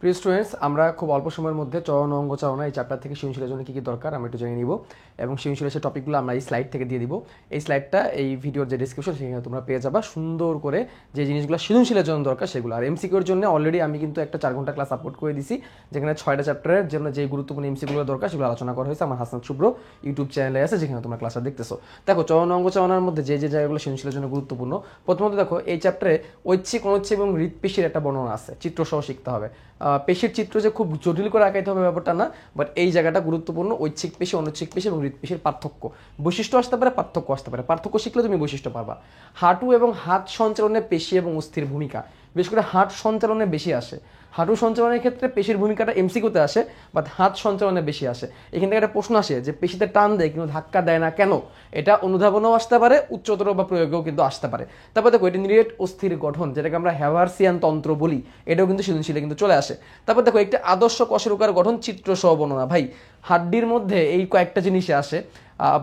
প্রিয় স্টুডেন্টস, আমরা খুব অল্প সময়ের মধ্যে চলন অঙ্গ চালনা এই চ্যাপ্টার থেকে সৃজনশীলের জন্য কী কী দরকার আমরা একটু জেনে নিব এবং সৃজনশীলের টপিকগুলো আমরা এই স্লাইড থেকে দিয়ে দিব। এই স্লাইডটা এই ভিডিওর যে ডিসক্রিপশন সেখানে তোমরা পেয়ে যাবা সুন্দর করে যে জিনিসগুলো সৃজনশীলের জন্য দরকার সেগুলো। আর এমসিকিউর জন্য অলরেডি আমি কিন্তু একটা 4 ঘন্টা ক্লাস আপলোড করে দিছি, যেখানে 6টা চ্যাপ্টারের জন্য যে গুরুত্বপূর্ণ এমসিকিউগুলো দরকার সেগুলো আলোচনা করা হয়েছে আমার হাসান শুভ্র ইউটিউব চ্যানেলে আছে, যেখানে তোমরা ক্লাসটা দেখতেছো। দেখো, চলন অঙ্গ চালনার মধ্যে যে যে জায়গাগুলো সৃজনশীলের জন্য গুরুত্বপূর্ণ, প্রথমত দেখো এই চ্যাপ্টারে ঐচ্ছিক, অনৈচ্ছিক এবং হৃৎপেশির একটা বর্ণনা আছে, চিত্রসহ শিখতে হবে। পেশির চিত্র যে খুব জটিল করে আঁকাইতে হবে ব্যাপারটা না, বাট এই জায়গাটা গুরুত্বপূর্ণ। ঐচ্ছিক পেশি, অনৈচ্ছিক পেশি এবং হৃৎপেশির পার্থক্য, বৈশিষ্ট্য আসতে পারে, পার্থক্য আসতে পারে। পার্থক্য শিখলে তুমি বৈশিষ্ট্য পারবা। হাঁটু এবং হাত সঞ্চালনে পেশি এবং অস্থির ভূমিকা, বিশেষ করে হাত সঞ্চালনে বেশি আসে। হাঁটু সঞ্চালনের ক্ষেত্রে পেশির ভূমিকাটা এমসিকিউতে আসে, বাট হাত সঞ্চালনে বেশি আসে। এখান থেকে একটা প্রশ্ন আসে যে পেশিতে টান দেয় কিন্তু ধাক্কা দেয় না কেন? এটা অনুধাবনেও আসতে পারে, উচ্চতর বা প্রয়োগেও কিন্তু আসতে পারে। তারপর দেখো, এটা নিরেট অস্থির গঠন, যেটাকে আমরা হ্যাভারসিয়ান তন্ত্র বলি, এটাও কিন্তু সৃজনশীলে কিন্তু চলে আসে। তারপর দেখো, একটি আদর্শ কশেরুকার গঠন চিত্রসহ বর্ণনা। ভাই, হাড্ডির মধ্যে এই কয়েকটা জিনিসে আসে,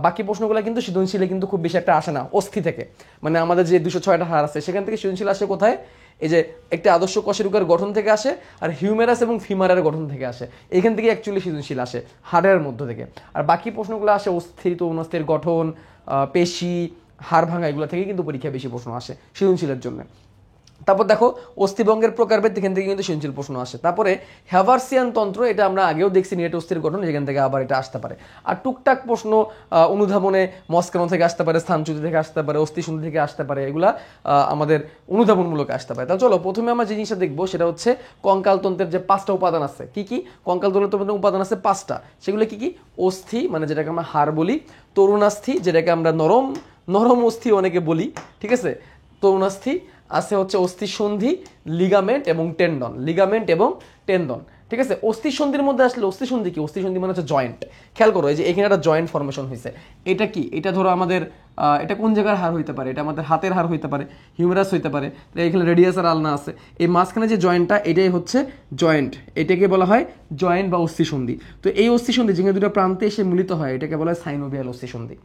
বাকি প্রশ্নগুলো কিন্তু সৃজনশীলে কিন্তু খুব বেশি একটা আসে না অস্থি থেকে। মানে আমাদের যে 206টা হাড় আছে সেখান থেকে সৃজনশীল আসে কোথায়? এই যে একটা আদর্শ কশেরুকার গঠন থেকে আসে, আর হিউমেরাস এবং ফিমারের গঠন থেকে আসে। এখান থেকে অ্যাকচুয়ালি সৃজনশীল আসে হাড়ের মধ্য থেকে। আর বাকি প্রশ্নগুলো আসে অস্থির, তরুণাস্থির গঠন, পেশি, হাড় ভাঙা, এগুলো থেকে কিন্তু পরীক্ষায় বেশি প্রশ্ন আসে সৃজনশীলের জন্য। তারপর দেখো, অস্থিভঙ্গের প্রকারভেদ, এখান থেকে কিন্তু সৃজনশীল প্রশ্ন আসে। তারপরে হ্যাভারসিয়ান তন্ত্র, এটা আমরা আগেও দেখছি, নিরেট অস্থির গঠন, যেখান থেকে আবার এটা আসতে পারে। আর টুকটাক প্রশ্ন অনুধাবনে মস্কানো থেকে আসতে পারে, স্থানচ্যুতি থেকে আসতে পারে, অস্থিসন্ধি থেকে আসতে পারে, এগুলা আমাদের অনুধাবনমূলক আসতে পারে। তাহলে চলো প্রথমে আমরা যে জিনিসটা দেখবো সেটা হচ্ছে কঙ্কালতন্ত্রের যে 5টা উপাদান আছে। কি কি কঙ্কালতন্ত্রের উপাদান আছে? 5টা। সেগুলো কি কি? অস্থি, মানে যেটাকে আমরা হাড় বলি, তরুণাস্থি, যেটাকে আমরা নরম নরম অস্থি অনেকে বলি, ঠিক আছে, তরুণাস্থি আছে, হচ্ছে অস্থিসন্ধি, লিগামেন্ট এবং টেন্ডন, লিগামেন্ট এবং টেন্ডন, ঠিক আছে। অস্থিসন্ধির মধ্যে আসলে অস্থিসন্ধি কি? অস্থিসন্ধি মানে হচ্ছে জয়েন্ট। খেয়াল করো, এই যে এখানে একটা জয়েন্ট ফর্মেশন হয়েছে, এটা কি? এটা ধরো আমাদের এটা কোন জায়গার হাড় হইতে পারে? এটা আমাদের হাতের হাড় হইতে পারে, হিউমেরাস হইতে পারে, এখানে রেডিয়াস আর আলনা আছে। এই মাঝখানে যে জয়েন্টটা, এটাই হচ্ছে জয়েন্ট, এটাকে বলা হয় জয়েন্ট বা অস্থিসন্ধি। তো এই অস্থিসন্ধি যেখানে দুটো প্রান্তে এসে মিলিত হয়, এটাকে বলা হয় সাইনোভিয়াল অস্থিসন্ধি।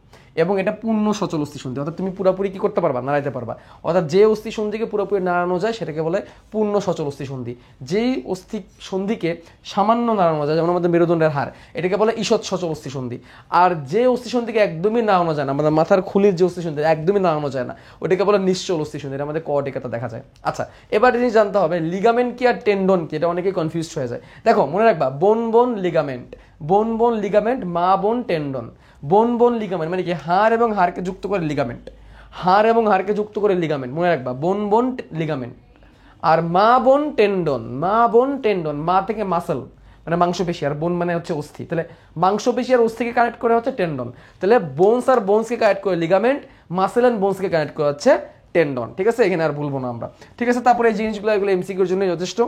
এবং এটা পূর্ণ সচল অস্থিসন্ধি, অর্থাৎ তুমি পুরোপুরি কি করতে পারবা? নাড়াইতে পারবা। অর্থাৎ যে অস্থিসন্ধিকে পুরোপুরি নাড়ানো যায় সেটাকে বলে পূর্ণ সচল অস্থিসন্ধি। যেই অস্থিসন্ধিকে সামান্য নাড়ানো যায়, যেমন আমাদের মেরুদণ্ডের হাড়, এটাকে বলে ঈষৎ সচল অস্থিসন্ধি। আর যে অস্থিসন্ধিকে একদমই নাড়ানো যায় না, আমাদের মাথার খুলির যে অস্থিসন্ধি একদমই নাড়ানো যায় না, ওটাকে বলে নিশ্চল অস্থিসন্ধি। এটা আমাদের কর্টিকাতে দেখা যায়। আচ্ছা, এবার জিনিস জানতে হবে লিগামেন্ট কি আর টেন্ডন কি, এটা অনেকেই কনফিউজড হয়ে যায়। দেখো মনে রাখবা, বোন বোন লিগামেন্ট, বোন বোন লিগামেন্ট, মা বোন টেন্ডন। বোন বোন লিগামেন্ট মানে কি? হাড় এবং হাড়কে যুক্ত করে লিগামেন্ট, হাড় এবং হাড়কে যুক্ত করে লিগামেন্ট, মনে রাখবা, বোন বোন লিগামেন্ট। আর মা বোন টেন্ডন, মা বোন টেন্ডন, মা থেকে মাসল মানে মাংসপেশি, আর বোন মানে হচ্ছে অস্থি, তাহলে মাংসপেশি আর অস্থিকে কানেক্ট করে হচ্ছে টেন্ডন। তাহলে বোনস আর বোনসকে কানেক্ট করে লিগামেন্ট, মাসেল অ্যান্ড বোনসকে কানেক্ট করে হচ্ছে টেন্ডন, ঠিক আছে। এখানে আর ভুলবো না আমরা, ঠিক আছে। তারপরে এই জিনিসগুলো, এগুলো এমসিকিউর জন্য যথেষ্ট।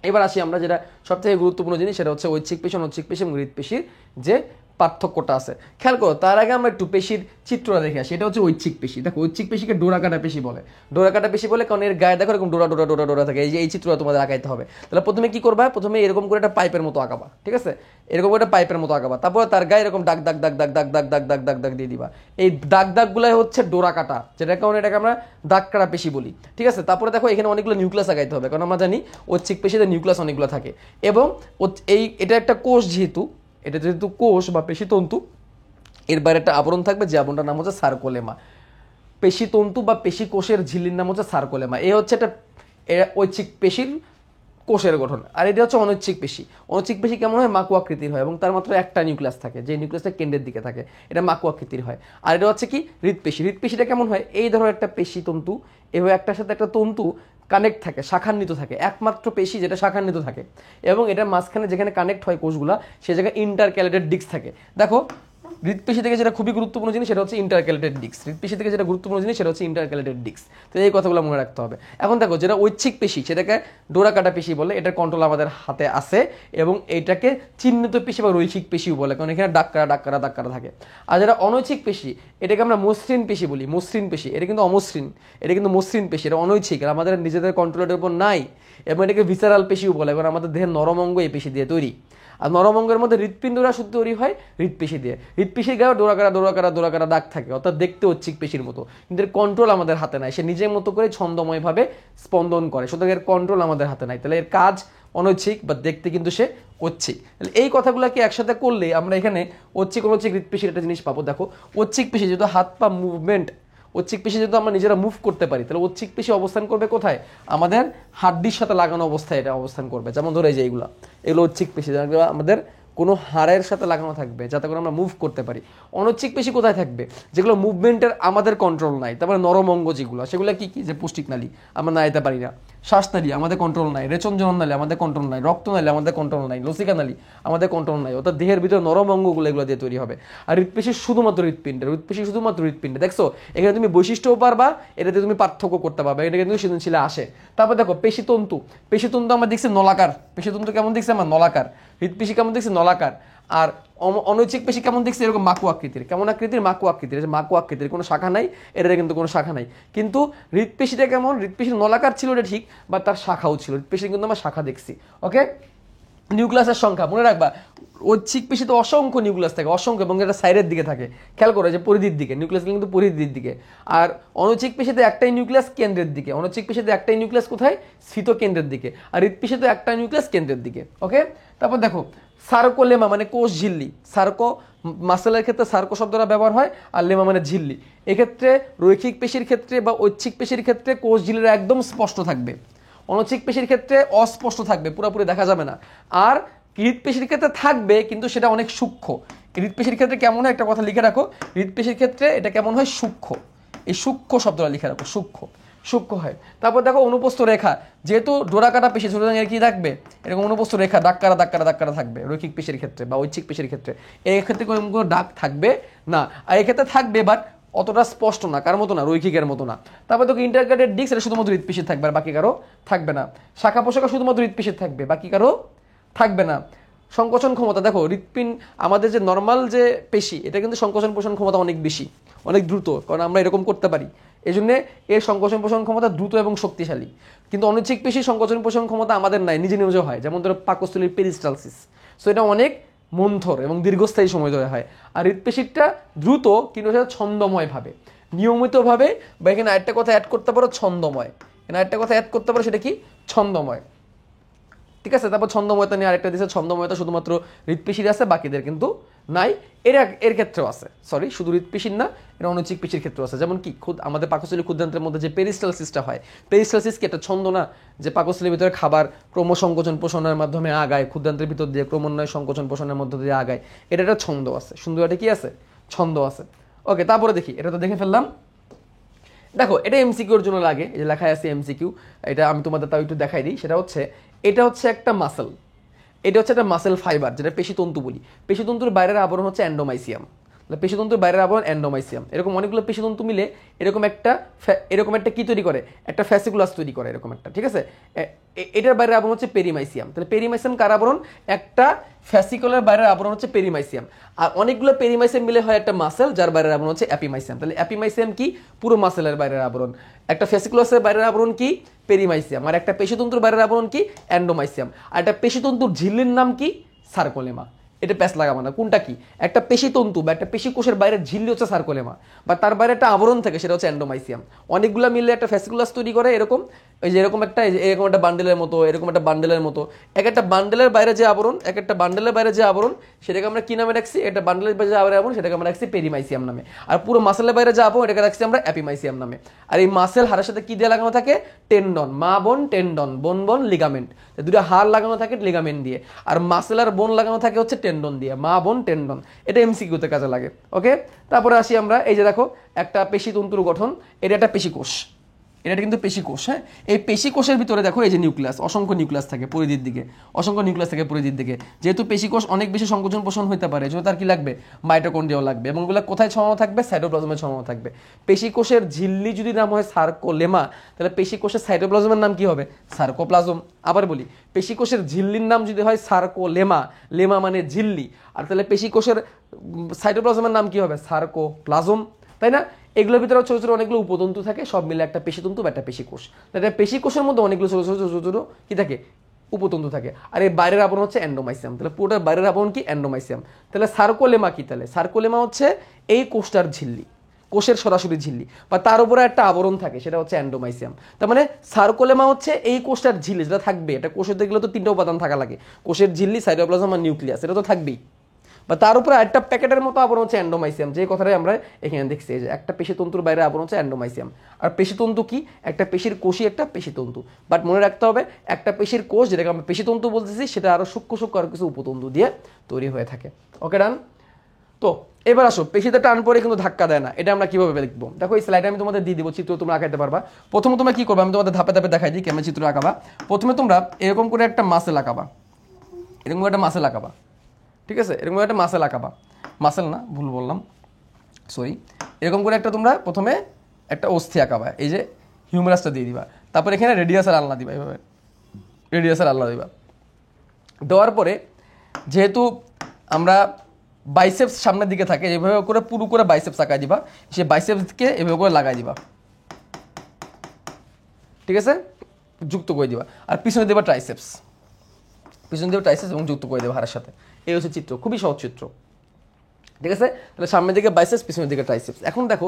এবার আসি আমরা যেটা সবথেকে গুরুত্বপূর্ণ জিনিস, সেটা হচ্ছে ঐচ্ছিক পেশি, অনৈচ্ছিক পেশি এবং হৃৎপেশির যে পার্থক্যটা আছে। খেয়াল করো, তার আগে আমরা একটু পেশির চিত্রটা দেখে আসি। এটা হচ্ছে ঐচ্ছিক পেশি। দেখো, ঐচ্ছিক পেশিকে ডোরাকাটা পেশি বলে। ডোরাকাটা পেশি বলে কারণ এর গায়ে দেখো এরকম ডোরা ডোরা ডোরা ডোরা থাকে। এই যে এই চিত্রটা তোমাদের আঁকাইতে হবে। তাহলে প্রথমে কি করবা? প্রথমে এরকম করে একটা পাইপের মতো আঁকাবা, ঠিক আছে, এরকম একটা পাইপের মতো আঁকাবা। তারপরে তার গায়ে এরকম দাগ দাগ দাগ দাগ দাগ দাগ দাগ দাগ দাগ দাগ দিয়ে দিবা। এই দাগ দাগগুলাই হচ্ছে ডোরাকাটা, যেটা কারণে এটাকে আমরা দাগ কাটা পেশি বলি, ঠিক আছে। তারপরে দেখো এখানে অনেকগুলো নিউক্লিয়াস আঁকাইতে হবে, কারণ আমরা জানি ঐচ্ছিক পেশিতে নিউক্লিয়াস অনেকগুলো থাকে। এবং এটা একটা কোষ, এটা যেহেতু কোষ বা পেশিতন্তু, এর বাইরে একটা আবরণ থাকবে, যে আবরণটার নাম হচ্ছে সার্কোলেমা। পেশিতন্তু বা পেশি কোষের ঝিল্লির নাম হচ্ছে সার্কোলেমা। এই হচ্ছে একটা ঐচ্ছিক পেশির কোষের গঠন। আর এটা হচ্ছে অনৈচ্ছিক পেশি। অনৈচ্ছিক পেশি কেমন হয়? মাকু আকৃতির হয় এবং তার মাত্র একটা নিউক্লিয়াস থাকে, যে নিউক্লিয়াসটা কেন্দ্রের দিকে থাকে, এটা মাকু আকৃতির হয়। আর এটা হচ্ছে কি? হৃৎপেশি। হৃৎপেশিটা কেমন হয়? এই ধরো একটা পেশি তন্তু, এভাবে একটার সাথে একটা তন্তু কানেক্ট থাকে, শাখান্বিত থাকে, একমাত্র পেশি যেটা শাখান্বিত থাকে। এবং এটার মাঝখানে যেখানে কানেক্ট হয় কোষগুলা, সে জায়গায় ইন্টারক্যালেটেড ডিস্ক থাকে। দেখো, হৃৎপেশি থেকে যেটা খুবই গুরুত্বপূর্ণ জিনিস সেটা হচ্ছে ইন্টারক্যালেটেড ডিস্ক। হৃৎপেশি থেকে যেটা গুরুত্বপূর্ণ জিনিস সেটা হচ্ছে ইন্টারক্যালেটেড ডিস্ক। তো এই কথাগুলো মনে রাখতে হবে। এখন দেখো, যেটা ঐচ্ছিক পেশি সেটাকে ডোরাকাটা পেশি বলে, এটার কন্ট্রোল আমাদের হাতে আছে। এবং এইটাকে চিহ্নিত পেশি বা রৈখিক পেশিও বলে, কারণ এখানে ডাক্কারা থাকে। আর যেটা অনৈচ্ছিক পেশি, এটাকে আমরা মসৃণ পেশি বলি, মসৃণ পেশি। এটা কিন্তু অমসৃণ, এটা কিন্তু মসৃণ পেশি, এটা অনৈচ্ছিক, আর আমাদের নিজেদের কন্ট্রোলের উপর নাই। এবং এটাকে ভিসারাল পেশিও বলে, কারণ আমাদের দেহের নরম অঙ্গ এই পেশি দিয়ে তৈরি। আর নরম অঙ্গের মধ্যে হৃৎপিণ্ডরা শুদ্ধ তৈরি হয় হৃৎপেশি দিয়ে। হৃৎপেশির গায়ে ডোরাকারা দাগ থাকে, অর্থাৎ দেখতে ঐচ্ছিক পেশির মতো, কিন্তু এর কন্ট্রোল আমাদের হাতে নাই। সে নিজের মতো করে ছন্দময়ভাবে স্পন্দন করে, সুতরাং এর কন্ট্রোল আমাদের হাতে নাই। তাহলে এর কাজ অনৈচ্ছিক বা দেখতে কিন্তু সে ঐচ্ছিক। এই কথাগুলোকে একসাথে করলে আমরা এখানে ঐচ্ছিক অনৈচ্ছিক হৃৎপিণ্ডির একটা জিনিস পাবো। দেখো ঐচ্ছিক পেশি যেহেতু হাত পা মুভমেন্ট, ঐচ্ছিক পেশি যেহেতু আমরা নিজেরা মুভ করতে পারি, তাহলে ঐচ্ছিক পেশি অবস্থান করবে কোথায়? আমাদের হাড্ডির সাথে লাগানো অবস্থায় এটা অবস্থান করবে। যেমন ধরো এই যে এগুলো ঐচ্ছিক পেশি, আমাদের কোনো হাড়ের সাথে লাগানো থাকবে যাতে করে আমরা মুভ করতে পারি। অনৈচ্ছিক পেশি কোথায় থাকবে? যেগুলো মুভমেন্টের আমাদের কন্ট্রোল নাই। তারপরে নরম অঙ্গ যেগুলো, সেগুলো কি কি? যে পুষ্টিক নালী আমরা নাড়াইতে পারি না, শ্বাসনালী আমাদের কন্ট্রোল নাই, রেচন নালী আমাদের কন্ট্রোল নাই, রক্তনালী আমাদের কন্ট্রোল নাই, লসিকা নালী আমাদের কন্ট্রোল নাই। অর্থাৎ দেহের ভিতরে নরম অঙ্গগুলো এগুলো দিয়ে তৈরি হবে। আর হৃৎপেশি শুধুমাত্র হৃৎপিণ্ডে। দেখছো এখানে তুমি বৈশিষ্ট্যও পারবা, এটাতে তুমি পার্থক্য করতে পারবে, এটা কিন্তু সৃজনশীলে আসে। তারপর দেখো পেশিতন্তু আমরা দেখছি নলাকার। পেশিতন্তু কেমন দেখছি আমরা? নলাকার। হৃৎপেশি কেমন দেখছি? নলাকার। আর অনৈচ্ছিক পেশি কেমন দেখছি? এরকম মাকু আকৃতির। কেমন আকৃতির? মাকু আকৃতির। মাকু আকৃতির, কোনো শাখা নাই, এটাতে কিন্তু কোনো শাখা নাই। কিন্তু হৃৎপেশিটা কেমন? হৃৎপেশির নলাকার ছিল এটা ঠিক, বা তার শাখাও ছিল। হৃৎপেশির কিন্তু আমরা শাখা দেখছি। ওকে, নিউক্লিয়াসের সংখ্যা মনে রাখবা, ঐচ্ছিক পেশিতে অসংখ্য নিউক্লিয়াস থাকে, অসংখ্য, এবং এটা সাইডের দিকে থাকে। খেয়াল করো যে পরিধির দিকে, নিউক্লিয়াস কিন্তু পরিধির দিকে। আর অনৈচ্ছিক পেশিতে একটাই নিউক্লিয়াস কেন্দ্রের দিকে। অনৈচ্ছিক পেশিতে একটাই নিউক্লিয়াস কোথায়? স্থিত কেন্দ্রের দিকে। আর হৃৎপেশিতে একটাই নিউক্লিয়াস কেন্দ্রের দিকে। ওকে, তারপর দেখো সার্কোলেমা মানে কোষ ঝিল্লি। সার্কো মাসেলের ক্ষেত্রে সার্কো শব্দটা ব্যবহার হয়, আর লেমা মানে ঝিল্লি। এক্ষেত্রে রৈখিক পেশির ক্ষেত্রে বা ঐচ্ছিক পেশির ক্ষেত্রে কোষ ঝিল্লিরা একদম স্পষ্ট থাকবে। অনৈচ্ছিক পেশির ক্ষেত্রে অস্পষ্ট থাকবে, পুরোপুরি দেখা যাবে না। আর হৃৎপেশির ক্ষেত্রে থাকবে, কিন্তু সেটা অনেক সূক্ষ্ম। হৃৎপেশির ক্ষেত্রে কেমন হয় একটা কথা লিখে রাখো, হৃৎপেশির ক্ষেত্রে এটা কেমন হয়? সূক্ষ্ম। এই সূক্ষ্ম শব্দটা লিখে রাখো, সূক্ষ্ম হয়। তারপর দেখো অনুপস্থ রেখা, যেহেতু ডোরা কাটা পেশি, সুতরাং এর কি থাকবে? এরকম অনুপস্থ রেখা, দাগ কাটা থাকবে রৈখিক পেশির ক্ষেত্রে বা ঐচ্ছিক পেশির ক্ষেত্রে। এর ক্ষেত্রে কোনো দাগ থাকবে না। আর এক্ষেত্রে থাকবে, বাট অতটা স্পষ্ট না, কার মতো না? রৈখিকের মতো না। তারপর দেখো ইন্টারগ্রেটেড ডিস্ক, এটা শুধুমাত্র হৃৎপেশির থাকবে, আর বাকি কারো থাকবে না। শাখা পোশাকা শুধুমাত্র হৃৎপেশির থাকবে, বাকি কারো থাকবে না। সংকোচন ক্ষমতা, দেখো হৃৎপিণ্ড আমাদের যে নর্মাল যে পেশি, এটা কিন্তু সংকোচন পোষণ ক্ষমতা অনেক বেশি, অনেক দ্রুত, কারণ আমরা এরকম করতে পারি। এই জন্য এর সংকোচন পোষণ ক্ষমতা দ্রুত এবং শক্তিশালী। কিন্তু অনৈচ্ছিক পেশির সংকোচন পোষণ ক্ষমতা আমাদের নাই, নিজে হয়। যেমন ধরো পাকস্থলীর পেরিস্টালসিস, সো এটা অনেক মন্থর এবং দীর্ঘস্থায়ী সময় ধরে হয়। আর হৃৎপেশিটা দ্রুত, কিন্তু সেটা ছন্দময়ভাবে, নিয়মিতভাবে, বা এখানে আরেকটা কথা অ্যাড করতে পারো, ছন্দময়। এখানে আরেকটা কথা অ্যাড করতে পারো, সেটা কি? ছন্দময়। ঠিক আছে, তারপর ছন্দময়তা নিয়ে আরেকটা দিয়েছে, ছন্দময়তা শুধুমাত্র হৃৎপেশির আছে, বাকিদের কিন্তু নাই। এর ক্ষেত্রেও আছে, সরি, শুধু হৃৎপেশির না, এটা অনৈচ্ছিক পেশির ক্ষেত্রেও আছে। যেমন কি আমাদের পাকস্থলী ক্ষুদ্রান্ত্রের মধ্যে যে পেরিস্টালসিসটা হয়, পেরিস্টালসিস কি একটা ছন্দ না? যে পাকস্থলীর ভিতরে খাবার ক্রমসংকোচন পোষণের মাধ্যমে আগায়, ক্ষুদ্রান্ত্রের ভিতর দিয়ে ক্রমান্বয়ে সংকোচন পোষণের মধ্য দিয়ে আগায়, এটা একটা ছন্দ আছে। সুন্দর, এটা কি আছে? ছন্দ আছে। ওকে, তারপরে দেখি, এটা তো দেখে ফেললাম। দেখো এটা এমসিকিউর জন্য লাগে, এই যে লেখায় আছে এমসিকিউ, এটা আমি তোমাদের তাও একটু দেখাই দিই। সেটা হচ্ছে, এটা হচ্ছে একটা মাসেল, এটা হচ্ছে একটা মাসেল ফাইবার, যেটা পেশিতন্তু বলি। পেশিতন্তুর বাইরের আবরণ হচ্ছে এন্ডোমাইসিয়াম। পেশিতন্তুর বাইরের আবরণ এন্ডোমাইসিয়াম। এরকম অনেকগুলো পেশিতন্তু মিলে এরকম একটা কি তৈরি করে? একটা ফ্যাসিকুলাস তৈরি করে, এরকম একটা। ঠিক আছে, এটার বাইরের আবরণ হচ্ছে পেরিমাইসিয়াম। তাহলে পেরিমাইসিয়াম কার আবরণ? একটা ফ্যাসিকুলার বাইরের আবরণ হচ্ছে পেরিমাইসিয়াম। আর অনেকগুলো পেরিমাইসিয়াম মিলে হয় একটা মাসেল, যার বাইরের আবরণ হচ্ছে অ্যাপিমাইসিয়াম। তাহলে অ্যাপিমাইসিয়াম কি? পুরো মাসেলের বাইরের আবরণ। একটা ফ্যাসিকুলাসের বাইরের আবরণ কি? পেরিমাইসিয়াম। আর একটা পেশিতন্তুর বাইরের আবরণ কি? এন্ডোমাইসিয়াম। আর একটা পেশিতন্তুর ঝিল্লির নাম কি? সার্কোলেমা। এটা প্যাচ লাগাবো না, কোনটা কি? একটা পেশিতন্তু বা একটা পেশি কোষের বাইরের ঝিল্লি হচ্ছে সার্কোলেমা, বা তার বাইরে একটা আবরণ থাকে, সেটা হচ্ছে এন্ডোমাইসিয়াম। অনেকগুলো মিলে একটা ফ্যাসিকুলাস তৈরি করে, এরকম এই যে এরকম একটা বান্ডেলের মতো, এরকম একটা বান্ডেলের মতো। একটা বান্ডেলের বাইরে যে আবরণ, একটা বান্ডেলের বাইরে যে আবরণ, সেটাকে আমরা কি নামে রাখছি? একটা বান্ডেলের বাইরে যে আবরণ, সেটাকে আমরা রাখছি পেরিমাইসিয়াম নামে। আর পুরো মাসেলের বাইরে যে আবরণ, এটাকে রাখছি আমরা অ্যাপিমাইসিয়াম নামে। আর এই মাসেল হাড়ের সাথে কি দিয়ে লাগানো থাকে? টেন্ডন, মা বোন টেন্ডন, বোন লিগামেন্ট। দুটো হাড় লাগানো থাকে লিগামেন্ট দিয়ে, আর মাসেল আর বোন লাগানো থাকে হচ্ছে টেন্ডন দিয়ে, মা বোন টেন্ডন। এটা এমসিকিউতে কাজে লাগে। ওকে, তারপরে আসি আমরা, এই যে দেখো একটা পেশিতন্তুর গঠন, এটা একটা পেশিকোষ, এটা কিন্তু পেশিকোষ। হ্যাঁ, এই পেশিকোষের ভিতরে দেখো এই যে নিউক্লিয়াস, অসংখ্য নিউক্লিয়াস থাকে পরিধির দিকে। যেহেতু পেশিকোষ অনেক বেশি সংকোচন পোষণ হতে পারে, এজন্য তার কি লাগবে? মাইটোকন্ড্রিয়াও লাগবে। এবং এগুলো কোথায় ছড়ানো থাকবে? সাইটোপ্লাজমে ছড়ানো থাকবে। পেশিকোষের ঝিল্লি যদি নাম হয় সার্কোলেমা, তাহলে পেশিকোষের সাইটোপ্লাজমের নাম কি হবে? সার্কোপ্লাজম। আবার বলি, পেশিকোষের ঝিল্লির নাম যদি হয় সার্কোলেমা, লেমা মানে ঝিল্লি, আর তাহলে পেশিকোষের সাইটোপ্লাজমের নাম কি হবে? সার্কোপ্লাজম, তাই না? এগুলোর ভিতরে ছোট ছোট অনেকগুলো উপতন্তু থাকে, সব মিলে একটা পেশিতন্তু বা একটা পেশিকোষ। তাহলে পেশিকোষের মধ্যে অনেকগুলো ছোট ছোট ছোট ছোট কি থাকে? উপতন্তু থাকে। আর এই বাইরের আবরণ হচ্ছে এন্ডোমাইসিয়াম। তাহলে পুরোটার বাইরের আবরণ কি? এন্ডোমাইসিয়াম। তাহলে সার্কোলেমা কি? তাহলে সার্কোলেমা হচ্ছে এই কোষটার ঝিল্লি। কোষের সরাসরি ঝিল্লি, বা তার উপরে একটা আবরণ থাকে, সেটা হচ্ছে এন্ডোমাইসিয়াম। তার মানে সার্কোলেমা হচ্ছে এই কোষটার ঝিল্লি, যেটা থাকবে। এটা কোষের দেখলে তো 3টা উপাদান থাকা লাগে, কোষের ঝিল্লি, সাইটোপ্লাজম আর নিউক্লিয়াস, এটা তো থাকবেই। বা তার উপরে একটা প্যাকেটের মতো আবরণ হচ্ছে এন্ডোমাইসিয়াম, যে কথাটাই আমরা এখানে দেখছি, যে একটা পেশিতন্তুর বাইরে আবরণ হচ্ছে এন্ডোমাইসিয়াম। আর পেশিতন্তু কি? একটা পেশির কোষই একটা পেশিতন্তু। বাট মনে রাখতে হবে, একটা পেশির কোষ, যেটাকে আমরা পেশিতন্তু বলতেছি, সেটা আরো সূক্ষ্ম সূক্ষ্ম আর কিছু উপতন্তু দিয়ে তৈরি হয়ে থাকে। ওকে, ডান। তো এবার আসো, পেশিতে টান পরে কিন্তু ধাক্কা দেয় না, এটা আমরা কিভাবে লিখবো? দেখো, এই স্লাইডে আমি তোমাদের দিয়ে দিব, চিত্র তোমরা আঁকাইতে পারবা। প্রথমে তোমরা কি করবে, আমি তোমাদের ধাপে ধাপে দেখাই দিই কেমন চিত্র আঁকাবা। প্রথমে তোমরা এরকম করে একটা মাসেল আঁকাবা, এরকম একটা মাসেল আঁকাবা, ঠিক আছে? এরকম একটা মাসেল আঁকাবা, মাসেল না, ভুল বললাম, সরি। এরকম করে একটা তোমরা প্রথমে একটা অস্থি আঁকাবা, এই যে হিউমেরাসটা দিয়ে দিবা, তারপর এখানে রেডিয়াসের আলনা দিবা, এইভাবে রেডিয়াসের আলনা দিবা। দেওয়ার পরে যেহেতু আমরা বাইসেপস সামনের দিকে থাকে, এভাবে করে পুরো করে বাইসেপস আঁকাই দিবা, সেই বাইসেপসকে এভাবে করে লাগাই দিবা, ঠিক আছে? যুক্ত করে দিবা। আর পিছনে দেবা ট্রাইসেপস, পিছনে দেবা ট্রাইসেপস এবং যুক্ত করে দেবা হাড়ের সাথে। এই হচ্ছে চিত্র, খুবই সহজ চিত্র, ঠিক আছে? তাহলে সামনের দিকে বাইসেপস, পিছনের দিকে ট্রাইসেপস। এখন দেখো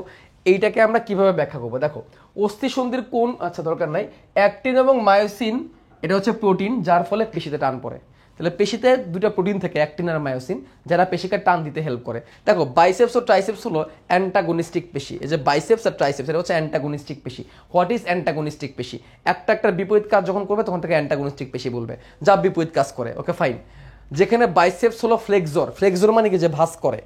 এইটাকে আমরা কিভাবে ব্যাখ্যা করবো। দেখো, অস্থি সন্ধির কোন, আচ্ছা দরকার নাই, অ্যাক্টিন এবং মায়োসিন, এটা হচ্ছে প্রোটিন, যার ফলে পেশিতে টান পড়ে। তাহলে পেশিতে দুটো প্রোটিন থাকে, অ্যাক্টিন আর মায়োসিন, যারা পেশিকে টান দিতে হেল্প করে। দেখো, বাইসেপস ও ট্রাইসেপস হলো অ্যান্টাগনিস্টিক পেশি। এই যে বাইসেপস আর ট্রাইসেপস, এটা হচ্ছে অ্যান্টাগনিস্টিক পেশি। হোয়াট ইজ অ্যান্টাগনিস্টিক পেশি? একটার বিপরীত কাজ যখন করবে তখন তাকে অ্যান্টাগনিস্টিক পেশি বলবে, যা বিপরীত কাজ করে। ওকে, ফাইন। যেখানে বাইসেপস হলো ফ্লেক্সর, ফ্লেক্সর মানে কি? যে ভাঁজ করে।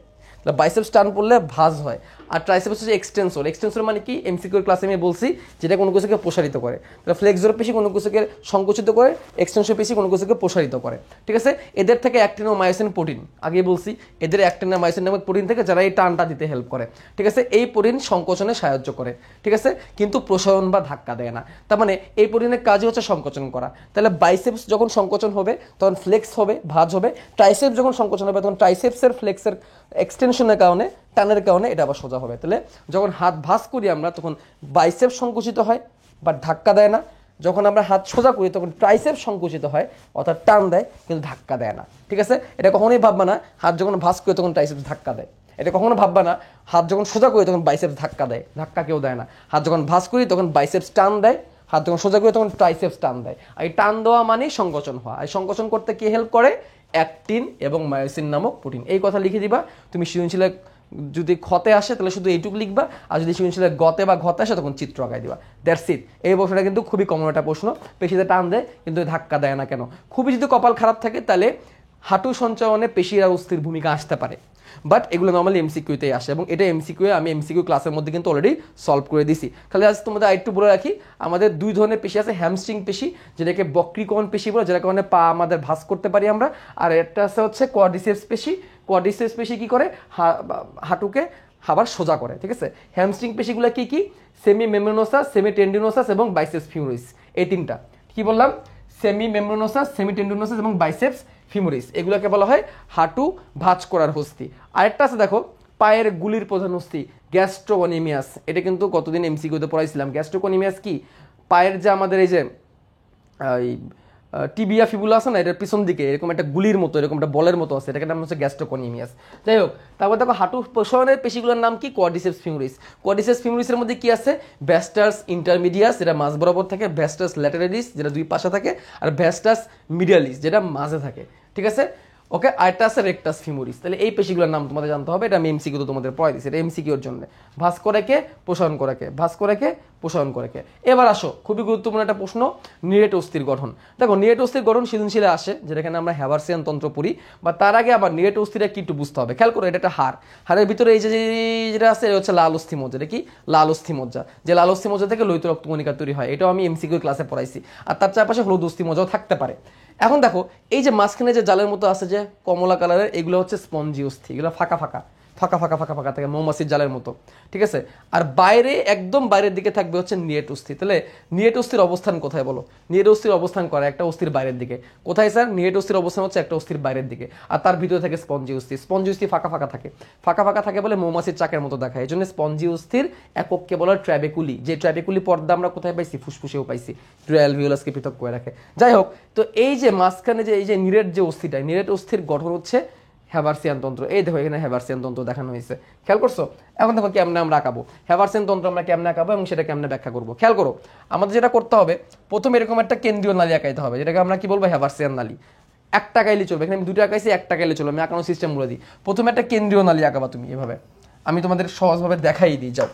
বাইসেপস টান পড়লে ভাঁজ হয়। আর ট্রাইসেপস হচ্ছে এক্সটেন্সর। এক্সটেন্সর মানে কি? এমসিকিউর ক্লাসে আমি বলছি, যেটা কোনো কিছুকে প্রসারিত করে। তাহলে ফ্লেক্সর পেশি কোনো কিছুকে সংকুচিত করে, এক্সটেন্সর পেশি কোনো কিছুকে প্রসারিত করে, ঠিক আছে? এদের থেকে অ্যাক্টিন ও মায়োসিন প্রোটিন, আগে বলছি, এদের অ্যাক্টিন আর মায়োসিন নামক প্রোটিন থেকে, যারা এই টানটা দিতে হেল্প করে, ঠিক আছে? এই প্রোটিন সংকোচনে সাহায্য করে, ঠিক আছে? কিন্তু প্রসারণ বা ধাক্কা দেয় না। তার মানে এই প্রোটিনের কাজই হচ্ছে সংকোচন করা। তাহলে বাইসেপস যখন সংকোচন হবে তখন ফ্লেক্স হবে, ভাঁজ হবে। ট্রাইসেপস যখন সংকোচন হবে তখন ট্রাইসেপসের ফ্লেক্সের এক্সটেনশনের কারণে, টানের কারণে এটা আবার সোজা হবে। তাহলে যখন হাত ভাঁজ করি আমরা তখন বাইসেপস সংকুচিত হয় বা ধাক্কা দেয় না। যখন আমরা হাত সোজা করি তখন ট্রাইসেপস সংকুচিত হয়, অর্থাৎ টান দেয়, কিন্তু ধাক্কা দেয় না, ঠিক আছে? এটা কখনোই ভাববা না হাত যখন ভাঁজ করি তখন ট্রাইসেপস ধাক্কা দেয়। এটা কখনো ভাববা না হাত যখন সোজা করি তখন বাইসেপস ধাক্কা দেয়, ধাক্কা কেউ দেয় না। হাত যখন ভাঁজ করি তখন বাইসেপস টান দেয়, হাত যখন সোজা করি তখন ট্রাইসেপস টান দেয়। আর এই টান দেওয়া মানেই সংকোচন হওয়া। এই সংকোচন করতে কি হেল্প করে? অ্যাক্টিন এবং মায়োসিন নামক প্রোটিন। এই কথা লিখে দিবা। তুমি সৃজনশীলে যদি ক্ষতে আসে তাহলে শুধু এইটুকু লিখবা, আর যদি সৃজনশীলে গতে বা ঘতে আসে তখন চিত্র আঁকাই দিবা। That's it. এই প্রশ্নটা কিন্তু খুবই কমন একটা প্রশ্ন। পেশিতে টান দেয় কিন্তু ধাক্কা দেয় না কেন? খুবই যদি কপাল খারাপ থাকে তাহলে হাঁটু সঞ্চালনে পেশির আর অস্থির ভূমিকা আসতে পারে। বাট এগুলো নর্মালি এমসিকিউতেই আসে, এবং এটা এমসিকিউ আমি এমসিকিউ ক্লাসের মধ্যে কিন্তু অলরেডি সলভ করে দিছি। খালি আজ তোমাদের আরেকটু বলে রাখি, আমাদের দুই ধরনের পেশি আছে। হ্যামস্ট্রিং পেশি, যেটাকে বক্রীকরণ পেশি বলে, যেটার কারণে পা আমাদের ভাঁজ করতে পারি আমরা। আর একটা আছে হচ্ছে কোয়াড্রিসেপস পেশি। কোয়াড্রিসেপস পেশি কি করে? হাঁটুকে আবার সোজা করে, ঠিক আছে? হ্যামস্ট্রিং পেশিগুলো কি কি? সেমি মেমব্রেনোসাস, সেমি টেন্ডিনোসাস এবং বাইসেপস ফিমোরিস। এই তিনটা কি বললাম? সেমি মেমব্রেনোসাস, সেমি টেন্ডিনোসাস এবং বাইসেপস ফিমোরিস, এগুলোকে বলা হয় হাঁটু ভাঁজ করার হস্তি। আরেকটা আছে দেখো, পায়ের গুলির প্রধান হস্তি, গ্যাস্ট্রোকনিমিয়াস। এটা কিন্তু কতদিন এমসিকিউতে পড়াইছিলাম। গ্যাস্ট্রোকনিমিয়াস কি? পায়ের যে আমাদের এই যে টিবিয়া ফিবুলা আছে না, এটার পিছন দিকে এরকম একটা গুলির মতো, এরকম একটা বলের মতো আছে, এটাকে নাম হচ্ছে গ্যাস্ট্রোকনিমিয়াস। যাই হোক, তারপর দেখো হাঁটু প্রসারণের পেশিগুলোর নাম কি? Quadriceps femoris. কোয়াড্রিসেপস ফিমোরিসের মধ্যে কি আছে? ভ্যাস্টাস ইন্টারমিডিয়াস, যেটা মাঝ বরাবর থাকে, ভ্যাস্টাস ল্যাটেরালিস, যেটা দুই পাশে থাকে, আর ভ্যাস্টাস মিডিয়ালিস, যেটা মাঝে থাকে, ঠিক আছে? ওকে, আরেকটা আছে রেকটাস ফিমোরিস। তাহলে এই পেশিগুলোর নাম তোমাদের জানতে হবে। এটা আমি এমসিকিউ তোমাদের পড়াই দিচ্ছি, এটা এমসিকিউর জন্য। ভাঁজ করে কে? প্রসারণ করে কে? ভাঁজ করে কে? প্রসারণ করে কে? এবার আসো, খুবই গুরুত্বপূর্ণ একটা প্রশ্ন, নিরেট অস্থির গঠন। দেখো, নিরেট অস্থির গঠন সৃজনশীলে আসে, যেখানে আমরা হ্যাভারসিয়ান তন্ত্র পড়ি। বা তার আগে আবার নিরেট অস্থিটা কি একটু বুঝতে হবে। খেয়াল করো, এটা একটা হাড়, হাড়ের ভিতরে এই যে যেটা আছে এটা হচ্ছে লাল অস্থি মজ্জা। এটা কি? লাল অস্থি মজ্জা। যে লাল অস্থি মজ্জা থেকে লোহিত রক্তকণিকা তৈরি হয়, এটাও আমি এমসিকিউ ক্লাসে পড়াইছি। আর তার চারপাশে হলুদ অস্থি মজ্জাও থাকতে পারে। এখন দেখো, এই যে মাঝখানে যে জালের মতো আছে যে কমলা কালারের, এগুলো হচ্ছে স্পঞ্জি অস্থি। এগুলো ফাঁকা ফাঁকা ফাঁকা ফাঁকা ফাঁকা ফাঁকা থাকে, মৌমাছির জালের মতো, ঠিক আছে? আর বাইরে, একদম বাইরের দিকে থাকবে হচ্ছে নিরেট অস্থি। তাহলে নিরেট অস্থির অবস্থান কোথায় বলো? নিরেট অস্থির অবস্থান করে একটা অস্থির বাইরের দিকে। কোথায় স্যার? নিরেট অস্থির অবস্থান হচ্ছে একটা অস্থির বাইরের দিকে, আর তার ভিতরে থাকে স্পঞ্জি অস্থি। স্পঞ্জি অস্থি ফাঁকা ফাঁকা থাকে, ফাঁকা ফাঁকা থাকে বলে মৌমাছির চাকের মতো দেখায়। এই জন্য স্পঞ্জি অস্থির একককে বলা হয় ট্র্যাবেকুলি। যে ট্র্যাবেকুলি পর্দা আমরা কোথায় পাইছি? ফুসফুসেও পাইছি, অ্যালভিওলাসকে পৃথক করে রাখে। যাই হোক, তো এই যে মাঝখানে যে এই যে নিরেট যে অস্থিটা, নিরেট অস্থির গঠন হচ্ছে হ্যাভার্সিয়ান তন্ত্র। এই দেখো এখানে হ্যাভার্সিয়ান তন্ত্র দেখানো হয়েছে, খেয়াল করছো? এখন দেখো কেমনে আমরা আঁকাবো হ্যাভার্সিয়ান তন্ত্র, আমরা কেমনে আঁকাবো এবং সেটা কেমনে ব্যাখ্যা করবো। খেয়াল করো, আমাদের যেটা করতে হবে, প্রথমে এরকম একটা কেন্দ্রীয় নালী আঁকাইতে হবে, যেটাকে আমরা কি বলবো হ্যাভার্সিয়ান নালী। একটা আঁকাইলে চলবে, এখানে আমি দুটো আঁকাইছি, একটা আঁকাইলে চলবে। আমি আঁকানোর সিস্টেম বলে দিই। প্রথমে একটা কেন্দ্রীয় নালী আঁকাবা তুমি এভাবে, আমি তোমাদের সহজভাবে দেখাই দিই। যাও,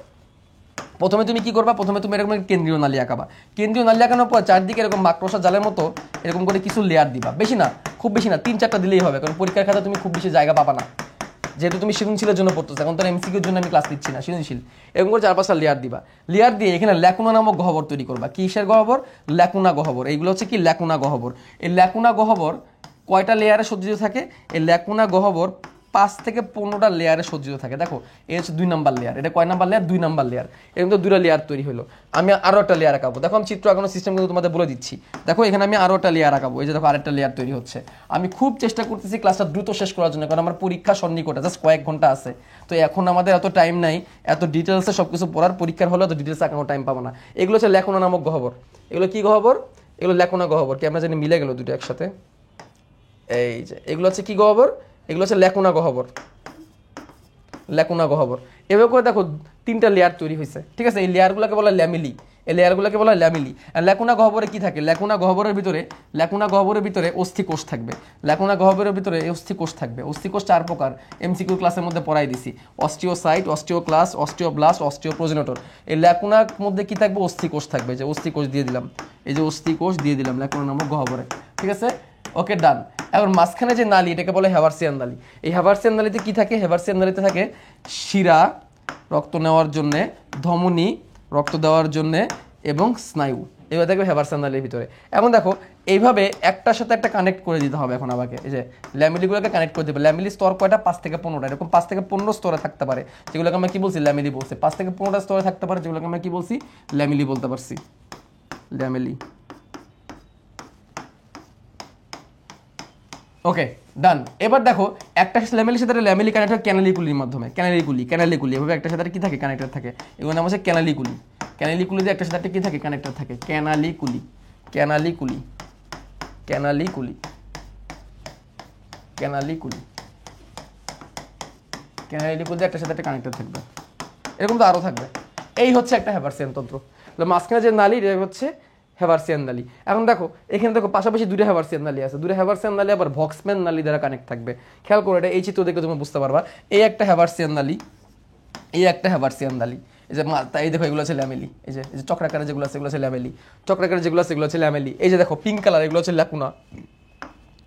প্রথমে তুমি কি করবা, প্রথমে তুমি এরকম কেন্দ্রীয় নালী আঁকাবা। কেন্দ্রীয় নালী আঁকানোর পর চারদিকে এরকম মাকড়সা জালের মতো এরকম করে কিছু লেয়ার দিবা, বেশি না, খুব বেশি না, 3-4টা দিলেই হবে, কারণ পরীক্ষার খাতা তুমি খুব বেশি জায়গা পাবা না, যেহেতু তুমি সৃজনশীলের জন্য পড়তেছো। এখন তো এমসিকিউর জন্য আমি ক্লাস নিচ্ছি না, সৃজনশীল। এরকম করে 4-5টা লেয়ার দিবা। লেয়ার দিয়ে এখানে ল্যাকুনা নামক গহ্বর তৈরি করবা। কিসের গহ্বর? ল্যাকুনা গহ্বর। এইগুলো হচ্ছে কি ল্যাকুনা গহ্বর। এই ল্যাকুনা গহ্বর কয়টা লেয়ারে সজ্জিত থাকে? এই ল্যাকুনা গহ্বর 5 থেকে 15টা লেয়ারে সজ্জিত থাকে। দেখো এই হচ্ছে 2 নাম্বার লেয়ার। এটা কয় নাম্বার লেয়ার? 2 number layer. এরকম তো 2টা লেয়ার তৈরি হলো। আমি আরো একটা লেয়ার আঁকাবো। দেখো আমি চিত্র আঁকানোর সিস্টেম কিন্তু তোমাদের বলে দিচ্ছি। দেখো এখানে আমি আরো একটা লেয়ার আঁকাবো। এই যে দেখো আরেকটা লেয়ার তৈরি হচ্ছে। আমি খুব চেষ্টা করতেছি ক্লাসটা দ্রুত শেষ করার জন্য, কারণ আমার পরীক্ষা সন্নিকটে, জাস্ট কয়েক ঘন্টা আছে। তো এখন আমাদের এত টাইম নাই এত ডিটেলসে সবকিছু পড়ার। পরীক্ষার হলে এত ডিটেলস আঁকানোর টাইম পাবো না। এগুলো হচ্ছে ল্যাকুনা নামক গহ্বর। এগুলো কি গহ্বর? এগুলো ল্যাকুনা গহ্বর। কি আমরা জানি মিলে গেল দুটো একসাথে? এই যে এগুলো হচ্ছে কি গহ্বর? এগুলো হচ্ছে ল্যাকুনা গহ্বর। ল্যাকুনা গহ্বর। এভাবে করে দেখো 3টা লেয়ার তৈরি হয়েছে, ঠিক আছে? এই লেয়ারগুলোকে বলা হয় ল্যামিলি। এই লেয়ারগুলোকে বলা হয় ল্যামিলি। আর ল্যাকুনা গহ্বরে কি থাকে? ল্যাকুনা গহ্বরের ভিতরে অস্থিকোষ থাকবে। ল্যাকুনা গহ্বরের ভিতরে অস্থিকোষ থাকবে। অস্থিকোষ 4 প্রকার, এমসিকিউ ক্লাসের মধ্যে পড়াই দিছি। Osteocyte, osteoclast, osteoblast, osteoprogenitor. এই ল্যাকুনার মধ্যে কি থাকবে? অস্থিকোষ থাকবে। যে অস্থিকোষ দিয়ে দিলাম, এই যে অস্থিকোষ দিয়ে দিলাম ল্যাকুনা নামক গহ্বরে, ঠিক আছে? ওকে, ডান। এখন মাঝখানে যে নালী, এটাকে বলে হ্যাভার্সিয়ান নালী। এই হ্যাভার্সিয়ান নালীতে কি থাকে? হ্যাভার্সিয়ান নালীতে থাকে শিরা রক্ত নেওয়ার জন্যে, ধমনী রক্ত দেওয়ার জন্যে এবং স্নায়ু। এবার দেখবে হ্যাভার্সিয়ান নালীর ভিতরে। এখন দেখো এইভাবে একটার সাথে একটা কানেক্ট করে দিতে হবে। এখন আমাকে এই যে ল্যামিলিগুলোকে কানেক্ট করে দেবে। ল্যামিলি স্তর কয়টা? 5 থেকে 15টা। এরকম 5 থেকে 15 স্তরে থাকতে পারে, যেগুলোকে আমরা কি বলছি? ল্যামিলি বলছি। 5 থেকে 15টা স্তরে থাকতে পারে, যেগুলোকে আমরা কি বলছি? ল্যামিলি বলতে পারছি, ল্যামিলি। ওকে, ডান। এবার দেখো একটা ল্যামেলির সাথে ল্যামেলি কানেক্ট হয় ক্যানালিকুলির মাধ্যমে। ক্যানালিকুলি এভাবে একটা সাথে কি থাকে? কানেক্টেড থাকে। এগুলো নাম হচ্ছে ক্যানালিকুলি। ক্যানালিকুলি দিয়ে একটা সাথে কি থাকে? কানেক্টেড থাকে। Canaliculi canaliculi canaliculi canaliculi canaliculi দিয়ে একটা সাথে একটা কানেক্টেড থাকবে। এরকম তো আরও থাকবে। এই হচ্ছে একটা হ্যাভার্সিয়ান তন্ত্র। মাঝখানে যে নালী, এটা হচ্ছে হ্যাভার্সিয়ান নালী। এখন দেখো এখানে দেখো পাশাপাশি 2টা হ্যাভার্সিয়ান নালী আছে। 2টা হ্যাভার্সিয়ান নালী আবার ভক্সম্যান নালী দ্বারা কানেক্ট থাকবে। খেয়াল করো, এটা এই চিত্র দেখে তুমি বুঝতে পারবা। এই একটা হ্যাভার্সিয়ান নালী, এই একটা হ্যাভার্সিয়ান নালী। এই যে এই দেখো এগুলো হচ্ছে ল্যামেলি। এই যে চক্রাকারে যেগুলো আছে এগুলো হচ্ছে ল্যামেলি। চক্রাকারে যেগুলো আছে এগুলো হচ্ছে ল্যামেলি। এই যে দেখো পিঙ্ক কালার, এগুলো হচ্ছে ল্যাকুনা।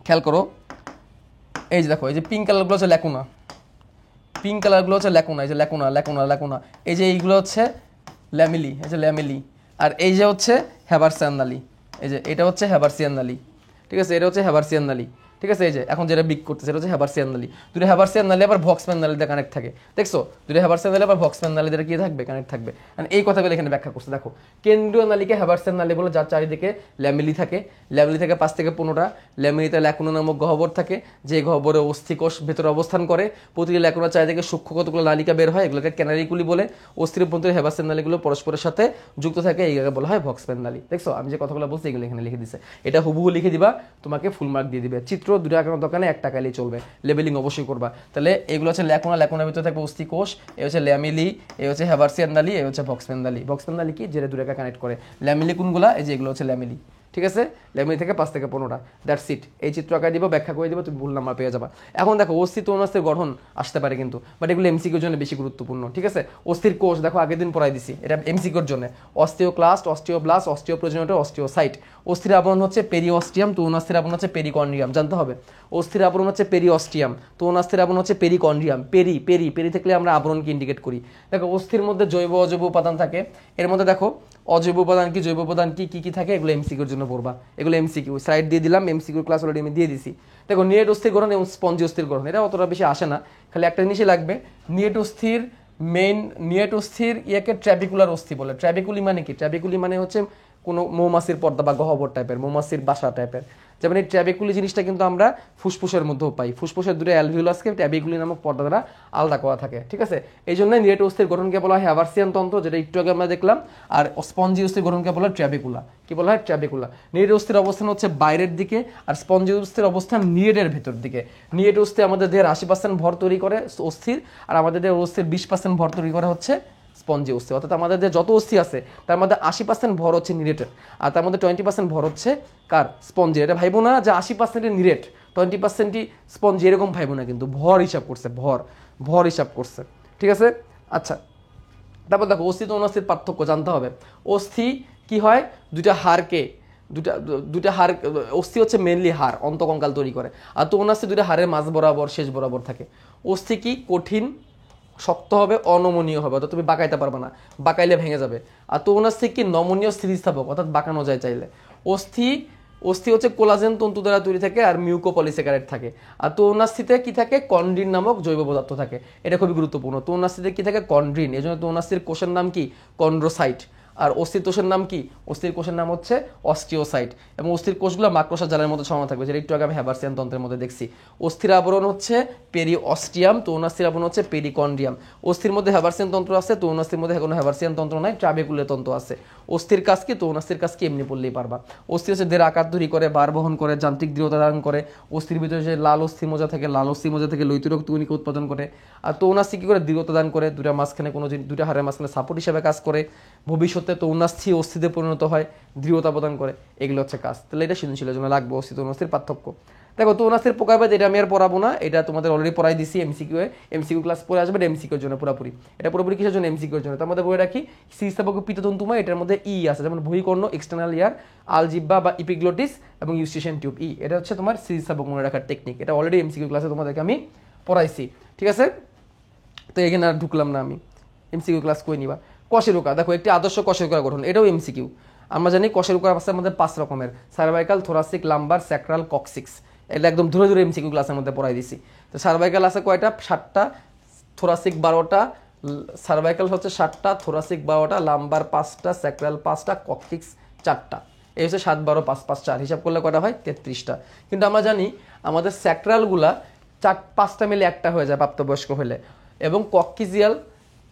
খেয়াল করো, এই যে দেখো এই যে পিঙ্ক কালারগুলো হচ্ছে ল্যাকুনা। পিঙ্ক কালারগুলো হচ্ছে ল্যাকুনা। এই যে ল্যাকুনা ল্যাকুনা ল্যাকুনা। এই যে এইগুলো হচ্ছে ল্যামিলি, এই যে ল্যামিলি। আর এই যে হচ্ছে হ্যাভার্সিয়ান নালী। এই যে এটা হচ্ছে হ্যাভার্সিয়ান নালী, ঠিক আছে? এটা হচ্ছে হ্যাভার্সিয়ান নালী, ঠিক আছে? এই যে এখন যেটা বিক করতেছে এটা হচ্ছে হ্যাভার্সিয়ান নালী। 2টা হ্যাভার্সিয়ান নালী আবার ভক্সম্যান নালী দিয়ে কানেক্ট থাকে, দেখছো? 2টা হ্যাভার্সিয়ান নালী আবার ভক্সম্যান নালী দিয়ে কি থাকবে? কানেক্ট থাকবে। এই কথাগুলো এখানে ব্যাখ্যা করছে। দেখো কেন্দ্রীয় নালীকে হ্যাভার্সিয়ান নালী বলে, যার চারিদিকে ল্যামিলি থাকে। ল্যামিলি থেকে 5 থেকে 15টা। ল্যামিলিতে ল্যাকুনা নামক গহ্বর থাকে, যে গহ্বরে অস্থিকোষ ভেতরে অবস্থান করে। প্রতিটি ল্যাকুনার চারিদিকে সূক্ষ্ম কতগুলো নালিকা বের হয়, এগুলোকে ক্যানালিকুলি বলে। অস্থির অভ্যন্তরীণ হ্যাভার্সিয়ান নালীগুলো পরস্পরের সাথে যুক্ত থাকে, এইগুলোকে বলা হয় ভক্সম্যান নালী। দেখছো আমি যে কথাগুলো বলছি এগুলো এখানে লিখে দিছে। এটা হুবহু লিখে দিবা, তোমাকে ফুল মার্ক দিয়ে দিবে। চিত্র 2টা আঁকানোর দোকানে 1 টাকালেই চলবে। লেবেলিং অবশ্যই করবা। তাহলে এগুলো হচ্ছে ল্যাকুনা, ল্যাকুনার ভিতরে থাকবে অস্থিকোষ। এই হচ্ছে ল্যামিলি, এই হচ্ছে হ্যাভার্সিয়ান নালী, এই হচ্ছে ভক্সম্যান নালী। ভক্সম্যান নালী কি? যেটা 2টাকে কানেক্ট করে। ল্যামিলি কোনগুলা? এই যে এগুলো হচ্ছে ল্যামিলি, ঠিক আছে? ল্যামিলি থেকে 5 থেকে 15টা। That's it. এই চিত্র আঁকাই দিব, ব্যাখ্যা করে দিব, তুমি ভুল নাম্বার পেয়ে যাবা। এখন দেখো অস্থি তরুণাস্থির গঠন আসতে পারে কিন্তু, বাট এগুলো এমসিকিউর জন্য বেশি গুরুত্বপূর্ণ, ঠিক আছে? অস্থির কোষ দেখো আগের দিন পড়াই দিছি, এটা এমসিকিউর জন্য। Osteoclast, osteoblast, osteoprogenitor, osteocyte. অস্থির আবরণ হচ্ছে পেরিঅস্টিয়াম, তরুণাস্থির আবরণ হচ্ছে পেরিকন্ড্রিয়াম, জানতে হবে। অস্থির আবরণ হচ্ছে পেরিঅস্টিয়াম, তরুণাস্থির আবরণ হচ্ছে পেরিকন্ড্রিয়াম। পেরি পেরি পেরি থাকলে আমরা আবরণকে ইন্ডিকেট করি। দেখো অস্থির মধ্যে জৈব অজৈব উপাদান থাকে। এর মধ্যে দেখো অজৈব উপাদান কি, জৈব উপাদান কি কি থাকে, এগুলো এমসিকিউর জন্য পড়বা। এগুলো এমসিকিউ স্লাইড দিয়ে দিলাম, এমসিকিউ ক্লাস অলরেডি আমি দিয়ে দিছি। দেখো নিয়েট অস্থির গঠন এবং স্পঞ্জি অস্থির গঠন, এটা অতটা বেশি আসে না, খালি একটা জিনিসই লাগবে। নিয়েট অস্থির ইয়েকে ট্র্যাবিকুলার অস্থি বলে। ট্র্যাবিকুলি মানে কি? ট্র্যাবিকুলি মানে হচ্ছে কোনো মৌমাছির পর্দা বা গহ্বর টাইপের, মৌমাছির বাসা টাইপের। যেমন এই ট্র্যাবেকুলি জিনিসটা কিন্তু আমরা ফুসফুসের মধ্যেও পাই, ফুসফুসের দুটো অ্যালভিউলাসকে ট্র্যাবেকুলি নামক পর্দা দ্বারা আলাদা করা থাকে, ঠিক আছে। এই জন্য নিরেট অস্থির গঠনকে বলা হয় হ্যাভারসিয়ান তন্ত্র, যেটা একটু আগে আমরা দেখলাম, আর স্পঞ্জি অস্থির গঠনকে বলা হয় ট্র্যাবেকুলা। কি বলা হয়? ট্র্যাবেকুলা। নিরেট অস্থির অবস্থান হচ্ছে বাইরের দিকে, আর স্পঞ্জি অস্থির অবস্থান নিরেটের ভেতর দিকে। নিরেট অস্থি আমাদের দেহের 80% ভর তৈরি করে অস্থির, আর আমাদের দেহের অস্থির 20% ভর তৈরি করে হচ্ছে স্পঞ্জি অস্থি। অর্থাৎ আমাদের যে যত অস্থি আছে তার মধ্যে 80% ভর হচ্ছে নিরেটের, আর তার মধ্যে 20% ভর হচ্ছে কার? স্পঞ্জি। এটা ভাইবো না যে 80% নিরেট 20% স্পঞ্জি, এরকম ভাইবো না, কিন্তু ভর হিসাব করছে, ভর হিসাব করছে, ঠিক আছে। আচ্ছা, তারপর দেখো অস্থি তো অনাস্থির পার্থক্য জানতে হবে। অস্থি কি হয়? দুটা হাড়কে দুটা হাড়, অস্থি হচ্ছে মেনলি হাড়, অন্তকঙ্কাল তৈরি করে, আর তো অনাস্থি দুটা হাড়ের মাঝ বরাবর শেষ বরাবর থাকে। অস্থি কি? কঠিন, শক্ত হবে, অনমনীয় হবে, অর্থাৎ তুমি বাঁকাইতে পারবে না, বাঁকাইলে ভেঙে যাবে। আর তো অনাস্থি কি? নমনীয়, স্থিতিস্থাপক, অর্থাৎ বাঁকানো যায় চাইলে। অস্থি হচ্ছে কোলাজেন তন্তু দ্বারা তৈরি থাকে, আর মিউকোপলিস্যাকারাইড থাকে। আর তৌনাস্থিতে কি থাকে? কন্ড্রিন নামক জৈব পদার্থ থাকে। এটা খুবই গুরুত্বপূর্ণ। তৌনাস্থিতে কি থাকে? কন্ড্রিন। এই জন্য তৌনাস্থির কোষের নাম কি? কন্ড্রোসাইট। আর অস্থির কোষের নাম কি? অস্থির কোষের নাম হচ্ছে অস্টিওসাইট। এবং অস্থির কোষগুলো মাকড়সার জালের মতো ছড়ানো থাকবে, যেটা একটু আগে আমি হ্যাভারসিয়ান তন্ত্রের মধ্যে দেখছি। অস্থির আবরণ হচ্ছে পেরিঅস্টিয়াম, তৌনাস্থির আবরণ হচ্ছে পেরিকন্ড্রিয়াম। অস্থির মধ্যে হ্যাভারসিয়ান তন্ত্র আছে, তৌনাস্থির মধ্যে কোনো হ্যাভারসিয়ান তন্ত্র নাই, ট্রাবেকুলার তন্ত্র আছে। অস্থির কাজ কি? তৌনাস্থির কাজ কি? এমনি পড়লেই পারবা। অস্থি হচ্ছে দেহের আকার তৈরি করে, ভার বহন করে, যান্ত্রিক দৃঢ়তা ধারণ করে। অস্থির ভিতরে যে লাল অস্থি মজ্জা থাকে, লাল অস্থি মজ্জা থেকে লৌহিক কণিকা উৎপাদন করে। আর তৌনাস্থি কি করে? দৃঢ়তা দান করে, দুটা মাঝখানে কোনো দুটা হাড়ের মাঝখানে সাপোর্ট হিসেবে কাজ করে। ভবিষ্যতে তৌনাস্থি অস্থিতে পরিণত হয়, দৃঢ়তা প্রদান করে। এগুলো হচ্ছে কাজ। তাহলে এটা সৃজনশীলের জন্য লাগবে অস্থি তৌনাস্থির পার্থক্য। দেখো তৌনাস্থির প্রকারভেদ এটা আমি আর পড়াবো না, এটা তোমাদের অলরেডি পড়াই দিছি এমসিকিউ ক্লাস পড়ে আসবে, এমসিকিউর জন্য পুরোপুরি। এটা পুরোপুরি কিসের জন্য? এমসিকিউর জন্য। তার মধ্যে বলে রাখি স্থিতিস্থাপক পিত্ততন্তুময়, এটার মধ্যে ই আছে, যেমন বহিকর্ণ, এক্সটার্নাল ইয়ার, আলজিব্বা বা ইপিগ্লোটিস এবং ইউস্টেশন টিউব। এটা হচ্ছে তোমার স্থিতিস্থাপক মনে রাখার টেকনিক। এটা অলরেডি এমসিকিউ ক্লাসে তোমাদেরকে আমি পড়াইছি, ঠিক আছে। তো এখানে আর ঢুকলাম না আমি, এমসিকিউ ক্লাস কই নিবা। কশেরুকা, দেখো একটি আদর্শ কশেরুকার গঠন, এটাও এমসিকিউ। আমরা জানি কশেরুকার আছে আমাদের 5 রকমের: cervical, thoracic, lumber, sacral, coccyx. এটা একদম ধরে ধরে এমসিকিউ ক্লাসের মধ্যে পড়াই দিছি। তো সার্ভাইকাল আছে কয়টা? 7টা, থোরাসিক 12টা, সার্ভাইকাল হচ্ছে 7টা, থোরাসিক 12টা, লাম্বার 5টা, স্যাক্রাল 5টা, কক্সিক্স 4টা। এই হচ্ছে 7, 12, 5, 5, 4, হিসাব করলে কয়টা হয়? 33টা। কিন্তু আমরা জানি আমাদের স্যাক্রালগুলা 5টা মিলে একটা হয়ে যায় প্রাপ্তবয়স্ক হলে, এবং কক্সিজিয়াল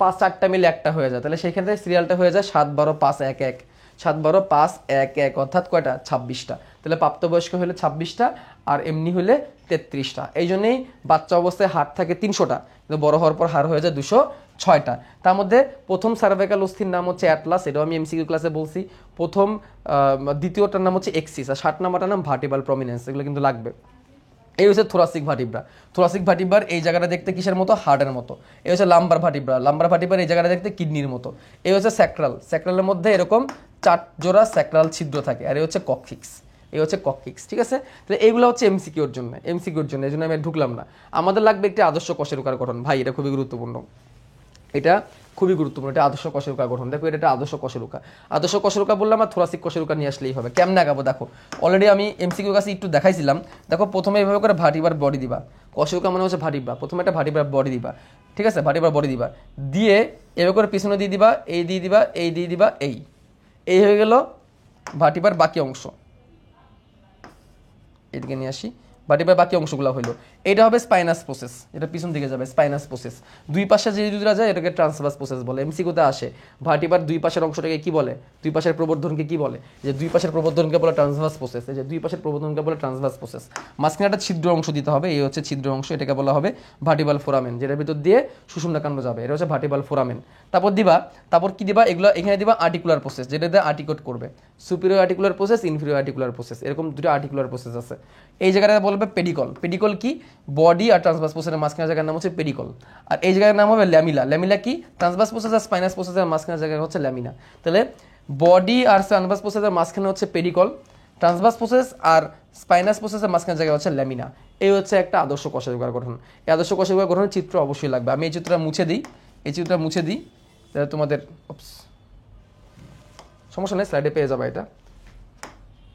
4টা মিলে একটা হয়ে যায়। তাহলে সেখান থেকে সিরিয়ালটা হয়ে যায় 7, 12, 5, 1, 1, 7, 12, 5, 1, 1, অর্থাৎ কয়টা? 26টা। তাহলে প্রাপ্তবয়স্ক হলে 26টা, আর এমনি হলে 33টা। এই জন্যই বাচ্চা অবস্থায় হাড় থাকে 300টা, কিন্তু বড় হওয়ার পর হাড় হয়ে যায় 206টা। তার মধ্যে প্রথম সার্ভাইকাল অস্থির নাম হচ্ছে অ্যাটলাস, এটাও আমি এমসিকিউ ক্লাসে বলছি। দ্বিতীয়টার নাম হচ্ছে এক্সিস, আর 7 নাম্বারটার নাম ভার্টিবাল প্রমিনেন্স। এগুলো কিন্তু লাগবে। এই হচ্ছে থোরাসিক ভার্টিব্রা। থোরাসিক ভার্টিব্রার এই জায়গাটা দেখতে কিসের মতো? হার্টের মতো। এই হচ্ছে লাম্বার ভার্টিব্রা। লাম্বার ভার্টিব্রার এই জায়গাটা দেখতে কিডনির মতো। এই হচ্ছে স্যাক্রাল। স্যাক্রালের মধ্যে এরকম 4 জোড়া স্যাক্রাল ছিদ্র থাকে। আর এই হচ্ছে কক্সিক্স। ঠিক আছে। তাহলে এইগুলো হচ্ছে এমসিকিউর জন্য, এই জন্য আমি ঢুকলাম না। আমাদের লাগবে একটি আদর্শ কশেরুকার গঠন। ভাই এটা খুবই গুরুত্বপূর্ণ, এটা আদর্শ কশেরুকা গঠন। দেখো এটা আদর্শ কশেরুকা। আদর্শ কশেরুকা বললাম, আর থোরাসিক কশেরুকা নিয়ে আসলেই হবে। কেমনে আগাবো দেখো, অলরেডি আমি এমসিকিউ কাছে একটু দেখাইছিলাম। দেখো প্রথমে এইভাবে করে ভার্টিবার বডি দিবা। কশেরুকা মানে হচ্ছে ভার্টিব্রা। প্রথমে একটা ভার্টিবার বডি দিবা, ঠিক আছে, ভার্টিবার বডি দিবা, দিয়ে এভাবে করে পিছনে দিয়ে দিবা, এই দিয়ে দিবা, এই দিয়ে দিবা, এই হয়ে গেল ভার্টিবার বাকি অংশ। এদিকে নিয়ে আসি, ভার্টিব্রার বাকি অংশগুলো হইলো। এটা হবে স্পাইনাস প্রসেস, এটা পিছন দিকে যাবে, স্পাইনাস প্রসেস। দুই পাশে যে দুইটা যায় এটাকে ট্রান্সভার্স প্রসেস বলে। এমসিকিউতে আসে ভার্টিব্রার দুই পাশের অংশটাকে কি বলে? দুই পাশের প্রবর্ধনকে কি বলে? যে দুই পাশের প্রবর্ধনকে বলে ট্রান্সভার্স প্রসেস। এই যে দুই পাশের প্রবর্ধনকে বলে ট্রান্সভার্স প্রসেস। মাঝখানে একটা ছিদ্র অংশ দিতে হবে, এই হচ্ছে ছিদ্র অংশ, এটাকে বলা হবে ভার্টিব্রাল ফোরামেন, যেটার ভিতর দিয়ে সুষুম্নাকাণ্ড যাবে। এটা হচ্ছে ভার্টিব্রাল ফোরামেন। তারপর কি দিবা? এগুলো এখানে দিবা আর্টিকুলার প্রসেস, যেটা দিয়ে আর্টিকুলেট করবে। Superior articular process, inferior articular process, এরকম দুটো আর্টিকুলার প্রসেস আছে। এই জায়গাটা বলবে পেডিকল। পেডিকল কি? বডি আর ট্রান্সভার্স প্রসেসের মাঝখানে জায়গার নাম হচ্ছে পেডিকল। আর এই জায়গার নাম হবে ল্যামিলা। ল্যামিলা কি? ট্রান্সভার্স প্রসেস আর স্পাইনাস প্রসেসের মাঝখানে জায়গা হচ্ছে ল্যামিনা। তাহলে বডি আর ট্রান্সভার্স প্রসেসের মাঝখানে হচ্ছে পেডিকল, ট্রান্সভার্স প্রসেস আর স্পাইনাস প্রসেসের মাঝখানে জায়গা হচ্ছে ল্যামিনা। এই হচ্ছে একটা আদর্শ কশেরুকার গঠন। এই আদর্শ কশেরুকার গঠনের চিত্র অবশ্যই লাগবে। আমি এই চিত্রটা মুছে দিই, তাহলে তোমাদের সমস্যা নেই, স্লাইডে পেয়ে যাবে এটা।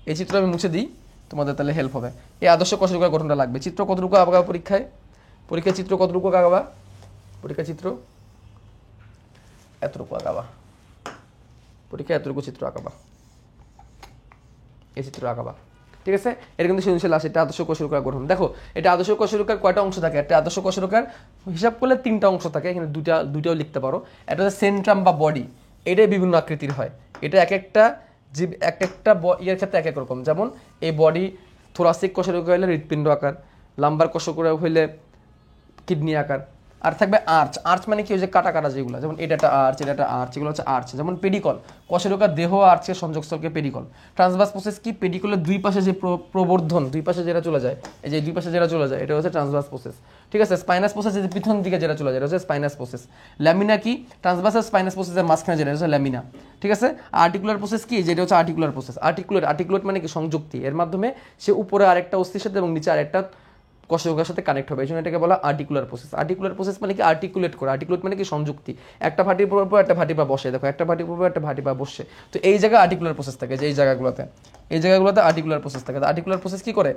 এই চিত্র আমি মুছে দিই, তোমাদের তাহলে হেল্প হবে। এই আদর্শ কশেরুকার গঠনটা লাগবে। চিত্র কতটুকু আঁকাবা পরীক্ষায়? চিত্র কতটুকু আঁকাবা? চিত্র এতটুকু আঁকাবা। এতটুকু চিত্র আঁকাবা। এই চিত্র আঁকাবা, ঠিক আছে। এটা কিন্তু সৃজনশীল আসে, এটা আদর্শ কোষরকার গঠন। দেখো এটা আদর্শ কোষরকার কয়টা অংশ থাকে, একটা আদর্শ কোষরকার হিসাব করলে 3টা অংশ থাকে, এখানে দুইটাও লিখতে পারো। এটা হচ্ছে সেন্ট্রাম বা বডি, এটাই বিভিন্ন আকৃতির হয়, এটা এক একটা জীব এক একটা ইয়ের ক্ষেত্রে এক এক রকম। যেমন এই বডি থোরাসিক কোষরকার হইলে হৃৎপিণ্ড আকার, লাম্বার কোষরকার হইলে কিডনি আকার। আর থাকবে আর্চ, আর্চ মানে কি, ওই যে কাটা কাটা যেগুলো, যেমন এটা একটা আর্চ, এটা একটা আর্চ, এগুলো হচ্ছে আর্চ। যেমন পেডিকল, কোষরকার দেহ আর্চের সংযোগস্থলকে পেডিকল। ট্রান্সভার্স প্রসেস কি, পেডিকলের দুই পাশে যে প্রবর্ধন, দুই পাশে যেটা চলে যায়, এই যে দুই পাশে যেটা চলে যায়, এটা হচ্ছে ট্রান্সভার্স প্রসেস, ঠিক আছে। স্পাইনাস প্রসেস যে পিছন দিকে যেটা চলে যায়, এটা হচ্ছে স্পাইনাস প্রসেস। ল্যামিনা কি, ট্রান্সভার্স আর স্পাইনাস প্রসেসের মাঝখানে যেটা হচ্ছে ল্যামিনা, ঠিক আছে। আর্টিকুলার প্রসেস কি, যেটা হচ্ছে আর্টিকুলার প্রসেস। আর্টিকুলেট মানে কি, সংযুক্তি, এর মাধ্যমে সে উপরে আরেকটা অস্থির সাথে এবং নিচে আরেকটা কোষরকার সাথে কানেক্ট হবে, এই জন্য এটাকে বলা আর্টিকুলার প্রসেস। আর্টিকুলার প্রসেস মানে কি, আর্টিকুলেট করে, আর্টিকুলেট মানে কি সংযুক্তি, একটা ভাটির উপর একটা ভাটিপা বসে, দেখো একটা ভাটির উপর একটা ভাটিপা বসে, তো এই জায়গায় আর্টিকুলার প্রসেস থাকে, যে এই জায়গাগুলোতে আর্টিকুলার প্রসেস থাকে। আর্টিকুলার প্রসেস কি করে,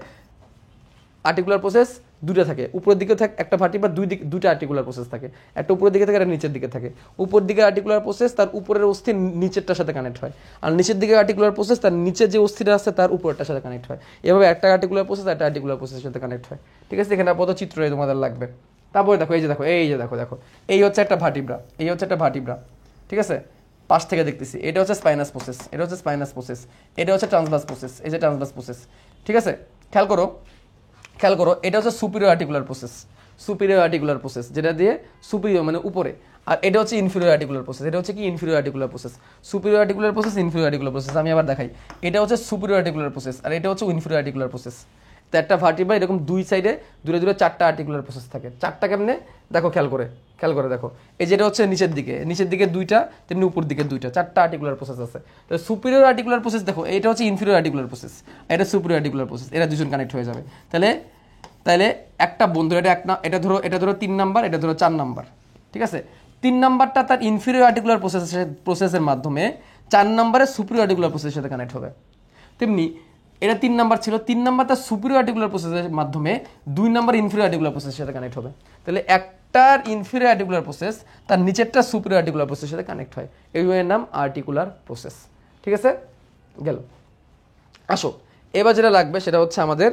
আর্টিকুলার প্রসেস দুটো থাকে, উপরের দিকে থাকে একটা ভাটিপা, দুইটা আর্টিকুলার প্রসেস থাকে, একটা উপরের দিকে থাকে, একটা নিচের দিকে থাকে। উপর দিকে আর্টিকুলার প্রসেস তার উপরের অস্থি নিচেরটার সাথে কানেক্ট হয়, আর নিচের দিকে আর্টিকুলার প্রসেস তার নিচে যে অস্থিটা আছে তার উপরেরটার সাথে কানেক্ট হয়। এভাবে একটা আর্টিকুলার প্রসেস একটা আর্টিকুলার প্রসেসের সাথে কানেক্ট হয়, ঠিক আছে। এখানে আপাতত চিত্র তোমাদের লাগবে। তারপরে দেখো, এই যে দেখো এই হচ্ছে একটা ভাটিব্রা, এই হচ্ছে একটা ভাটিব্রা, ঠিক আছে। পাশ থেকে দেখতেছি, এটা হচ্ছে স্পাইনাস প্রসেস, এটা হচ্ছে স্পাইনাস প্রসেস, এটা হচ্ছে ট্রান্সভার্স প্রসেস, এই যে ট্রান্সভার্স প্রসেস, ঠিক আছে। খেয়াল করো, এটা হচ্ছে সুপিরিয়র আর্টিকুলার প্রসেস, যেটা দিয়ে সুপিরিয়র মানে উপরে। আর এটা হচ্ছে ইনফিরিয়র আর্টিকুলার প্রসেস, এটা হচ্ছে কি, inferior articular process. Superior articular process, inferior articular process, আমি আবার দেখাই। এটা হচ্ছে সুপিরিয়র আর্টিকুলার প্রসেস, আর এটা হচ্ছে ইনফিরিয়র আর্টিকুলার প্রসেস। তো একটা ভার্টিব্রা এরকম দুই সাইডে দূরে 4টা আর্টিকুলার প্রসেস থাকে। 4টা কেমনে দেখো, খেয়াল করে দেখো, এই যেটা হচ্ছে নিচের দিকে 2টা, তেমনি উপর দিকে 2টা, 4টা আর্টিকুলার প্রসেস আছে। তো সুপিরিয়র আর্টিকুলার প্রসেস দেখো, এটা হচ্ছে ইনফিরিয়র আর্টিকুলার প্রসেস, এটা সুপিরিয়র আর্টিকুলার প্রসেস, এরা দুজন কানেক্ট হয়ে যাবে। তাহলে একটা বন্ধু, এটা ধরো 3 নাম্বার, এটা ধরো 4 নাম্বার, ঠিক আছে। 3 নাম্বারটা তার ইনফিরিয়র আর্টিকুলার প্রসেসের মাধ্যমে 4 নাম্বারের সুপিরিয়র আর্টিকুলার প্রসেসের সাথে কানেক্ট হবে। তেমনি এটা 3 নাম্বার ছিল, 3 নাম্বার তার সুপিরিয়র আর্টিকুলার প্রসেসের মাধ্যমে 2 নাম্বার ইনফিরিয়র আর্টিকুলার প্রসেসের সাথে কানেক্ট হবে। তাহলে একটার ইনফিরিয়র আর্টিকুলার প্রসেস তার নিচেরটা সুপিরিয়র আর্টিকুলার প্রসেসের সাথে কানেক্ট হয়, এইগুলোর নাম আর্টিকুলার প্রসেস, ঠিক আছে। গেল, আসো এবার যেটা লাগবে সেটা হচ্ছে আমাদের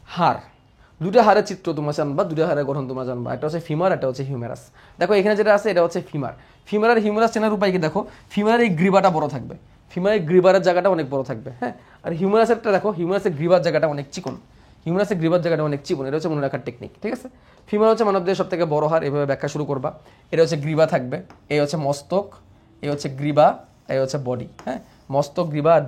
হাড়। দুটো হাড়ের চিত্র তোমরা জানবা, দুটো হাড়ের গঠন তোমরা জানবা, একটা হচ্ছে ফিমার, একটা হচ্ছে হিউমেরাস। দেখো এখানে যেটা আছে এটা হচ্ছে ফিমার আর হিউমেরাস চেনার উপায় কি, দেখো ফিমারের এই গ্রীবাটা বড় থাকবে, ফিমারের গ্রীবারের জায়গাটা অনেক বড় থাকবে, হ্যাঁ। আর হিউমেরাসেরটা দেখো, হিউমেরাসের গ্রীবার জায়গাটা অনেক চিকন, এটা হচ্ছে মনে রাখার টেকনিক, ঠিক আছে। ফিমার হচ্ছে মানবদেহের সব থেকে বড় হাড়, এভাবে ব্যাখ্যা শুরু করবা। এটা হচ্ছে গ্রীবা থাকবে, এই হচ্ছে মস্তক, এই হচ্ছে গ্রীবা, এই হচ্ছে বডি, হ্যাঁ। মস্তক, গ্রীবা আর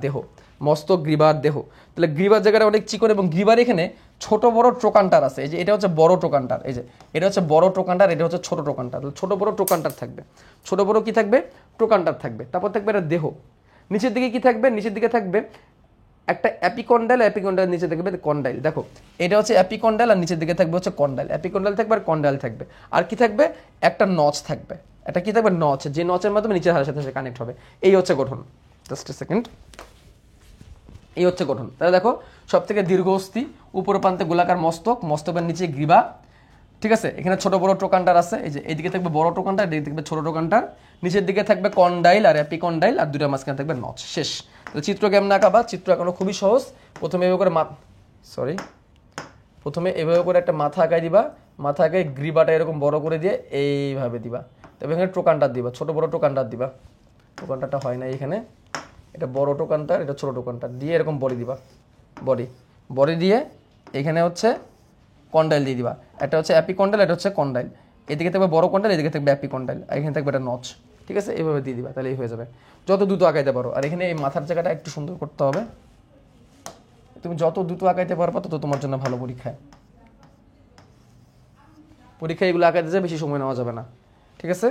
দেহ, তাহলে গ্রীবার জায়গাটা অনেক চিকন, এবং গ্রীবার এখানে ছোট বড় ট্রোকান্টার আছে, এই যে এটা হচ্ছে বড় ট্রোকান্টার, এই যে এটা হচ্ছে বড় ট্রোকান্টার, এটা হচ্ছে ছোট ট্রোকান্টার। ছোট বড় ট্রোকান্টার থাকবে, ছোট বড় কি থাকবে, ট্রোকান্টার থাকবে। তারপর থাকবে এটা দেহ। নিচের দিকে কি থাকবে, নিচের দিকে থাকবে একটা অ্যাপিকন্ডাইল, নিচে থাকবে কন্ডাইল। দেখো এটা হচ্ছে অ্যাপিকন্ডাইল, আর নিচের দিকে থাকবে হচ্ছে কন্ডাইল। অ্যাপিকন্ডাইল থাকবে আর কন্ডাইল থাকবে, আর কি থাকবে, একটা নচ থাকবে, এটা কি থাকবে, নচ, যে নচের মাধ্যমে নিচের হাড়ের সাথে কানেক্ট হবে। এই হচ্ছে গঠন, জাস্ট এ সেকেন্ড, এই হচ্ছে গঠন। তাহলে দেখো সব থেকে দীর্ঘ অস্থি, উপর প্রান্তে গোলাকার মস্তক, মস্তকের নিচে গ্রীবা, ঠিক আছে। এখানে ছোট বড় ট্রোকান্টার আছে, এই যে এইদিকে থাকবে বড় ট্রোকান্টার, এদিকে থাকবে ছোট ট্রোকান্টার, নিচের দিকে থাকবে কন্ডাইল আর অ্যাপিকন্ডাইল, আর দুটো মাঝখানে থাকবে নচ, শেষ। তো চিত্র কেমন আঁকাবা, চিত্র আঁকানো খুবই সহজ। প্রথমে এভাবে করে একটা মাথা আঁকাই দিবা, মাথা আঁকায় গ্রীবাটা এরকম বড় করে দিয়ে এইভাবে দিবা, তবে এখানে ট্রোকান্টার দিবা, ছোট বড় ট্রোকান্টার দিবা, ট্রোকান্টারটা হয় না এখানে, এটা বড় ট্রোকান্টার, এটা ছোট ট্রোকান্টার দিয়ে এরকম বডি দিবা, বডি দিয়ে এখানে হচ্ছে কন্ডাইল দিয়ে দিবা, একটা হচ্ছে অ্যাপিকন্ডাইল, এটা হচ্ছে কন্ডাইল, এদিকে থাকবে বড় কন্ডাইল, এদিকে থাকবে অ্যাপিকন্ডাইল, আর এখানে থাকবে একটা নচ, ঠিক আছে। এইভাবে দিয়ে দিবা, তাহলে এই হয়ে যাবে। যত দ্রুত আঁকাইতে পারো, আর এখানে এই মাথার জায়গাটা একটু সুন্দর করতে হবে, তুমি যত দ্রুত আঁকাইতে পারবা তত তোমার জন্য ভালো। পরীক্ষায় এগুলো আঁকাইতে যায় বেশি সময় নেওয়া যাবে না, ঠিক আছে।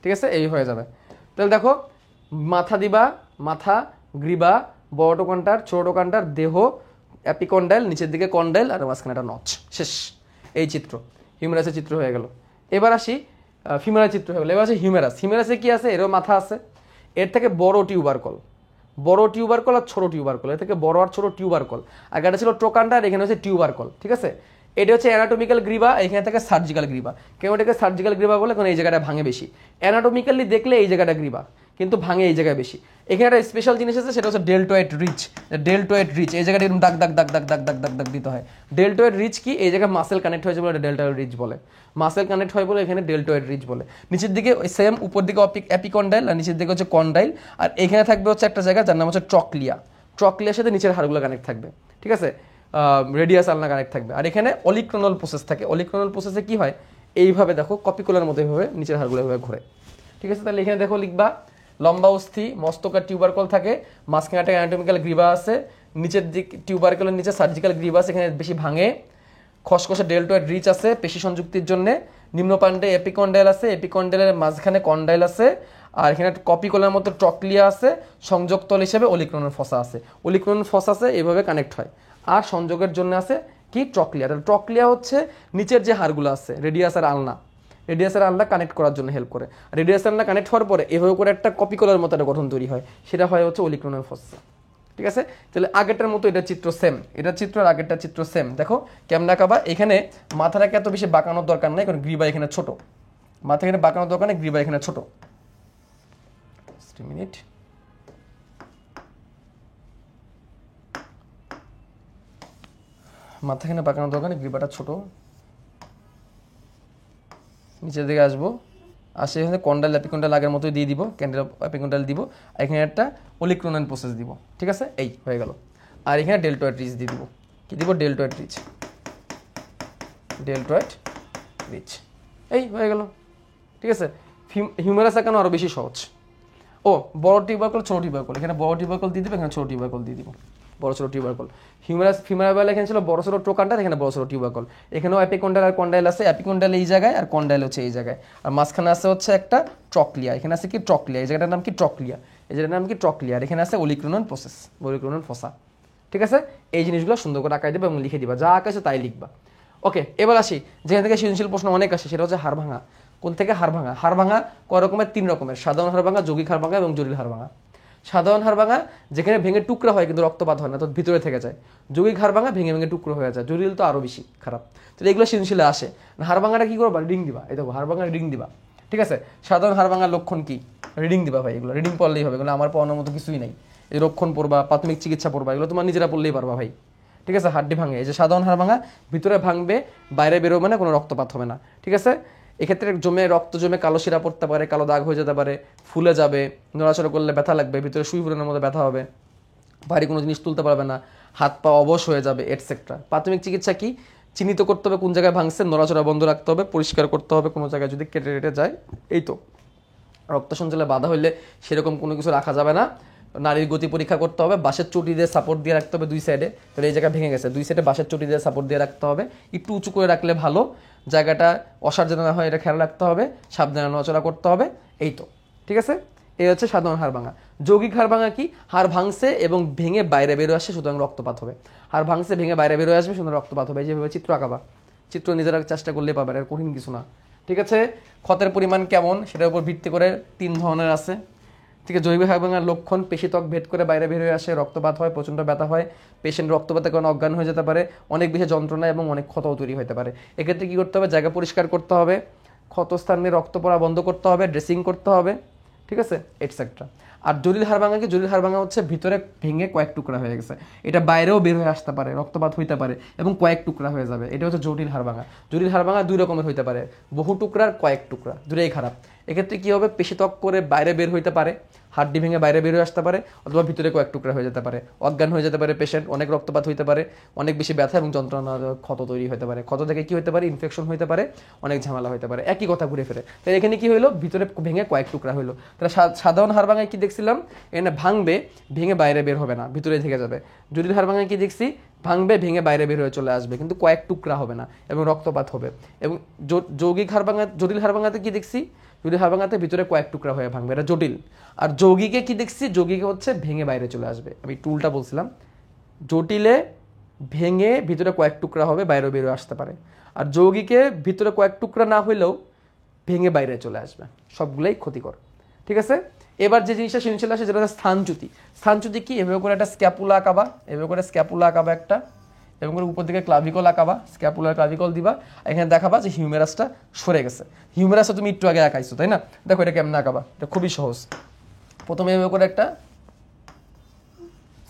ঠিক আছে, এই হয়ে যাবে। তাহলে দেখো মাথা দিবা, মাথা, গ্রীবা, বড় ট্রোকান্টার, ছোট ট্রোকান্টার, দেহ, অ্যাপিকন্ডাইল, নিচের দিকে কন্ডাইল, আর মাঝখানে একটা নচ, শেষ। এই চিত্র হিউমেরাসের চিত্র হয়ে গেল। এবার আসি ফিমেরাসের চিত্র হয়ে গেল। এবার আসি হিউমেরাসে কি আছে, এরও মাথা আছে, এর থেকে বড় টিউবারকল আর ছোট টিউবারকল, এর থেকে বড় আর ছোট টিউবারকল। আগে এটা ছিল ট্রোকান্টার, এখানে হচ্ছে টিউবারকল, ঠিক আছে। এটা হচ্ছে অ্যানাটমিক্যাল গ্রিবা, এখানে থেকে সার্জিক্যাল গ্রিবা। কেন এটাকে সার্জিক্যাল গ্রিবা বলে? কারণ এই জায়গাটা ভাঙে বেশি। অ্যানাটমিক্যালি দেখলে এই জায়গাটা গ্রিবা, কিন্তু ভাঙে এই জায়গায় বেশি। এখানে একটা স্পেশাল জিনিস আছে, সেটা হচ্ছে ডেল্টয়েড রিচ। ডেল্টয়েড রিচ এই জায়গাটা এরকম দাগ দাগ দাগ দাগ দাগ দাগ দাগ দাগ দিতে হয়। ডেল্টয়েড রিচ কি? এই জায়গায় মাসেল কানেক্ট হয়েছে বলে ডেল্টয়েড রিচ বলে। মাসেল কানেক্ট হয় বলে এখানে ডেল্টয়েড রিচ বলে। নিচের দিকে সেম, উপর দিকে অ্যাপিকন্ডাইল আর নিচের দিকে হচ্ছে কন্ডাইল। আর এখানে থাকবে হচ্ছে একটা জায়গা যার নাম হচ্ছে ট্রক্লিয়া। ট্রক্লিয়ার সাথে নিচের হাড়গুলো কানেক্ট থাকবে, ঠিক আছে? রেডিয়াস আলনা কানেক্ট থাকবে। আর এখানে অলিক্রোনাল প্রসেস থাকে। অলিক্রোনাল প্রসেসে কি হয়? এইভাবে দেখো, কপিকুলার মতো এইভাবে নিচের হাড়গুলো এইভাবে ঘুরে, ঠিক আছে? তাহলে এখানে দেখো লিখবা লম্বা অস্থি, মস্তকার টিউবারকল থাকে, মাঝখানে একটা অ্যানাটমিক্যাল গ্রিবা আছে, নিচের দিক টিউবারকলের নিচে সার্জিক্যাল গ্রিবা আছে, এখানে বেশি ভাঙে। খসখসে ডেল্টয়েড রিচ আছে পেশি সংযুক্তির জন্য। নিম্নপাণ্ডে এপিকন্ডাইল আছে, এপিকন্ডাইলের মাঝখানে কন্ডাইল আছে। আর এখানে কপিকলার মতো ট্রক্লিয়া আছে, সংযোগতল হিসেবে অলিক্রোনাল ফসা আছে। অলিক্রোনাল ফসা আছে, এইভাবে কানেক্ট হয়। আর সংযোগের জন্য আছে কি? ট্রক্লিয়া। তাহলে ট্রক্লিয়া হচ্ছে নিচের যে হাড়গুলো আছে, রেডিয়াস আর আলনা, রেডিয়াসের আলনা কানেক্ট করার জন্য হেল্প করে। রেডিয়াস আলনা কানেক্ট হওয়ার পরে এভাবে করে একটা কপিকলার মতো একটা গঠন তৈরি হয়, সেটা হয় হচ্ছে অলিক্রোনাল ফসা, ঠিক আছে? তাহলে আগেরটার মতো এটা চিত্র সেম, এটা চিত্র আর আগেরটা চিত্র সেম। দেখো কেমন আঁকাবা। এখানে মাথাটাকে এত বেশি বাঁকানোর দরকার নেই, কারণ গ্রিবা এখানে ছোট। মাথা এখানে বাঁকানোর দরকার নেই, গ্রিবা এখানে ছোট। মিনিট, মাথা এখানে বাঁকানোর দরকার নেই, গ্রিবাটা ছোট। নিচের দিকে আসবো, আসে এখানে কন্ডাল অ্যাপিকন্ডাল আগের মতোই দিয়ে দিব, ক্যান্ডেল অ্যাপিকন্ডাল দিব। এখানে একটা অলিক্রোনাল প্রসেস দিব, ঠিক আছে? এই হয়ে গেল। আর এখানে ডেল্টয়েড রিচ দিয়ে দিব। কি দিব? ডেল্টয়েড রিচ, ডেল্টয়েড রিচ, এই হয়ে গেল, ঠিক আছে? হিউমেরাস আঁকানো আরও বেশি সহজ। ও, বড় টিউবারকল, ছোট টিউবারকল, এখানে বড় টিউবারকল দিয়ে দিব, এখানে ছোট টিউবারকল দিয়ে দিব। বড় ছোট টিউবারকল। হিউমেরাস ফিমেরাল এখানে ছিল বড় ছোট ট্রোকান্ডাল, এখানে বড় ছোট টিউবারকল। এখানেও অ্যাপিকন্ডাল আর কন্ডাইল আছে, অ্যাপিকন্ডাল এই জায়গায় আর কন্ডাইল হচ্ছে এই জায়গায়। আর মাঝখানে আছে হচ্ছে একটা ট্রক্লিয়া, এখানে আছে কি? ট্রক্লিয়া। এই জায়গাটার নাম কি? ট্রক্লিয়া। এই জায়গাটার নাম কি? ট্রক্লিয়া। আর এখানে আছে অলিক্রোনাল প্রসেস, অলিক্রোনাল ফসা, ঠিক আছে? এই জিনিসগুলো সুন্দর করে আঁকাই দেবে এবং লিখে দিবা, যা আঁকাছে তাই লিখবা। ওকে, এবার আসি যেখান থেকে সৃজনশীল প্রশ্ন অনেক আসে, সেটা হচ্ছে হাড় ভাঙা। কোন থেকে? হাড় ভাঙা। হাড় ভাঙা কয় রকমের? 3 রকমের: সাধারণ হাড় ভাঙা, যৌগিক হাড় ভাঙা এবং জটিল হাড় ভাঙা। সাধারণ হাড় ভাঙা যেখানে ভেঙে টুকরা হয় কিন্তু রক্তপাত হয় না, তো ভিতরে থেকে যায়। যৌগিক হাড় ভাঙা ভেঙে ভেঙে টুকরো হয়ে যায়। জটিল তো আরও বেশি খারাপ। তো এগুলো সৃজনশীলে আসে। হাড় ভাঙাটা কি করবা? রিডিং দিবা। এই দেখো, হাড় ভাঙা রিডিং দিবা, ঠিক আছে? সাধারণ হাড় ভাঙার লক্ষণ কি? রিডিং দিবা ভাই, এগুলো রিডিং পড়লেই হবে, এগুলো আমার পড়ানোর মতো কিছুই নাই। এই লক্ষণ পড়বা, প্রাথমিক চিকিৎসা পড়বা, এগুলো তোমার নিজেরা পড়লেই পারবা ভাই, ঠিক আছে? হাড্ডি ভাঙে, এই যে সাধারণ হাড় ভাঙা, ভিতরে ভাঙবে, বাইরে বেরোবে না, কোনো রক্তপাত হবে না, ঠিক আছে? এক্ষেত্রে রক্ত জমে কালো শিরা পড়তে পারে, কালো দাগ হয়ে যেতে পারে, ফুলে যাবে, নড়াচড়া করলে ব্যথা লাগবে, ভিতরে সুই ফুলানোর মতো ব্যথা হবে, ভারী কোনো জিনিস তুলতে পারবে না, হাত পা অবশ হয়ে যাবে, এটসেট্রা। প্রাথমিক চিকিৎসা কি? চিহ্নিত করতে হবে কোন জায়গায় ভাঙছে, নড়াচড়া বন্ধ রাখতে হবে, পরিষ্কার করতে হবে কোনো জায়গায় যদি কেটে কেটে যায়, এই তো। রক্ত সঞ্চালনে বাধা হইলে সেরকম কোনো কিছু রাখা যাবে না। নারীর গতি পরীক্ষা করতে হবে, বাঁশের চটি দিয়ে সাপোর্ট দিয়ে রাখতে হবে 2 সাইডে। তাহলে এই জায়গা ভেঙে গেছে, 2 সাইডে বাঁশের চটি দিয়ে সাপোর্ট দিয়ে রাখতে হবে, একটু উঁচু করে রাখলে ভালো, জায়গাটা অসার যেন না হয় এটা খেয়াল রাখতে হবে, সাবধানে নড়াচড়া করতে হবে, এই তো, ঠিক আছে? এই হচ্ছে সাধারণ হাড় ভাঙা। যৌগিক হাড় ভাঙা কি? হাড় ভাঙছে এবং ভেঙে বাইরে বেরো আসে, সুতরাং রক্তপাত হবে। হাড় ভাঙছে ভেঙে বাইরে বেরো আসবে, সুতরাং রক্তপাত হবে। যেভাবে চিত্র আঁকাবা, চিত্র নিজেরা চেষ্টা করলে পাবে, আর কঠিন কিছু না, ঠিক আছে? ক্ষতের পরিমাণ কেমন সেটার উপর ভিত্তি করে 3 ধরনের আছে, ঠিক আছে? জৈবিক হাড় ভাঙার লক্ষণ: পেশিত্বক ভেদ করে বাইরে বের হয়ে আসে, রক্তপাত হয়, প্রচণ্ড ব্যথা হয়, পেশেন্ট রক্তপাতের কারণে অজ্ঞান হয়ে যেতে পারে, অনেক বেশি যন্ত্রণা এবং অনেক ক্ষতও তৈরি হতে পারে। এক্ষেত্রে কী করতে হবে? জায়গা পরিষ্কার করতে হবে, ক্ষতস্থানে রক্ত পড়া বন্ধ করতে হবে, ড্রেসিং করতে হবে, ঠিক আছে? এটসেট্রা। আর জটিল হাড় ভাঙা কি? জটিল হাড় ভাঙা হচ্ছে ভিতরে ভেঙে কয়েক টুকরা হয়ে গেছে, এটা বাইরেও বের হয়ে আসতে পারে, রক্তপাত হইতে পারে এবং কয়েক টুকরা হয়ে যাবে, এটা হচ্ছে জটিল হাড় ভাঙা। জটিল হাড় ভাঙা 2 রকমের হইতে পারে, বহু টুকরার, কয়েক টুকরা, দুটোই খারাপ। এক্ষেত্রে কী হবে? পেশিত্বক করে বাইরে বের হইতে পারে, হাড্ডি ভেঙে বাইরে বের হয়ে আসতে পারে, অথবা ভিতরে কয়েক টুকরা হয়ে যেতে পারে, অজ্ঞান হয়ে যেতে পারে পেশেন্ট, অনেক রক্তপাত হইতে পারে, অনেক বেশি ব্যথা এবং যন্ত্রণা, ক্ষত তৈরি হতে পারে, ক্ষত থেকে কী হতে পারে? ইনফেকশন হতে পারে, অনেক ঝামেলা হতে পারে, একই কথা ঘুরে ফিরে। তাই এখানে কি হইলো? ভিতরে ভেঙে কয়েক টুকরা হইলো। তাহলে সাধারণ হাড় ভাঙায় কি দেখছিলাম? এখানে ভাঙবে, ভেঙে বাইরে বের হবে না, ভিতরে থেকে যাবে। জটিল হাড় ভাঙায় কি দেখছি? ভাঙবে, ভেঙে বাইরে বের হয়ে চলে আসবে, কিন্তু কয়েক টুকরা হবে না এবং রক্তপাত হবে। এবং যৌগিক হাড় ভাঙা, জটিল হাড় ভাঙাতে কি দেখছি? জটিল হাড় ভাঙাতে ভিতরে কয়েক টুকরা হয়ে ভাঙবে, এটা জটিল। আর যৌগিকে কি দেখছি? যৌগিকে হচ্ছে ভেঙে বাইরে চলে আসবে, আমি টুলটা বলছিলাম। জটিলে ভেঙে ভিতরে কয়েক টুকরা হবে, বাইরে বেরোয় আসতে পারে। আর যৌগিকে ভিতরে কয়েক টুকরা না হইলেও ভেঙে বাইরে চলে আসবে, সবগুলোই ক্ষতিকর, ঠিক আছে? এবার যে জিনিসটা সৃজনশীল আসে, যেটা হচ্ছে স্থানচ্যুতি। স্থানচ্যুতি কি? এভাবে করে একটা স্ক্যাপুলা আঁকাবা, এভাবে করে স্ক্যাপুলা আঁকাবা একটা, এবং করে উপর দিকে ক্লাভিকল আঁকাবা, স্ক্যাপুলার ক্লাভিকল দিবা, এখানে দেখাবা যে হিউমেরাসটা সরে গেছে। হিউমেরাসটা তুমি একটু আগে আঁকাইছো তাই না, দেখো এটা কেমন আঁকাবা, এটা খুবই সহজ। প্রথমে এভাবে করে একটা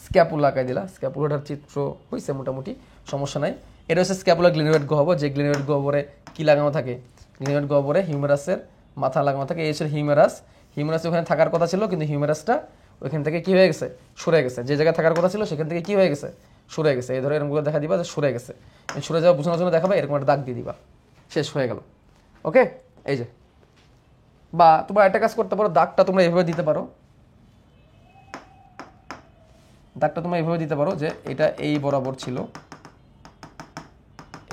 স্ক্যাপুলা আঁকাই দিলা, স্ক্যাপুলাটার চিত্র হয়েছে মোটামুটি, সমস্যা নাই। এটা হচ্ছে স্ক্যাপুলার গ্লিনোয়েড গহ্বর, যে গ্লিনোয়েড গহ্বরে কি লাগানো থাকে, গ্লিনোয়েড গহ্বরে হিউমেরাসের মাথা লাগানো থাকে। এই হচ্ছে হিউমেরাস, হিউমেরাস ওখানে থাকার কথা ছিল কিন্তু হিউমেরাসটা ওইখান থেকে কি হয়ে গেছে, সরে গেছে। যে জায়গায় থাকার কথা ছিল সেখান থেকে কি হয়ে গেছে, সরে গেছে। এই ধরো এরকমগুলো দেখা দিবা যে সরে গেছে, সরে যাওয়া বোঝানোর জন্য দেখাবে, এরকম একটা দাগ দিয়ে দিবা, শেষ হয়ে গেল। ওকে, এই যে। বা তোমরা একটা কাজ করতে পারো, দাগটা তোমরা এভাবে দিতে পারো, দাগটা তোমরা এভাবে দিতে পারো যে এটা এই বরাবর ছিল,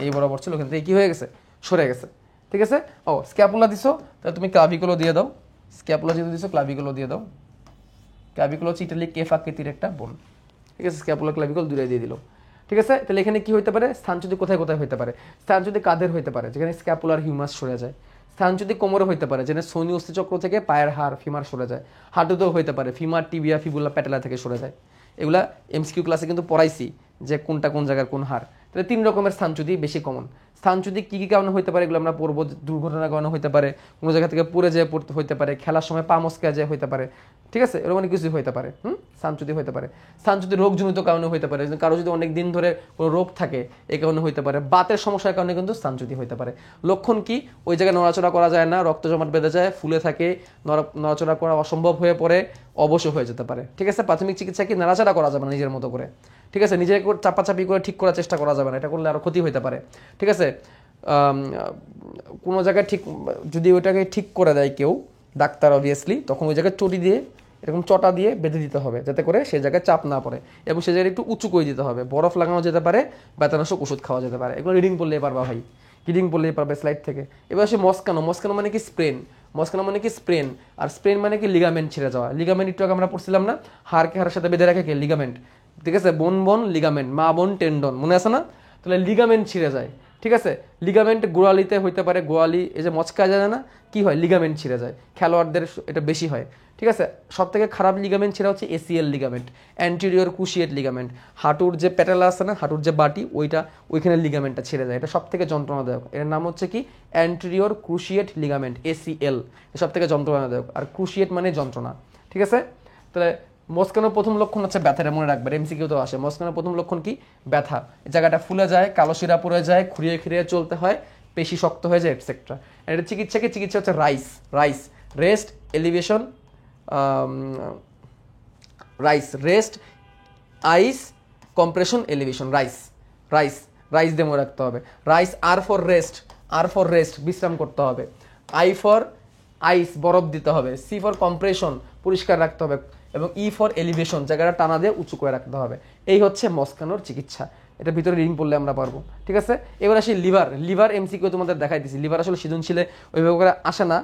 এই বরাবর ছিল, ওখান থেকে কি হয়ে গেছে, সরে গেছে। ঠিক আছে। ও স্ক্যাপুলা দিছো, তাহলে তুমি ক্লাভিকলও দিয়ে দাও, স্ক্যাপুলা যেহেতু দিছো ক্লাভিকলও দিয়ে দাও। ক্লাভিকল হচ্ছে ইটালিক কেফ আকৃতির একটা বোন। ঠিক আছে, স্ক্যাপুলা ক্লাভিকল দুটাই দিয়ে দিল। ঠিক আছে, তাহলে এখানে কি হতে পারে, স্থানচ্যুতি কোথায় কোথায় হতে পারে, স্থানচ্যুতি কাঁধের হতে পারে যেখানে স্ক্যাপুলার হিউমাস সরে যায়, স্থানচ্যুতি কোমরে হতে পারে যেখানে শনি অস্থিচক্র থেকে পায়ের হাড় ফিমার সরে যায়, হাঁটুতেও হতে পারে, ফিমার টিবিয়া ফিবুলা প্যাটেলা থেকে সরে যায়। এগুলা এমসিকিউ ক্লাসে কিন্তু পড়াইছি যে কোনটা কোন জায়গার কোন হাড়। তাহলে 3 রকমের স্থানচ্যুতি বেশি কমন। স্থানচ্যুতি কী কী কারণে হতে পারে এগুলো আমরা পড়বো, দুর্ঘটনার কারণে হতে পারে, কোনো জায়গা থেকে পড়ে যেয়ে পড়তে হতে পারে, খেলার সময় পা মচকা যেয়ে হতে পারে। ঠিক আছে, এরকম অনেক কিছু হতে পারে। স্থানচ্যুতি হতে পারে। স্থানচ্যুতি রোগজনিত কারণে হতে পারে, কারো যদি অনেক দিন ধরে কোনো রোগ থাকে এই কারণে হতে পারে, বাতের সমস্যার কারণে কিন্তু স্থানচ্যুতি হতে পারে। লক্ষণ কি, ওই জায়গায় নড়াচড়া করা যায় না, রক্ত জমাট বেঁধে যায়, ফুলে থাকে, নড়াচড়া করা অসম্ভব হয়ে পড়ে, অবশ্য হয়ে যেতে পারে। ঠিক আছে, প্রাথমিক চিকিৎসা কি, নাড়াচাড়া করা যাবে না নিজের মতো করে। ঠিক আছে, নিজেকে চাপাচাপি করে ঠিক করার চেষ্টা করা যাবে না, এটা করলে আরও ক্ষতি হতে পারে। ঠিক আছে, কোনো জায়গায় ঠিক যদি ওইটাকে ঠিক করে দেয় কেউ, ডাক্তার অবভিয়াসলি, তখন ওই জায়গায় চটি দিয়ে এরকম চটা দিয়ে বেঁধে দিতে হবে যাতে করে সেই জায়গায় চাপ না পড়ে, এবং সেই জায়গায় একটু উঁচু করে দিতে হবে, বরফ লাগানো যেতে পারে, ব্যথানাশক ওষুধ খাওয়া যেতে পারে। এগুলো রিডিং পড়লেই পারবা ভাই, রিডিং পড়লেই পারবে স্লাইড থেকে। এবার আসে মস্কানো, মস্কানো মানে কি স্প্রেন, মস্কানো মানে কি স্প্রেন, আর স্প্রেন মানে কি লিগামেন্ট ছিঁড়ে যাওয়া। লিগামেন্ট একটু আগে আমরা পড়ছিলাম না, হাড়কে হাড়ের সাথে বেঁধে রাখে কে, লিগামেন্ট। ঠিক আছে, বোন বোন লিগামেন্ট, মা বোন টেন্ডন, মনে আছে না? তাহলে লিগামেন্ট ছিঁড়ে যায়। ঠিক আছে, লিগামেন্ট গোড়ালিতে হইতে পারে, গোড়ালি এই যে মচকা যায় না, কি হয়, লিগামেন্ট ছিঁড়ে যায়, খেলোয়াড়দের এটা বেশি হয়। ঠিক আছে, সব থেকে খারাপ লিগামেন্ট ছিঁড়া হচ্ছে ACL ligament, anterior cruciate ligament. হাঁটুর যে প্যাটেলা আছে না, হাঁটুর যে বাটি, ওইখানে লিগামেন্টটা ছিঁড়ে যায়, এটা সব থেকে যন্ত্রণাদায়ক। এর নাম হচ্ছে কি, অ্যান্টেরিয়র ক্রুশিয়েট লিগামেন্ট, এসিএল, সব থেকে যন্ত্রণাদায়ক। আর ক্রুশিয়েট মানে যন্ত্রণা। ঠিক আছে, তাহলে মস্কানোর প্রথম লক্ষণ হচ্ছে ব্যথাটা, মনে রাখবে, এমসিকিউ তো আসে। মস্কানোর প্রথম লক্ষণ কি, ব্যথা, জায়গাটা ফুলে যায়, কালো শিরা পড়ে যায়, খুঁড়িয়ে খুঁড়িয়ে চলতে হয়, পেশি শক্ত হয়ে যায়, এটসেট্রা। এটা চিকিৎসা হচ্ছে রাইস, রেস্ট, এলিভেশন, রেস্ট, আইস, কম্প্রেশন, এলিভেশন, রাইস দিয়ে মনে রাখতে হবে। রাইস, আর ফর রেস্ট, বিশ্রাম করতে হবে। আই ফর আইস, বরফ দিতে হবে। সি ফর কম্প্রেশন, পরিষ্কার রাখতে হবে, এবং ই ফর এলিভেশন, জায়গাটা টানা দিয়ে উঁচু করে রাখতে হবে। এই হচ্ছে মস্কানোর চিকিৎসা, এটা ভিতরে রিডিং পড়লে আমরা পারবো। ঠিক আছে, এবার আসি লিভার এমসিকিউ তোমাদের দেখাই দিচ্ছি। লিভার আসলে সৃজনশীলে ওইভাবে করে আসে না,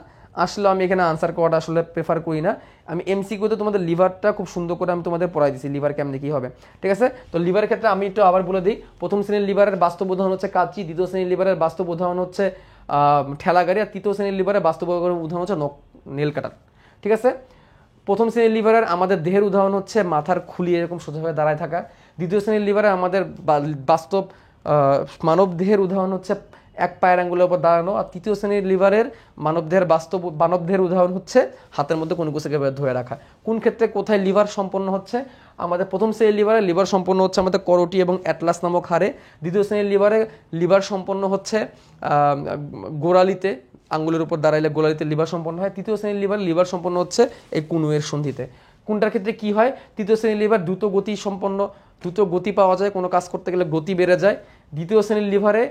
আসলে আমি এখানে আনসার করাটা আসলে প্রেফার করি না। আমি এমসিকিউতে তোমাদের লিভারটা খুব সুন্দর করে আমি তোমাদের পড়াই দিচ্ছি, লিভার কেমনে কী হবে। ঠিক আছে, তো লিভারের ক্ষেত্রে আমি একটু আবার বলে দিই, প্রথম শ্রেণীর লিভারের বাস্তব উদাহরণ হচ্ছে কাঁচি, দ্বিতীয় শ্রেণীর লিভারের বাস্তব উদাহরণ হচ্ছে ঠেলা গাড়ি, আর তৃতীয় শ্রেণীর লিভারের বাস্তব উদাহরণ হচ্ছে নেল কাটার। ঠিক আছে, প্রথম শ্রেণীর লিভারের আমাদের দেহের উদাহরণ হচ্ছে মাথার খুলি এরকম সোজাভাবে দাঁড়ায় থাকা। দ্বিতীয় শ্রেণীর লিভারে আমাদের বাস্তব মানব দেহের উদাহরণ হচ্ছে এক পায়ের আঙ্গুলের উপর দাঁড়ানো। আর তৃতীয় শ্রেণীর লিভারের মানব দেহের উদাহরণ হচ্ছে হাতের মধ্যে কোনো কিছুকে ধরে রাখা। কোন ক্ষেত্রে কোথায় লিভার সম্পন্ন হচ্ছে, আমাদের প্রথম শ্রেণীর লিভার সম্পন্ন হচ্ছে আমাদের করোটি এবং অ্যাটলাস নামক হাড়ে। দ্বিতীয় শ্রেণীর লিভার সম্পন্ন হচ্ছে গোড়ালিতে, আঙ্গুলের উপর দাঁড়াইলে গোড়ালিতে লিভার সম্পন্ন হয়। তৃতীয় শ্রেণীর লিভার সম্পন্ন হচ্ছে এই কুনুয়ের সন্ধিতে। কোনটার ক্ষেত্রে কি হয়, তৃতীয় শ্রেণীর লিভার দ্রুত গতি পাওয়া যায়, কোনো কাজ করতে গেলে গতি বেড়ে যায়। দ্বিতীয় শ্রেণীর লিভারে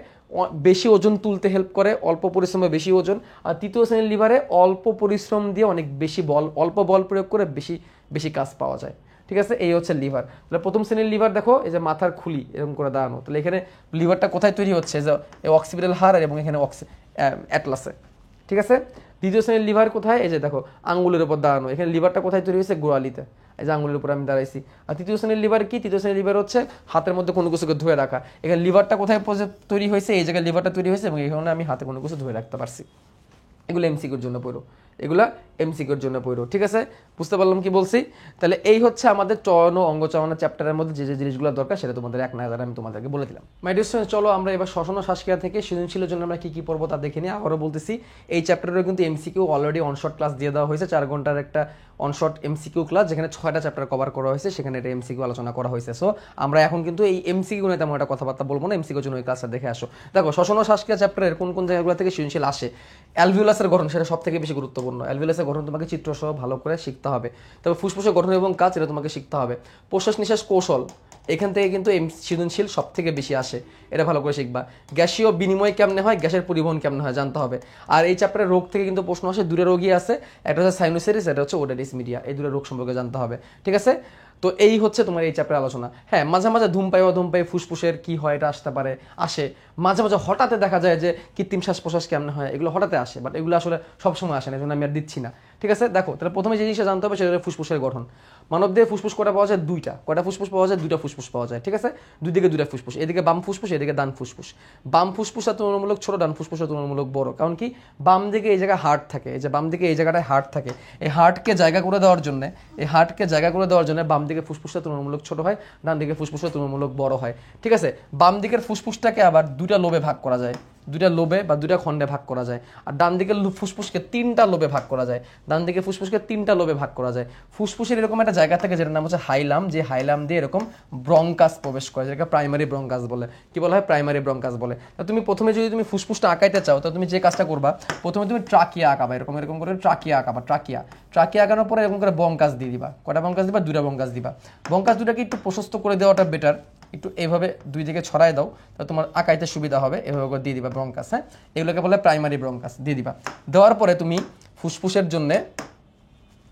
বেশি ওজন তুলতে হেল্প করে, অল্প পরিশ্রমে বেশি ওজন। আর তৃতীয় শ্রেণীর লিভারে অল্প পরিশ্রম দিয়ে অনেক বেশি অল্প বল প্রয়োগ করে বেশি কাজ পাওয়া যায়। ঠিক আছে, এই হচ্ছে লিভার। তাহলে প্রথম শ্রেণীর লিভার দেখো, এই যে মাথার খুলি এরকম করে দাঁড়ানো, তাহলে এখানে লিভারটা কোথায় তৈরি হচ্ছে, যে অক্সিপিটাল হাড় এবং এখানে অ্যাটলাসে। ঠিক আছে, দ্বিতীয় শ্রেণীর লিভার কোথায়, এই যে দেখো আঙ্গুলের উপর দাঁড়ানো, এখানে লিভারটা কোথায় তৈরি হয়েছে, গোড়ালিতে, এই যে আঙ্গুলের উপর আমি দাঁড়াইছি। আর তৃতীয় শ্রেণীর লিভার কি, তৃতীয় শ্রেণীর লিভার হচ্ছে হাতের মধ্যে কোনো কিছুকে ধরে রাখা। এখানে লিভারটা কোথায় তৈরি হয়েছে, এই জায়গায় লিভারটা তৈরি হয়েছে এবং এখানে আমি হাতে কোনো কিছু ধরে রাখতে পারছি। এগুলো এমসিকিউর জন্য পড়ো, এগুলা এমসিকিউর জন্য পড়ো। ঠিক আছে, বুঝতে পারলাম কি বলছি? তাহলে এই হচ্ছে আমাদের চয়ন ও অঙ্গচয়নের চ্যাপ্টারের মধ্যে যে যে জিনিসগুলো দরকার সেটা তোমাদের এক নজরে আমি তোমাদেরকে বলে দিলাম। মাই ডিয়ার স্টুডেন্টস, চলো আমরা এবার শ্বসন ও শ্বাসক্রিয়া থেকে সৃজনশীলের জন্য আমরা কি কি পড়বো তা দেখে নিই। আবারও বলতেছি, এই চ্যাপ্টারেও কিন্তু এমসিকিউ অলরেডি অনশর্ট ক্লাস দিয়ে দেওয়া হয়েছে, 4 ঘন্টার একটা অনশর্ট এমসিকিউ ক্লাস, যেখানে 6টা চ্যাপ্টার কভার করা হয়েছে, সেখানে এটা এমসিকিউ আলোচনা করা হয়েছে। সো আমরা এখন কিন্তু এই এমসিকিউ নিয়ে তেমন একটা কথাবার্তা বলবো না, এমসিকিউর জন্য ওই ক্লাসটা দেখে আসো। দেখো, শ্বসন ও শ্বাসক্রিয়া চ্যাপ্টারের কোন কোন জায়গাগুলো থেকে সৃজনশীল আসে। অ্যালভিওলাসের গঠন, সেটা সব থেকে বেশি গুরুত্বপূর্ণ। অ্যালভিওলাসের গঠন তোমাকে চিত্রসহ ভালো করে শিখতে হবে। তবে ফুসফুসের গঠন এবং কাজ, এটা তোমাকে শিখতে হবে। প্রশ্বাস নিঃশ্বাস কৌশল, এখান থেকে কিন্তু সৃজনশীল সব থেকে বেশি আসে, এটা ভালো করে শিখবা। গ্যাসীয় বিনিময় কেমনে হয়, গ্যাসের পরিবহন কেমনে হয় জানতে হবে। আর এই চ্যাপ্টারের রোগ থেকে কিন্তু প্রশ্ন আসে, দুটো রোগই আছে, একটা হচ্ছে সাইনোসাইটিস, এটা হচ্ছে ওটাইটিস মিডিয়া, এই দুটো রোগ সম্পর্কে জানতে হবে। ঠিক আছে, তো এই হচ্ছে তোমার এই চ্যাপ্টারের আলোচনা। হ্যাঁ, মাঝে মাঝে ধূমপাই ফুসফুসের কি হয় এটা আসতে পারে, আসে মাঝে মাঝে, হঠাৎ দেখা যায় যে কৃত্রিম শ্বাস প্রশ্বাস কেমন হয়, এগুলো হঠাৎ আসে, বাট এগুলো আসলে সবসময় আসে না, এই জন্য আমি আর দিচ্ছি না। ঠিক আছে, দেখো তাহলে প্রথমে যে জিনিসটা জানতে হবে সেটা হচ্ছে ফুসফুসের গঠন। মানবদেহে ফুসফুস কটা পাওয়া যায়? দুইটা। কয়টা ফুসফুস পাওয়া যায়? দুইটা ফুসফুস পাওয়া যায়। ঠিক আছে, দুই দিকে দুইটা ফুসফুস, এদিকে বাম ফুসফুস, এদিকে ডান ফুসফুস। বাম ফুসফুসটা তুলনামূলক ছোট, ডান ফুসফুসটা তুলনামূলক বড়। কারণ কি, বাম দিকে এই জায়গায় হার্ট থাকে, এই যে বাম দিকে এই জায়গাটায় হার্ট থাকে, এই হার্টকে জায়গা করে দেওয়ার জন্য বাম দিকে ফুসফুসটা তুলনামূলক ছোট হয়, ডান দিকে ফুসফুসটা তুলনামূলক বড় হয়। ঠিক আছে, বাম দিকের ফুসফুসটাকে আবার দুইটা লোবে ভাগ করা যায়, দুইটা লোবে বা দুইটা খণ্ডে ভাগ করা যায়। আর ডান দিকের ফুসফুসকে 3টা লোবে ভাগ করা যায়, ডান দিকে ফুসফুসকে 3টা লোবে ভাগ করা যায়। ফুসফুসের এরকম একটা জায়গা থাকে যেটার নাম হচ্ছে হাইলাম, যে হাইলাম দিয়ে এরকম ব্রঙ্কাস প্রবেশ করে, যেটাকে প্রাইমারি ব্রঙ্কাস বলে। কি বলা হয়? প্রাইমারি ব্রঙ্কাস বলে। তা তুমি প্রথমে যদি তুমি ফুসফুসটা আঁকাইতে চাও, তো তুমি যে কাজটা করবা, প্রথমে তুমি ট্রাকিয়া আঁকাবা, এরকম এরকম করে ট্রাকিয়া আঁকাবা। ট্রাকিয়া আঁকানোর পরে এরকম করে ব্রঙ্কাস দিয়ে দিবা। কয়টা ব্রঙ্কাস দিবা? 2টা ব্রঙ্কাস দিবা। ব্রঙ্কাস দুটাকে একটু প্রশস্ত করে দেওয়াটা বেটার, একটু এইভাবে দুই দিকে ছড়ায় দাও, তাহলে তোমার আঁকাইতে সুবিধা হবে। এভাবে করে দিয়ে দিবা ব্রঙ্কাস। হ্যাঁ, এগুলোকে বলে প্রাইমারি ব্রঙ্কাস। দিয়ে দিবা, দেওয়ার পরে তুমি ফুসফুসের জন্যে,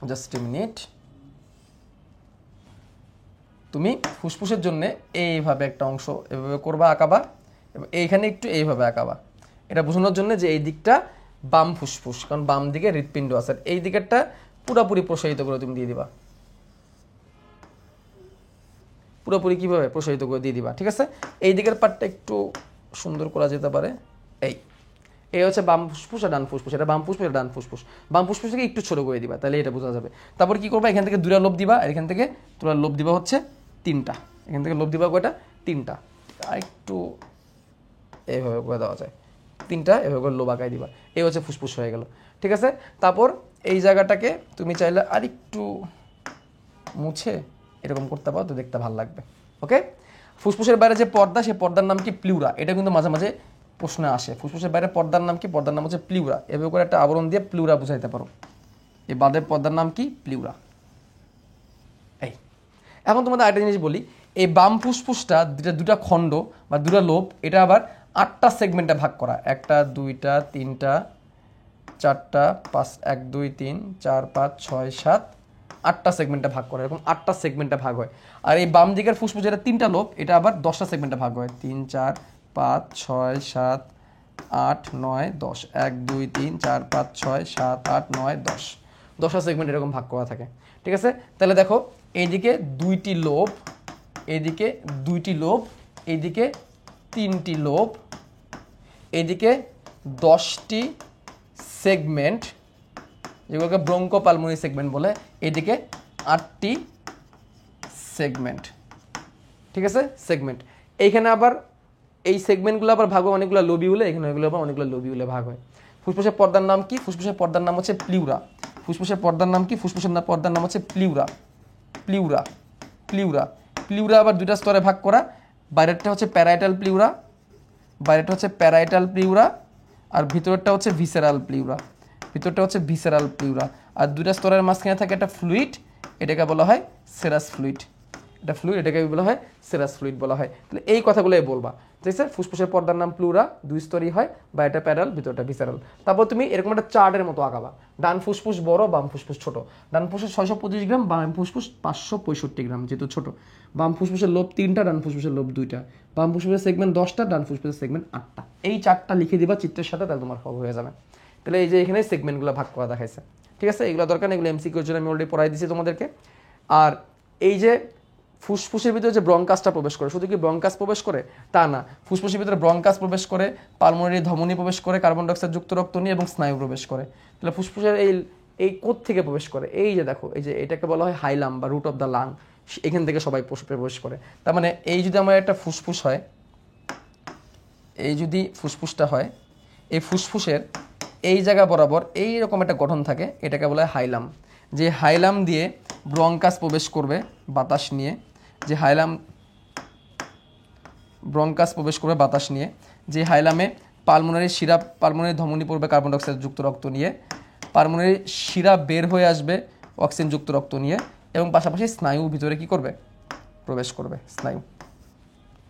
জাস্ট এ মিনিট, তুমি ফুসফুসের জন্য এইভাবে একটা অংশ এভাবে করবা, আঁকাবা, এবং এইখানে একটু এইভাবে আঁকাবা। এটা বোঝানোর জন্য যে এই দিকটা বাম ফুসফুস, কারণ বাম দিকে হৃৎপিণ্ড আছে। এই দিকেরটা পুরোপুরি প্রসারিত করে তুমি দিয়ে দিবা, পুরোপুরি কীভাবে প্রসারিত করে দিয়ে দিবা। ঠিক আছে, এই দিকের পার্টটা একটু সুন্দর করা যেতে পারে। এই হচ্ছে বাম ফুসফুস আর ডান ফুসফুস, এটা বাম ফুসফুস, এটা ডান ফুসফুস। বাম ফুসফুস থেকে একটু ছোট করে দিবা, তাহলে এটা বোঝা যাবে। তারপর কি করবা, এখান থেকে 2টা লোব দিবা, আর এখান থেকে তোমরা লোব দিবা হচ্ছে 3টা। এখান থেকে লোব দিবা কয়টা? 3টা। আর একটু এইভাবে করে দেওয়া যায়, 3টা এভাবে করে লোব আঁকাই দিবা। এই হচ্ছে ফুসফুস হয়ে গেল। ঠিক আছে, তারপর এই জায়গাটাকে তুমি চাইলে আর একটু মুছে এরকম করতে পারো, তো দেখতে ভালো লাগবে। ওকে, ফুসফুসের বাইরে যে পর্দা, সেই পর্দার নাম কি? প্লিউরা। এটা কিন্তু মাঝে মাঝে প্রশ্নে আসে, ফুসফুসের বাইরে পর্দার নাম কি? পর্দার নাম হচ্ছে প্লিউরা। এভাবে করে একটা আবরণ দিয়ে প্লিউরা বুঝাইতে পারো। এই বাদের পর্দার নাম কি? প্লিউরা। এই এখন তোমাদের আরেকটা জিনিস বলি, এই বাম ফুসফুসটা দুটা খণ্ড বা 2টা লোব, এটা আবার 8টা সেগমেন্টে ভাগ করা। 1টা 2টা 3টা 4টা 5, 1 2 3 4 5 6 7, 8টা সেগমেন্টে ভাগ করে, এরকম 8টা সেগমেন্টে ভাগ হয়। আর এই বাম দিকের ফুসফুস যেটা 3টা লোব, এটা আবার 10টা সেগমেন্টে ভাগ হয়। 3 4 5 6 7 8 9 10, 1 2 3 4 5 6 7 8 9 10, 10টা সেগমেন্ট এরকম ভাগ করা থাকে। ঠিক আছে, তাহলে দেখো, এইদিকে 2টি লোব, এইদিকে 2টি লোব, এইদিকে 3টি লোব, এইদিকে 10টি সেগমেন্ট, যেগুলোকে ব্রঙ্কোপালমোনারি সেগমেন্ট বলে, এদিকে 8টি সেগমেন্ট। ঠিক আছে, সেগমেন্ট। এইখানে আবার এই সেগমেন্টগুলো আবার ভাগ হয় অনেকগুলো লোবিউলে, এখানে এগুলো আবার অনেকগুলো লোবিউলে ভাগ হয়। ফুসফুসের পর্দার নাম কি? ফুসফুসের পর্দার নাম হচ্ছে প্লিউরা। ফুসফুসের পর্দার নাম কি? ফুসফুসের পর্দার নাম হচ্ছে প্লিউরা। প্লিউরা প্লিউরা প্লিউরা আবার 2টা স্তরে ভাগ করা। বাইরেরটা হচ্ছে প্যারাইটাল প্লিউরা, বাইরেরটা হচ্ছে প্যারাইটাল প্লিউরা, আর ভিতরেরটা হচ্ছে ভিসেরাল প্লিউরা। ভিতরটা হচ্ছে ভিসেরাল প্লিউরা। আর 2টা স্তরের মাঝখানে থাকে একটা ফ্লুইড, এটাকে বলা হয় সেরাস ফ্লুইড। এটা ফ্লুইড, এটাকে বলা হয় সেরাস ফ্লুইড বলা হয়। তাহলে এই কথাগুলোই বলবা, ঠিক আছে। ফুসফুসের পর্দার নাম প্লুরা, 2 স্তরই হয়, বা এটা প্যারাল, ভিতরটা ভিসেরাল। তারপর তুমি এরকম একটা চার্টের মতো আঁকাবা। ডান ফুসফুস বড়, বাম ফুসফুস ছোট। ডান ফুসফুস 625 গ্রাম, বাম ফুসফুস 565 গ্রাম, যেহেতু ছোট। বাম ফুসফুসের লোব 3টা, ডান ফুসফুসের লোব 2টা। বাম ফুসফুসের সেগমেন্ট 10টা, ডান ফুসফুসের সেগমেন্ট 8টা। এই চারটা লিখে দিবা চিত্রের সাথে, তাহলে তোমার সব হয়ে যাবে। তাহলে এই যে এখানে সেগমেন্টগুলো ভাগ করা দেখাইছে, ঠিক আছে। এগুলো দরকার নেই, এগুলো এমসিকিউর জন্য আমি অলরেডি পড়াই দিয়েছি তোমাদেরকে। আর এই যে ফুসফুসের ভিতরে যে ব্রঙ্কাসটা প্রবেশ করে, শুধু কি ব্রঙ্কাস প্রবেশ করে তা না, ফুসফুসের ভিতরে ব্রঙ্কাস প্রবেশ করে, পালমোনারি ধমনী প্রবেশ করে, কার্বন ডাইঅক্সাইড যুক্ত রক্ত নিয়ে, এবং স্নায়ু প্রবেশ করে। তাহলে ফুসফুসের এই থেকে প্রবেশ করে, এই যে দেখো, এই যে এটাকে বলা হয় হাইলাম বা রুট অফ দ্য লাং, এখান থেকে সবাই প্রবেশ করে। তার মানে এই যদি আমার একটা ফুসফুস হয়, এই যদি ফুসফুসটা হয়, এই ফুসফুসের এই জায়গা বরাবর এইরকম একটা গঠন থাকে, এটাকে বলা হয় হাইলাম। যে হাইলাম দিয়ে ব্রঙ্কাস প্রবেশ করবে বাতাস নিয়ে, যে হাইলাম ব্রঙ্কাস প্রবেশ করবে বাতাস নিয়ে, যে হাইলামে পালমোনারি ধমনী পড়বে কার্বন ডাইঅক্সাইড যুক্ত রক্ত নিয়ে, পালমোনারি শিরা বের হয়ে আসবে অক্সিজেন যুক্ত রক্ত নিয়ে, এবং পাশাপাশি স্নায়ু ভিতরে কি করবে, প্রবেশ করবে স্নায়ু।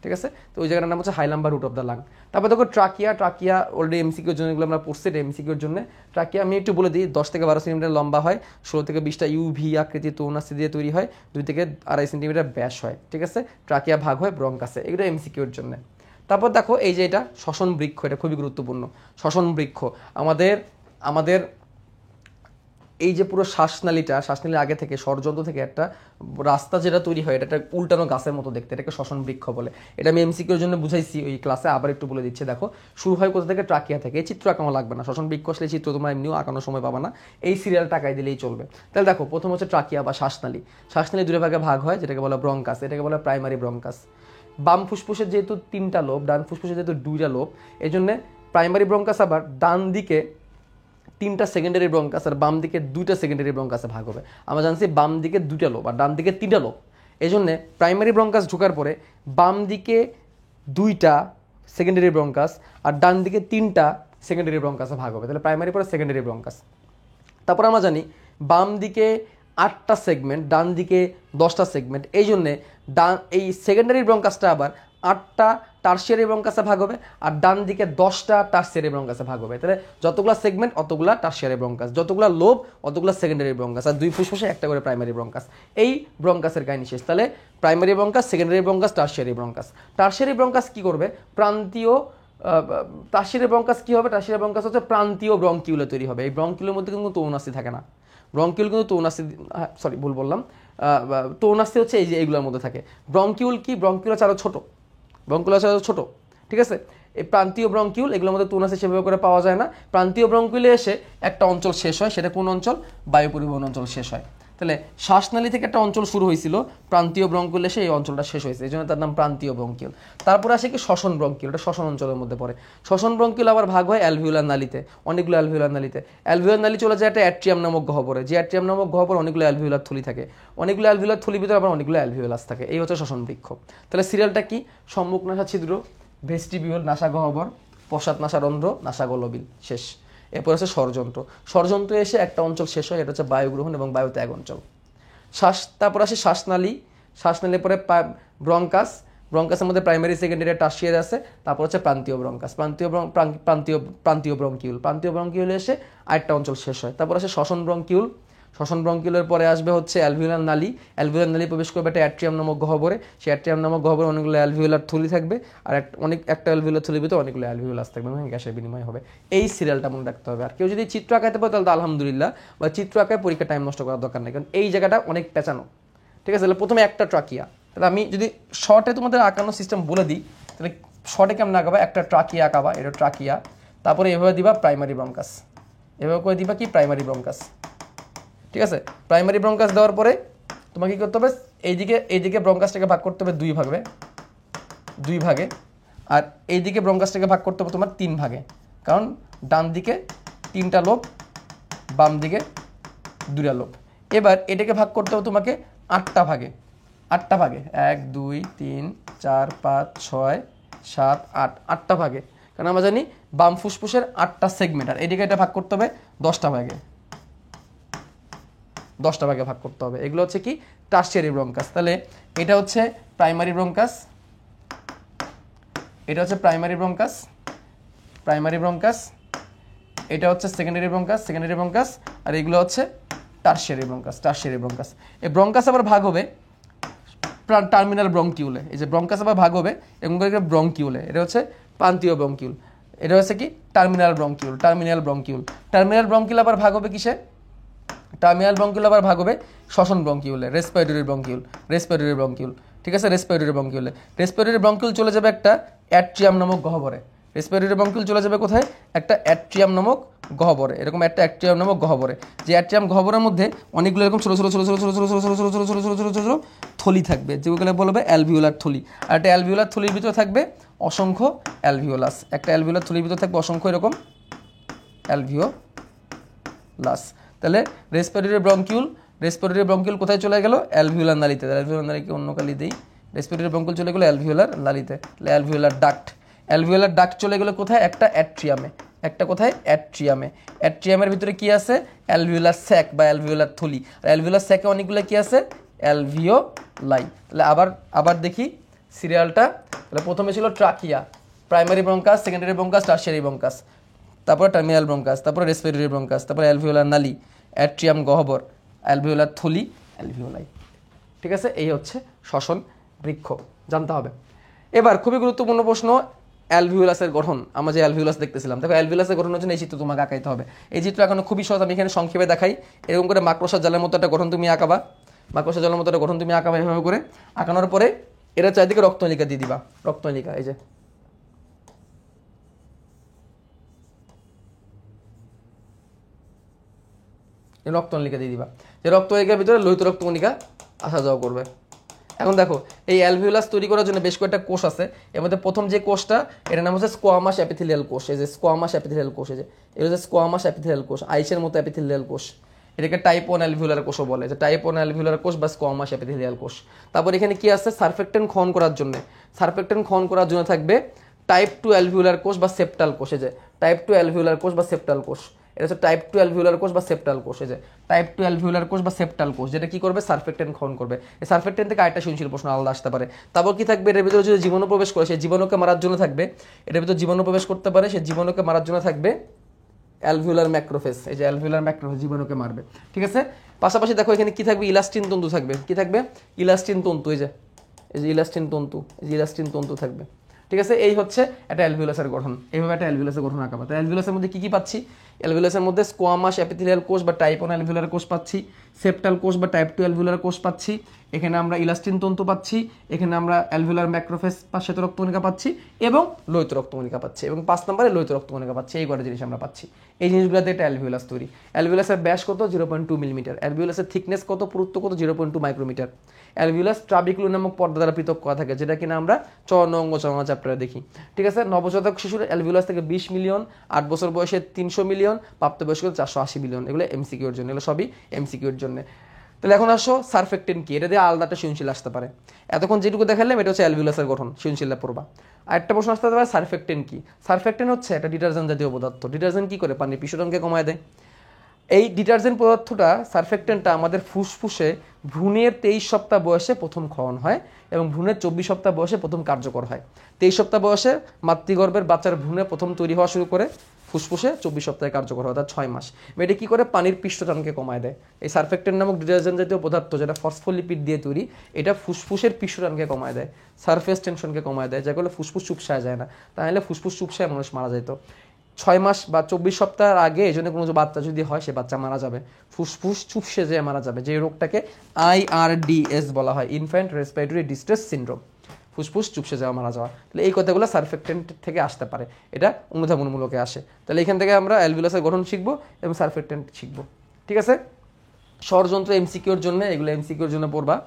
ঠিক আছে, তো ওই জায়গাটার নাম হচ্ছে হাইলাম বা রুট অফ দ্য লাং। তারপর দেখো ট্রাকিয়া অলরেডি এমসিকিউর জন্য এগুলো আমরা পড়ছি, এমসিকিউর জন্য। ট্রাকিয়া আমি একটু বলে দিই, 10 থেকে 12 সেন্টিমিটার লম্বা হয়, 16 থেকে 20টা ইউভি আকৃতির তরুণাস্থি দিয়ে তৈরি হয়, 2 থেকে 2.5 সেন্টিমিটার ব্যাস হয়। ঠিক আছে, ট্রাকিয়া ভাগ হয় ব্রঙ্কাসে, এগুলো এমসিকিউর জন্য। তারপর দেখো এই যে এটা শ্বসন বৃক্ষ, এটা খুবই গুরুত্বপূর্ণ। শ্বসন বৃক্ষ আমাদের এই যে পুরো শ্বাসনালীর আগে থেকে ষড়যন্ত্র থেকে একটা রাস্তা যেটা তৈরি হয়, এটা একটা উল্টানো গাছের মতো দেখতে, এটাকে শ্বসন বৃক্ষ বলে। এটা আমি এমসিকিউর জন্য বুঝাইছি ওই ক্লাসে, আবার একটু বলে দিচ্ছি। দেখো শুরু হয় কোথা থেকে, ট্রাকিয়া থেকে। এই চিত্র আঁকানো লাগবে না, শ্বসন বৃক্ষ আসলে চিত্র তোমরা এমনিও আঁকানোর সময় পাবা না, এই সিরিয়াল টাকায় দিলেই চলবে। তাহলে দেখো প্রথম হচ্ছে ট্রাকিয়া বা শ্বাসনালী 2 ভাগে ভাগ হয়, যেটাকে বলা ব্রঙ্কাস, এটাকে বলা প্রাইমারি ব্রঙ্কাস। বাম ফুসফুসের যেহেতু 3টা লোব, ডান ফুসফুসের যেহেতু 2টা লোব, এই জন্য প্রাইমারি ব্রঙ্কাস আবার ডান দিকে 3টা সেকেন্ডারি ব্রঙ্কাস আর বাম দিকে 2টা সেকেন্ডারি ব্রঙ্কাসে ভাগ হবে। আমরা জানছি বাম দিকে 2টা লোব আর ডান দিকে 3টা লোব, এই জন্যে প্রাইমারি ব্রঙ্কাস ঢোকার পরে বাম দিকে 2টা সেকেন্ডারি ব্রঙ্কাস আর ডান দিকে 3টা সেকেন্ডারি ব্রঙ্কাসে ভাগ হবে। তাহলে প্রাইমারি পরে সেকেন্ডারি ব্রঙ্কাস। তারপর আমরা জানি বাম দিকে 8টা সেগমেন্ট, ডান দিকে 10টা সেগমেন্ট, এই জন্যে এই সেকেন্ডারি ব্রঙ্কাসটা আবার 8টা টার্সিয়ারি ব্রঙ্কাসে ভাগ হবে আর ডান দিকে 10টা টার্সিয়ারি ব্রঙ্কাসে ভাগ হবে। তাহলে যতগুলো সেগমেন্ট অতগুলা টার্সিয়ারি ব্রঙ্কাস, যতগুলো লোব অতগুলো সেকেন্ডারি ব্রঙ্কাস, আর 2 ফুসফুসে একটা করে প্রাইমারি ব্রঙ্কাস। এই ব্রঙ্কাসের কাহিনী শেষ। তাহলে primary bronchus, secondary bronchus, tertiary bronchus. Tertiary bronchus কি করবে, টার্সিয়ারি ব্রঙ্কাস কি হবে, টার্সিয়ারি ব্রঙ্কাস হচ্ছে প্রান্তীয় ব্রঙ্কিউলে তৈরি হবে। এই ব্রঙ্কিউলের মধ্যে কিন্তু তরুণাস্থি থাকে না, ব্রঙ্কিউল কিন্তু তরুণাস্থি, সরি ভুল বললাম, তরুণাস্থি হচ্ছে এই যে এইগুলোর মধ্যে থাকে। ব্রঙ্কিউল কি, ব্রঙ্কিউল হচ্ছে আরও ছোটো, ব্রঙ্কিউল হচ্ছে আরও ছোটো। ঠিক আছে, এই প্রান্তীয় ব্রঙ্কিউল এগুলোর মধ্যে তরুণাস্থি সেভাবে করে পাওয়া যায় না। প্রান্তীয় ব্রঙ্কিউলে এসে একটা অঞ্চল শেষ হয়, সেটা কোন অঞ্চল, বায়ু পরিবহন অঞ্চল শেষ হয়। তাহলে শ্বাসনালী থেকে একটা অঞ্চল শুরু হয়েছিল, প্রান্তীয় ব্রঙ্কিউল এসে এই অঞ্চলটা শেষ হয়েছে, এই জন্য তার নাম প্রান্তীয় ব্রঙ্কিউল। তারপরে আসে কি শ্বসন ব্রঙ্কিউল, এটা শ্বসন অঞ্চলের মধ্যে পড়ে। শ্বসন ব্রঙ্কিউল আবার ভাগ হয় অ্যালভিওলার নালীতে, অনেকগুলো অ্যালভিওলার নালীতে। অ্যালভিওলার নালী চলে যায় একটা অ্যাট্রিয়াম নামক গহ্বরে, যে অ্যাট্রিয়াম নামক গহ্বরে অনেকগুলো অ্যালভিওলার থলি থাকে, অনেকগুলো অ্যালভিওলার থলির ভিতরে আবার অনেকগুলো অ্যালভিওলাস থাকে, এই হচ্ছে শ্বসন বৃক্ষ। তাহলে সিরিয়ালটা কি, সম্মুখ নাসা ছিদ্র, ভেস্টিবিউল নাসা গহ্বর, পশ্চাৎ নাসারন্ধ্র, নাসাগোলবিল, শেষ। এরপর হচ্ছে ষড়যন্ত্র এসে একটা অঞ্চল শেষ হয়, এটা হচ্ছে বায়ু গ্রহণ এবং বায়ু ত্যাগ অঞ্চল। তারপর আসে শ্বাসনালীর পরে ব্রঙ্কাসের মধ্যে প্রাইমারি, সেকেন্ডারি, টার্সিয়ারি আছে। তারপর হচ্ছে প্রান্তীয় ব্রঙ্কাস, প্রান্তীয় ব্রঙ্কিউল এসে আরেকটা অঞ্চল শেষ হয়। তারপর আসে শ্বসন ব্রঙ্কিউলের পরে আসবে হচ্ছে অ্যালভিওলার নালী প্রবেশ করবে একটা অ্যাট্রিয়াম নামক গহ্বরে, সেই অ্যাট্রিয়াম নামক গহ্বরে অনেকগুলো অ্যালভিওলার থলি থাকবে আর একটা অ্যালভিওলার থলির ভিতরে অনেকগুলো অ্যালভিওলাস থাকবে এবং গ্যাসের বিনিময় হবে। এই সিরিয়ালটা মনে রাখতে হবে। আর কেউ যদি চিত্র আঁকাইতে পারে তাহলে আলহামদুলিল্লাহ, বা চিত্র আঁকায় পরীক্ষা টাইম নষ্ট করার দরকার নেই, কারণ এই জায়গাটা অনেক পেঁচানো। ঠিক আছে, তাহলে প্রথমে একটা ট্রাকিয়া, তাহলে আমি যদি শর্টে তোমাদের আঁকানোর সিস্টেম বলে দিই, তাহলে শর্টে কেমন আঁকাবা, একটা ট্রাকিয়া আঁকাবা, এটা ট্রাকিয়া, তারপরে এভাবে দিবা প্রাইমারি ব্রঙ্কাস, এভাবে করে দিবা কি প্রাইমারি ব্রঙ্কাস। ঠিক আছে, প্রাইমারি ব্রঙ্কাস দেওয়ার পরে তোমাকে কী করতে হবে, এইদিকে ব্রঙ্কাসটাকে ভাগ করতে হবে 2 ভাগে, আর এইদিকে ব্রঙ্কাসটাকে ভাগ করতে হবে তোমার 3 ভাগে, কারণ ডান দিকে 3টা লোব, বাম দিকে 2টা লোব। এবার এটাকে ভাগ করতে হবে তোমাকে 8টা ভাগে, 1 2 3 4 5 6 7 8, 8টা ভাগে, কারণ আমরা জানি বাম ফুসফুসের 8টা সেগমেন্ট, আর এদিকে এটা ভাগ করতে হবে 10টা ভাগে, 10টা ভাগে ভাগ করতে হবে। এগুলো হচ্ছে কি টার্সিয়ারি ব্রঙ্কাস। তাহলে এটা হচ্ছে প্রাইমারি ব্রঙ্কাস, এটা হচ্ছে প্রাইমারি ব্রঙ্কাস, এটা হচ্ছে সেকেন্ডারি ব্রঙ্কাস, আর এগুলো হচ্ছে টার্সিয়ারি ব্রঙ্কাস। এই ব্রঙ্কাস আবার ভাগ হবে টার্মিনাল ব্রঙ্কিউলে, এই যে ব্রঙ্কাস আবার ভাগ হবে এবং ব্রঙ্কিউলে, এটা হচ্ছে প্রান্তীয় ব্রঙ্কিউল, এটা হচ্ছে কি টার্মিনাল ব্রঙ্কিউল আবার ভাগ হবে কিসে, টার্মিনাল ব্রঙ্কিউল আবার ভাগ হবে শ্বসন ব্রঙ্কিউলে, রেসপিরেটরি ব্রঙ্কিউল। ঠিক আছে, রেসপিরেটরি ব্রঙ্কিউল চলে যাবে একটা অ্যাট্রিয়াম নামক গহ্বরে, রেসপিরেটরি ব্রঙ্কিউল চলে যাবে কোথায়? একটা অ্যাট্রিয়াম নামক গহ্বরে, এরকম একটা অ্যাট্রিয়াম নামক গহ্বরে, যে অ্যাট্রিয়াম গহ্বরের মধ্যে অনেকগুলো এরকম ছোটো ছোটো ছোটো ছোটো ছোটো ছোটো ছোটো ছোটো ছোটো ছোটো ছোটো ছোটো ছোটো থলি থাকবে, যেগুলো বলবে অ্যালভিওলার থলি। আর একটা অ্যালভিওলার থলির ভিতরে থাকবে অসংখ্য অ্যালভিওলাস, একটা অ্যালভিওলার থলির ভিতরে থাকবে অসংখ্য এরকম অ্যালভিওলাস। তাহলে রেসপিরেটরি ব্রঙ্কিউল কোথায় চলে গেল? অ্যালভিওলার নালীতে। অ্যালভিওলার নালীকে অন্য কালি দিই, রেসপিরেটরি ব্রঙ্কিউল চলে গেলো অ্যালভিওলার নালীতে। অ্যালভিওলার ডাক্ট চলে গেলো কোথায়? একটা অ্যাট্রিয়ামে, একটা কোথায়? অ্যাট্রিয়ামে। অ্যাট্রিয়ামের ভিতরে কি আছে? অ্যালভিওলার স্যাক বা অ্যালভিওলার থলি। আর অ্যালভিওলার স্যাকে অনেকগুলো কি আছে? অ্যালভিওলাই। তাহলে আবার দেখি সিরিয়ালটা। তাহলে প্রথমে ছিল trachea, primary bronchus, secondary bronchus, tertiary bronchus, তারপরে টার্মিনাল ব্রঙ্কাস, তারপরে রেসপিরেটরি ব্রঙ্কাস, তারপরে অ্যালভিওলার নালী, অ্যাট্রিয়াম গহ্বর, অ্যালভিওলার থলি, অ্যালভিওলাই। ঠিক আছে, এই হচ্ছে শ্বসন বৃক্ষ, জানতে হবে। এবার খুবই গুরুত্বপূর্ণ প্রশ্ন, অ্যালভিওলাসের গঠন। আমরা যে অ্যালভিওলাস দেখতেছিলাম, দেখো অ্যালভিওলাসের গঠনের জন্য এই চিত্র তোমাকে আঁকাইতে হবে। এই চিত্র এখনো খুবই সহজ, আমি এখানে সংক্ষেপে দেখাই। এরকম করে মাকড়সার জালের মতো একটা গঠন তুমি আঁকাবা, মাকড়সার জালের মতো একটা গঠন তুমি আঁকাবা। এভাবে করে আঁকানোর পরে এরা চারিদিকে রক্তনলিকা দিয়ে দিবা, রক্তনলিকা, এই যে রক্তনলিকা দিয়ে দিবা, যে রক্তনলিকার ভিতরে লোহিত রক্তকণিকা আসা যাওয়া করবে। এখন দেখো এই অ্যালভিওলাস তৈরি করার জন্য বেশ কয়েকটা কোষ আছে। এর মধ্যে প্রথম যে কোষটা, এটার নাম হচ্ছে স্কোয়ামাস অ্যাপিথেলিয়াল কোষ। এই যে স্কোয়ামাস অ্যাপিথেলিয়াল কোষ, এই যে এটা হচ্ছে স্কোয়ামাস অ্যাপিথেলিয়াল কোষ, আইসের মতো অ্যাপিথেলিয়াল কোষ। এটাকে টাইপ 1 অ্যালভিওলার কোষও বলে, যে টাইপ 1 অ্যালভিওলার কোষ বা স্কোয়ামাস অ্যাপিথেলিয়াল কোষ। তারপর এখানে কি আছে? সারফেক্টেন্ট ক্ষরণ করার জন্য থাকবে টাইপ 2 অ্যালভিওলার কোষ বা সেপ্টাল কোষ। এই যে টাইপ 2 অ্যালভিওলার কোষ বা সেপ্টাল কোষ, এটা হচ্ছে টাইপ 2 অ্যালভিওলার কোষ বা সেপ্টাল কোষ। এই যে টাইপ 2 অ্যালভিওলার কোষ বা সেপ্টাল কোষ, যেটা কি করবে? সারফেক্টেন্ট ক্ষরণ করবে। এই সারফেক্টেন্ট থেকে আরেকটা সৃজনশীল প্রশ্ন আলাদা আসতে পারে। তারপর কি থাকবে? এর ভিতরে যদি জীবাণু প্রবেশ করে, সেই জীবাণুকে মারার জন্য থাকবে, এটার ভিতরে জীবাণু প্রবেশ করতে পারে, সেই জীবাণুকে মারার জন্য থাকবে অ্যালভিওলার ম্যাক্রোফেজ। এই যে অ্যালভিওলার ম্যাক্রোফেজ জীবাণুকে মারবে। ঠিক আছে, পাশাপাশি দেখো এখানে কি থাকবে? ইলাস্টিন তন্তু থাকবে। কি থাকবে? ইলাস্টিন তন্তু। এই যে ইলাস্টিন তন্তু থাকবে। ঠিক আছে, এই হচ্ছে একটা অ্যালভিওলাসের গঠন। এইভাবে একটা অ্যালভিওলাসের গঠন আঁকাবা। তো অ্যালভিওলাসের মধ্যে কি পাচ্ছি? অ্যালভিওলাসের মধ্যে স্কোয়ামাস অ্যাপিথেলিয়াল কোষ বা টাইপ 1 অ্যালভিওলার কোষ পাচ্ছি, সেপ্টাল কোষ বা টাইপ 2 অ্যালভিওলার কোষ পাচ্ছি, এখানে আমরা ইলাস্টিন তন্তু পাচ্ছি, এখানে আমরা অ্যালভিওলার ম্যাক্রোফেজ বা শ্বেত রক্তকণিকা পাচ্ছি এবং লোহিত রক্তকণিকা পাচ্ছি, এবং 5 নম্বরে লোহিত রক্তকণিকা পাচ্ছি। এই কটা জিনিস আমরা পাচ্ছি। এই জিনিসগুলোতে একটা অ্যালভিওলাস তৈরি। অ্যালভিওলাসের ব্যাস কত? 0.2 মিলিমিটার। অ্যালভিওলাসের থিকনেস কত? পুরুত্ব কত? 0.2 মাইক্রোমিটার। অ্যালভিওলাস ট্রাবিকুলার নামক পর্দা দ্বারা পৃথক করা থাকে, যেটা কিনা আমরা চয়ন অঙ্গ চালনা চ্যাপ্টারে দেখি। ঠিক আছে, নবজাতক শিশুর অ্যালভিওলাস থেকে 20 মিলিয়ন, 8 বছর বয়সে 300 মিলিয়ন, প্রাপ্তবয়স্ক 480 মিলিয়ন। এগুলো এমসিকিউর জন্য, এগুলো সবই এমসিকিউর জন্য। তাহলে এখন আসো সারফেক্টেন্ট কি, এটা দিয়ে আলাদাটা সৃজনশীল আসতে পারে। এতক্ষণ যেটুকু দেখালাম এটা হচ্ছে অ্যালভিওলাসের গঠন, সৃজনশীলটা পড়বা। আরেকটা প্রশ্ন আসতে পারে সারফেক্টেন্ট কি। সারফেক্টেন্ট হচ্ছে একটা ডিটারজেন্ট জাতীয় পদার্থ। ডিটারজেন্ট কি করে? পানির পিষ্টনকে কমায় দেয়। এই ডিটারজেন্ট পদার্থটা, সারফেক্টেন্টটা আমাদের ফুসফুসে ভ্রূণের 23 সপ্তাহ বয়সে প্রথম ক্ষরণ হয় এবং ভ্রূণের 24 সপ্তাহ বয়সে প্রথম কার্যকর হয়। 23 সপ্তাহ বয়সে মাতৃগর্ভের বাচ্চার ভ্রূণে প্রথম তৈরি হওয়া শুরু করে, ফুসফুসে 24 সপ্তাহে কার্যকর হয়, অর্থাৎ 6 মাস। এটা কি করে? পানির পৃষ্ঠটানকে কমায় দেয়। এই সারফেক্টেন্ট নামক ডিটারজেন্ট জাতীয় পদার্থ, যেটা ফসফোলিপিড দিয়ে তৈরি, এটা ফুসফুসের পৃষ্ঠটানকে কমায় দেয়, সারফেস টেনশনকে কমায় দেয়, যার ফলে ফুসফুস চুপসায় যায় না। তাহলে ফুসফুস চুপসায় মানুষ মারা যেত 6 মাস বা 24 সপ্তাহের আগে। এই জন্য কোনো বাচ্চা যদি হয়, সে বাচ্চা মারা যাবে, ফুসফুস চুপসে যেয়ে মারা যাবে। যে রোগটাকে IRDS বলা হয়, ইনফ্যান্ট রেসপিরেটরি ডিস্ট্রেস সিনড্রোম, ফুসফুস চুপসে যাওয়া, মারা যাওয়া। তাহলে এই কথাগুলো সারফেক্টেন্ট থেকে আসতে পারে, এটা অনুধাবনমূলকে আসে। তাহলে এখান থেকে আমরা অ্যালভিওলাসের গঠন শিখবো এবং সারফেক্টেন্ট শিখবো। ঠিক আছে, ষড়যন্ত্র এমসিকিউর জন্য, এগুলো এমসিকিউর জন্য পড়বা।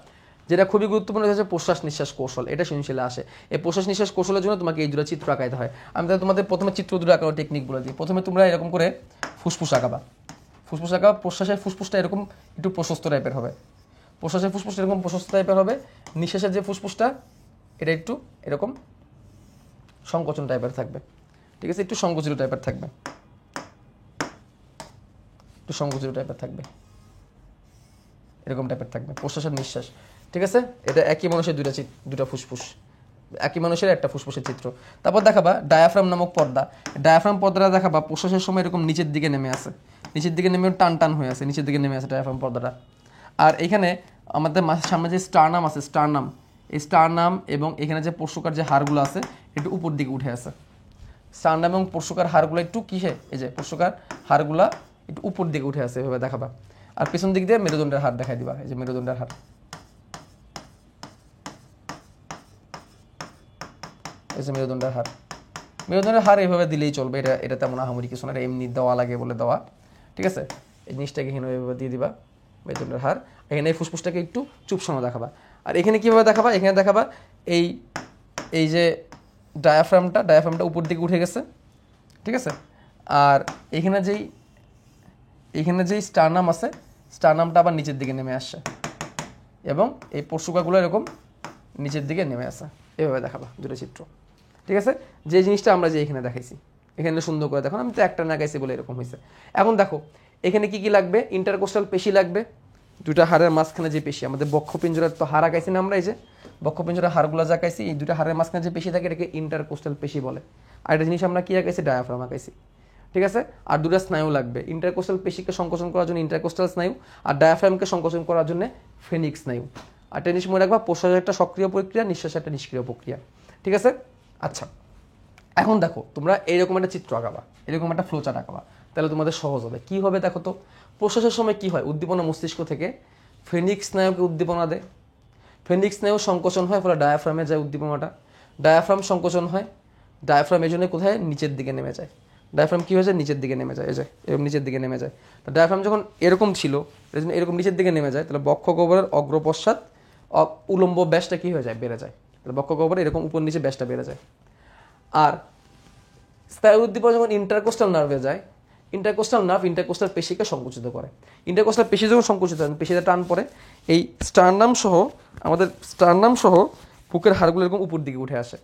যেটা খুবই গুরুত্বপূর্ণ হচ্ছে প্রশ্বাস নিঃশ্বাস কৌশল, এটা সৃজনশীলে আসে। এই প্রশ্বাস নিঃশ্বাস কৌশলের জন্য তোমাকে এই দুটো চিত্র আঁকাইতে হয়। আমি তাহলে তোমাদের প্রথমে চিত্র দুটো আঁকানোর টেকনিক বলে দিই। প্রথমে তোমরা এরকম করে ফুসফুস আঁকাবা, ফুসফুস আঁকাবা। প্রশ্বাসের ফুসফুসটা এরকম একটু প্রশস্ত টাইপের হবে, প্রশ্বাসের ফুসফুসটা এরকম প্রশস্ত টাইপের হবে। নিঃশ্বাসের যে ফুসফুসটা, এটা একটু এরকম সংকোচন টাইপের থাকবে। ঠিক আছে, একটু সংকুচিত টাইপের থাকবে, একটু সংকুচিত টাইপের থাকবে, এরকম টাইপের থাকবে প্রশ্বাসের নিঃশ্বাস। ঠিক আছে, এটা একই মানুষের দুটা ফুসফুস, একই মানুষের একটা ফুসফুসের চিত্র। তারপর দেখাবা ডায়াফ্রাম নামক পর্দা। ডায়াফ্রাম পর্দাটা দেখাবা প্রশ্বাসের সময় এরকম নিচের দিকে নেমে আসে, নিচের দিকে নেমে টান টান হয়ে আছে, নিচের দিকে নেমে আসে ডায়াফ্রাম পর্দাটা। আর এখানে আমাদের সামনে যে স্টারনাম আছে, স্টারনাম, এই স্টারনাম এবং এখানে যে পরশুকার যে হাড়গুলো আছে, একটু উপর দিকে উঠে আসে। স্টারনাম এবং পরশুকার হাড়গুলো একটু কিসে, এই যে পরশুকার হাড়গুলা একটু উপর দিকে উঠে আসে, এভাবে দেখাবা। আর পেছন দিক দিয়ে মেরুদণ্ডের হাড় দেখাই দিবা, এই যে মেরুদণ্ডের হাড়, এই যে মেরুদণ্ডের হাড়। মেরুদণ্ডের হার এইভাবে দিলেই চলবে, এটা তেমন আহামরি কিছু না, এটা এমনি দেওয়া লাগে বলে দেওয়া, ঠিক আছে। এই জিনিসটাকে এখানে এইভাবে দিয়ে দিবা, মেরুদণ্ডের হার। এখানে এই ফুসফুসটাকে একটু চুপসানো দেখাবা। আর এখানে কীভাবে দেখাবা, এখানে দেখাবা এই যে ডায়াফ্রামটা উপর দিকে উঠে গেছে, ঠিক আছে। আর এখানে যেই স্টারনাম আছে, স্টারনামটা আবার নিচের দিকে নেমে আসছে, এবং এই পরশুকাগুলো এরকম নিচের দিকে নেমে আসে, এভাবে দেখাবা দুটো চিত্র, ঠিক আছে। যে জিনিসটা আমরা যে এখানে দেখাইছি, এখানে সুন্দর করে দেখো, আমি তো একটা নাগাইছি বলে এরকম হয়েছে। এখন দেখো এখানে কি কি লাগবে, ইন্টারকোস্টাল পেশি লাগবে, দুটা হাড়ের মাঝখানে যে পেশি, আমাদের বক্ষপিঞ্জরার তো হাড় আঁকাইছি না আমরা, এই যে বক্ষপিঞ্জরার হাড়গুলো যা আঁকাইছি, এই দুটা হাড়ের মাঝখানে যে পেশি থাকে এটাকে ইন্টারকোস্টাল পেশি বলে। আর একটা জিনিস আমরা কি আঁকাইছি, ডায়াফ্রাম আঁকাইছি, ঠিক আছে। আর দুটা স্নায়ু লাগবে, ইন্টারকোস্টাল পেশিকে সংকোচন করার জন্য ইন্টারকোস্টাল স্নায়ু, আর ডায়াফ্রামকে সংকোচন করার জন্য ফেনিক স্নায়ু। আর একটা জিনিস মনে রাখবা, প্রশ্বাসের একটা সক্রিয় প্রক্রিয়া, নিঃশ্বাসের একটা নিষ্ক্রিয় প্রক্রিয়া, ঠিক আছে। আচ্ছা, এখন দেখো তোমরা এইরকম একটা চিত্র আঁকাবা, এরকম একটা ফ্লো চার্ট আঁকাবা, তাহলে তোমাদের সহজ হবে। কি হবে দেখো তো, প্রশ্বাসের সময় কি হয়, উদ্দীপনা মস্তিষ্ক থেকে ফেনিক স্নায়ুকে উদ্দীপনা দেয়, ফেনিক স্নায়ু সংকোচন হয়, ফলে ডায়াফ্রামে যায় উদ্দীপনাটা, ডায়াফ্রাম সংকোচন হয়, ডায়াফ্রাম এই জন্য কোথায় নিচের দিকে নেমে যায়, ডায়াফ্রাম কী হয়ে যায়, নিচের দিকে নেমে যায়, এই যে এরকম নিচের দিকে নেমে যায়। তো ডায়াফ্রাম যখন এরকম ছিল, এরকম নিচের দিকে নেমে যায়, তাহলে বক্ষগহ্বরের অগ্রপশ্চাৎ উলম্ব ব্যাসটা কী হয়ে যায়, বেড়ে যায়, তাহলে বক্ষগহ্বরে এরকম উপর নিচে ব্যাসটা বেড়ে যায়। আর স্নায়ু উদ্দীপনা যখন ইন্টারকোস্টাল নার্ভে যায়, ইন্টারকোস্টাল নার্ভ ইন্টারকোস্টাল পেশিকে সংকুচিত করে, ইন্টারকোস্টাল পেশি যখন সংকুচিত হয়, পেশিতে টান পড়ে, এই স্টারনাম সহ বুকের হাড়গুলো এরকম উপর দিকে উঠে আসে,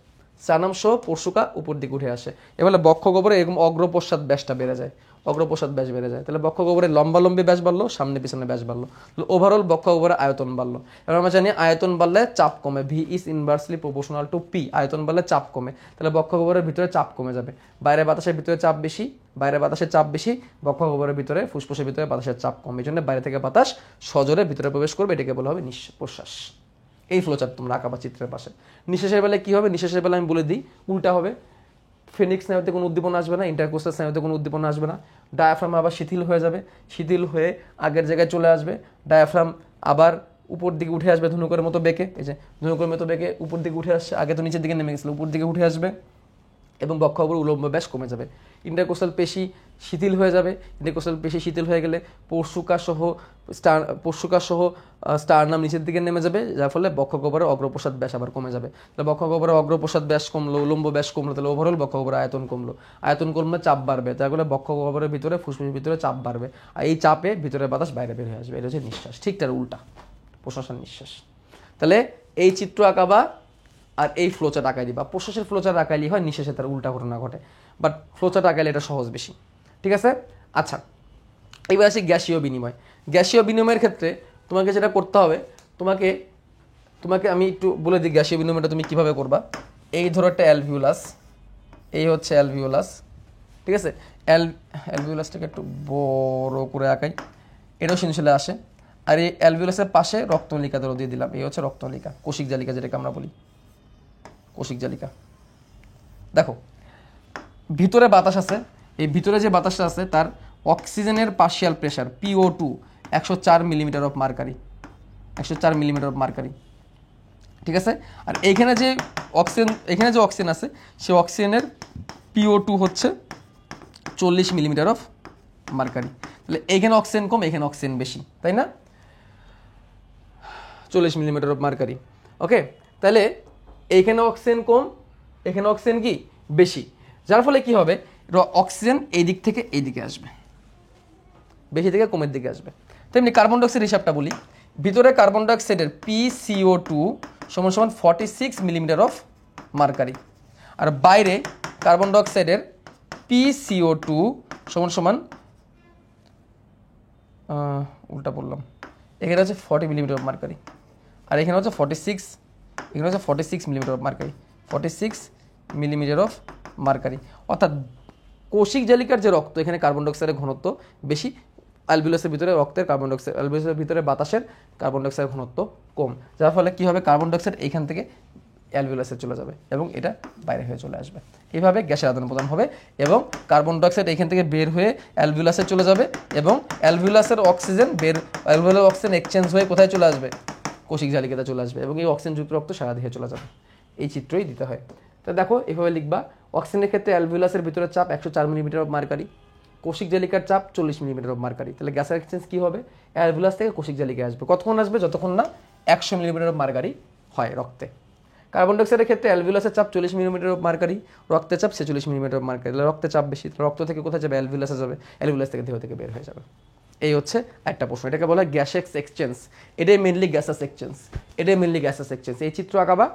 স্টারনাম সহ পরশুকা উপর দিকে উঠে আসে, এবার বক্ষগহ্বরে এরকম অগ্রপশ্চাৎ ব্যাসটা বেড়ে যায়, অগ্রপশ্চাৎ ব্যাস বেড়ে যায়, তাহলে বক্ষগহ্বরে লম্বালম্বী ব্যাস বাড়লো, সামনে পিছনে ব্যাস বাড়লো, তাহলে ওভারঅল বক্ষগহ্বরে আয়তন বাড়লো। এবার আমরা জানি আয়তন বাড়লে চাপ কমে, V is inversely proportional to P, আয়তন বাড়লে চাপ কমে, তাহলে বক্ষগহ্বরের ভিতরে চাপ কমে যাবে, বাইরে বাতাসের ভিতরে চাপ বেশি, বাইরে বাতাসের চাপ বেশি, বক্ষগহ্বরের ভিতরে ফুসফুসের ভিতরে বাতাসের চাপ কম, এই জন্য বাইরে থেকে বাতাস সজোরে ভিতরে প্রবেশ করবে, এটাকে বলা হবে প্রশ্বাস। এই ফ্লোচার্ট তোমরা আঁকাবা চিত্রের পাশে। নিঃশ্বাসের বেলায় কী হবে, নিঃশ্বাসের বেলায় আমি বলে দিই, উল্টা হবে, ফেনিক্স স্নায়ুতে কোনো উদ্দীপনা আসবে না, ইন্টারকোস্টাল স্নায়ুতে কোনো উদ্দীপনা আসবে না, ডায়াফ্রাম আবার শিথিল হয়ে যাবে, শিথিল হয়ে আগের জায়গায় চলে আসবে, ডায়াফ্রাম আবার উপর দিকে উঠে আসবে ধনুকের মতো বেঁকে, এই যে ধনুকের মতো বেঁকে উপর দিকে উঠে আসছে, আগে তো নিচের দিকে নেমে গেছিলো, উপর দিকে উঠে আসবে, এবং বক্ষগহ্বর উলম্ব ব্যাস কমে যাবে, ইন্টারকোস্টাল পেশি শিথিল হয়ে যাবে, ইন্টারকোস্টাল পেশি শিথিল হয়ে গেলে পরশুকা সহ স্টারনাম নিচের দিকে নেমে যাবে, যার ফলে বক্ষগহ্বরের অগ্রপ্রসাদ ব্যাস আবার কমে যাবে, তাহলে বক্ষগহ্বরের অগ্রপ্রসাদ ব্যাস কমলো, উলম্ব ব্যাস কমলো, তাহলে ওভারঅল বক্ষগহ্বরের আয়তন কমলো, আয়তন কমলে চাপ বাড়বে, তার ফলে বক্ষগহ্বরের ভিতরে ফুসফুসের ভিতরে চাপ বাড়বে, আর এই চাপে ভিতরে বাতাস বাইরে বের হয়ে আসবে, এটা হচ্ছে নিঃশ্বাস, ঠিক তার উল্টা, প্রশ্বাস আর নিঃশ্বাস। তাহলে এই চিত্র আঁকাবা আর এই ফ্লোচার্ট আঁকাই দিবা, প্রশ্বাসের ফ্লোচার্ট আঁকাইলেই হয়, নিঃশ্বাসে তার উল্টা ঘটনা ঘটে, বাট ফ্লোচার্ট আঁকাইলে এটা সহজ বেশি, ঠিক আছে। আচ্ছা, এবার আসি গ্যাসীয় বিনিময়। গ্যাসীয় বিনিময়ের ক্ষেত্রে তোমাকে যেটা করতে হবে, তোমাকে আমি একটু বলে দিই গ্যাসীয় বিনিময়টা তুমি কীভাবে করবা। এই ধরো একটা অ্যালভিউলাস, এই হচ্ছে অ্যালভিউলাস, ঠিক আছে। অ্যালভিউলাসটাকে একটু বড় করে আঁকাই, এটাও সৃজনশীলে আসে। আর এই অ্যালভিউলাসের পাশে রক্তনলিকা ধরো দিয়ে দিলাম, এই হচ্ছে রক্তনলিকা, কোষিক জালিকা যেটাকে আমরা বলি, কোষিক জালিকা। দেখো ভিতরে বাতাস আছে, এই ভিতরে যে বাতাসটা আছে তার অক্সিজেনের partial pressure PO2 104 millimetre of mercury, 104 millimetre of mercury, ঠিক আছে। আর এখানে যে অক্সিজেন আছে, সে অক্সিজেনের PO2 হচ্ছে 40 মিলিমিটার অফ মার্কারি, তাহলে এইখানে অক্সিজেন কম, এখানে অক্সিজেন বেশি, তাই না, 40 মিলিমিটার অফ মার্কারি, ওকে। তাহলে এইখানে অক্সিজেন কম, এখানে অক্সিজেন কি বেশি, যার ফলে কি হবে, অক্সিজেন এই দিক থেকে এই দিকে আসবে, বেশি থেকে কমের দিকে আসবে। তেমনি কার্বন ডাইঅক্সাইড হিসাবটা বলি, ভিতরে কার্বন ডাইঅক্সাইডের PCO2 সমান 46 মিলিমিটার অফ মার্কারি, আর বাইরে কার্বন ডাইঅক্সাইডের PCO2 সমান উল্টা বললাম, এখানে হচ্ছে 40 মিলিমিটার অফ মার্কারি, আর এখানে হচ্ছে 46 millimetre of mercury, 46 millimetre of mercury. অর্থাৎ কোষিক জালিকার যে রক্ত, এখানে কার্বন ডাইঅক্সাইডের ঘনত্ব বেশি, অ্যালভিউলাসের ভিতরে রক্তের কার্বন ডাইঅক্সাইড, অ্যালভিউলাসের ভিতরে বাতাসের কার্বন ডাইঅক্সাইডের ঘনত্ব কম, যার ফলে কী হবে, কার্বন ডাইঅক্সাইড এইখান থেকে অ্যালভিউলাসে চলে যাবে এবং এটা বাইরে হয়ে চলে আসবে, এইভাবে গ্যাসের আদান প্রদান হবে, এবং কার্বন ডাইঅক্সাইড এখান থেকে বের হয়ে অ্যালভিউলাসে চলে যাবে, এবং অ্যালভিউলাসের অক্সিজেন এক্সচেঞ্জ হয়ে কোথায় চলে আসবে, কোষিক জালিকাতে চলে আসবে, এবং এই অক্সিজেনযুক্ত রক্ত সারা দেহে চলে যাবে। এই চিত্রই দিতে হয়। তো দেখো এভাবে লিখবা, অক্সিজেনের ক্ষেত্রে অ্যালভিওলাসের ভিতরে চাপ 104 মিলিমিটার অফ মার্কারি, কোষিক জালিকার চাপ 40 মিলিমিটার অফ মার্কারি। তাহলে গ্যাসের এক্সচেঞ্জ কী হবে, অ্যালভিওলাস থেকে কোষিক জালিকায় আসবে, কতক্ষণ আসবে, যতক্ষণ না 100 মিলিমিটার অফ মার্কারি হয় রক্তে। কার্বন ডাইঅক্সাইডের ক্ষেত্রে অ্যালভিওলাসের চাপ 40 মিলিমিটার অফ মার্কারি, রক্তের চাপ 46 মিলিমিটার অফ মার্কারি। তাহলে রক্তের চাপ বেশি, রক্ত থেকে কোথায় যাবে, অ্যালভিওলাসে যাবে, অ্যালভিওলাস থেকে দেহ থেকে বের হয়ে যাবে। এই হচ্ছে একটা প্রশ্ন, এটাকে বলা হয় গ্যাসেক্স এক্সচেঞ্জ। এটাই মেনলি গ্যাসাস এক্সচেঞ্জ, এটাই মেনলি গ্যাসাস এক্সচেঞ্জ। এই চিত্র আঁকাবা,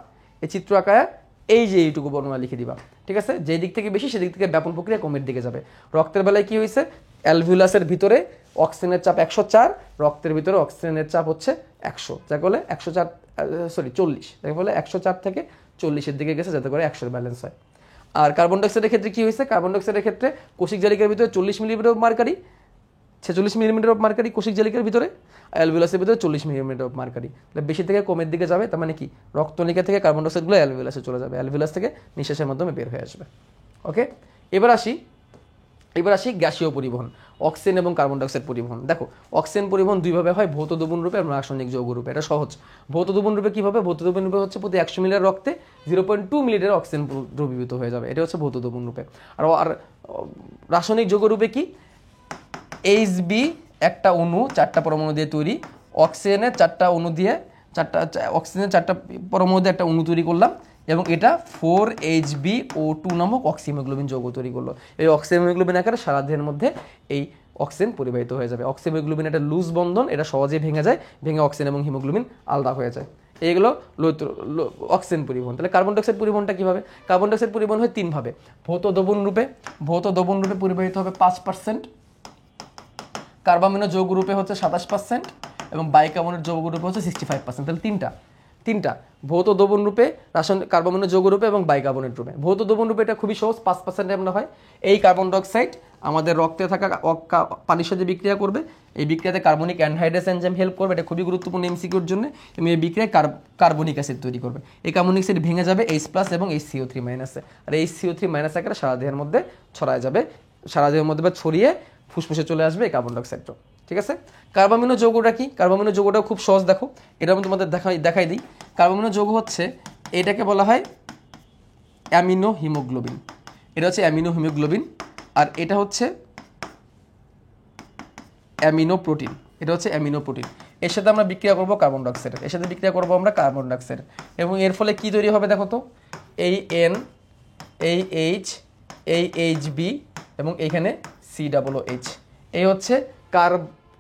এই চিত্র আঁকায় এই যে এইটুকু বর্ণনা লিখে দিবা, ঠিক আছে। যেই দিক থেকে বেশি সেদিক থেকে ব্যাপন প্রক্রিয়া কমের দিকে যাবে। রক্তের বেলায় কি হয়েছে, অ্যালভিওলাসের ভিতরে অক্সিজেনের চাপ 104, রক্তের ভিতরে অক্সিজেনের চাপ হচ্ছে 100, যাকে বলে 104 40, যাকে বলে 104 থেকে 40-এর দিকে গেছে, যাতে করে 100 ব্যালেন্স হয়। আর কার্বন ডাইঅক্সাইডের ক্ষেত্রে কি হয়েছে, কার্বন ডাইঅক্সাইডের ক্ষেত্রে কোষিক জালিকার ভিতরে 40 millimetre of mercury, 46 millimetre of mercury কোষিক জালিকার ভিতরে, অ্যালভিওলাসের ভিতরে 40 মিলিমিটার অফ মার্কারি। তাহলে বেশি থেকে কমের দিকে যাবে, তার মানে কি রক্তনিকা থেকে কার্বন ডাইঅক্সাইডগুলো অ্যালভিওলাসে চলে যাবে, অ্যালভিওলাস থেকে নিঃশ্বাসের মাধ্যমে বের হয়ে আসবে। ওকে, এবার আসি গ্যাসীয় পরিবহন, অক্সিজেন এবং কার্বন ডাইঅক্সাইড পরিবহন। দেখো অক্সিজেন পরিবহন দুইভাবে হয়, ভৌত দ্রবণ রূপে এবং রাসায়নিক যৌগ রূপে। এটা সহজ। ভৌত দ্রবণ রূপে কীভাবে, ভৌত দ্রবণ রূপে হচ্ছে প্রতি 100 মিলির রক্তে 0.2 মিলিলিটার অক্সিজেন দ্রবীভূত হয়ে যাবে, এটা হচ্ছে ভৌত দ্রবণ রূপে। আর রাসায়নিক যৌগ রূপে কি, HB একটা অণু 4টা পরমাণু দিয়ে তৈরি, অক্সিজেনের 4টা অণু দিয়ে অক্সিজেনের 4টা পরমাণু দিয়ে একটা অণু তৈরি করলাম, এবং এটা 4HbO2 নামক অক্সিহিমোগ্লোবিন যৌগ তৈরি করলো। এই অক্সিহিমোগ্লোবিন আকারে সারা দেহের মধ্যে এই অক্সিজেন পরিবাহিত হয়ে যাবে। অক্সিহিমোগ্লোবিন একটা লুজ বন্ধন, এটা সহজেই ভেঙে যায়, ভেঙে অক্সিজেন এবং হিমোগ্লোবিন আলাদা হয়ে যায়। এইগুলো অক্সিজেন পরিবহন। তাহলে কার্বন ডাইঅক্সাইড পরিবহনটা কীভাবে, কার্বন ডাইঅক্সাইড পরিবহন হয় তিনভাবে। ভৌত দ্রবণ রূপে পরিবাহিত হবে 5%, কার্বামিনো যৌগ রূপে হচ্ছে 27%, এবং বাইকার্বনেট যৌগ রূপে হচ্ছে 65%। তাহলে তিনটা ভৌত দ্রবণ রূপে, কার্বামিনো যৌগ রূপে এবং বাইকার্বনেট রূপে। ভৌত দ্রবণ রূপে এটা খুবই সহজ, 5% আমরা হয়। এই কার্বন ডাইঅক্সাইড আমাদের রক্তে থাকা পানির সাথে বিক্রিয়া করবে, এই বিক্রিয়াতে কার্বনিক অ্যানহাইড্রেস এনজাইম হেল্প করবে, এটা খুবই গুরুত্বপূর্ণ এমসিকিউর জন্য। এবং এই বিক্রিয়ায় কার্বনিক অ্যাসিড তৈরি করবে, এই কার্বনিক অ্যাসিড ভেঙে যাবে H+ এবং HCO3- আর এই HCO3- আকারে সারা দেহের মধ্যে ছড়ায় যাবে, সারা দেহের মধ্যে ছড়িয়ে ফুসফুসে চলে আসবে এই কার্বন ডাইঅক্সাইডটা, ঠিক আছে। কার্বামিনো যৌগটা কি, কার্বামিনো যৌগটাও খুব সহজ। দেখো এটা আমি তোমাদের দেখাই দিই। কার্বামিনো যৌগ হচ্ছে, এটাকে বলা হয় অ্যামিনো হিমোগ্লোবিন, এটা হচ্ছে অ্যামিনো হিমোগ্লোবিন। আর এটা হচ্ছে অ্যামিনো প্রোটিন, এটা হচ্ছে অ্যামিনো প্রোটিন। এর সাথে আমরা বিক্রিয়া করবো কার্বন ডাইঅক্সাইডের, এর সাথে বিক্রিয়া করবো আমরা কার্বন ডাইঅক্সাইড, এবং এর ফলে কি তৈরি হবে দেখো তো, এই N, এই H, এই HB, এবং এইখানে COOH। এই হচ্ছে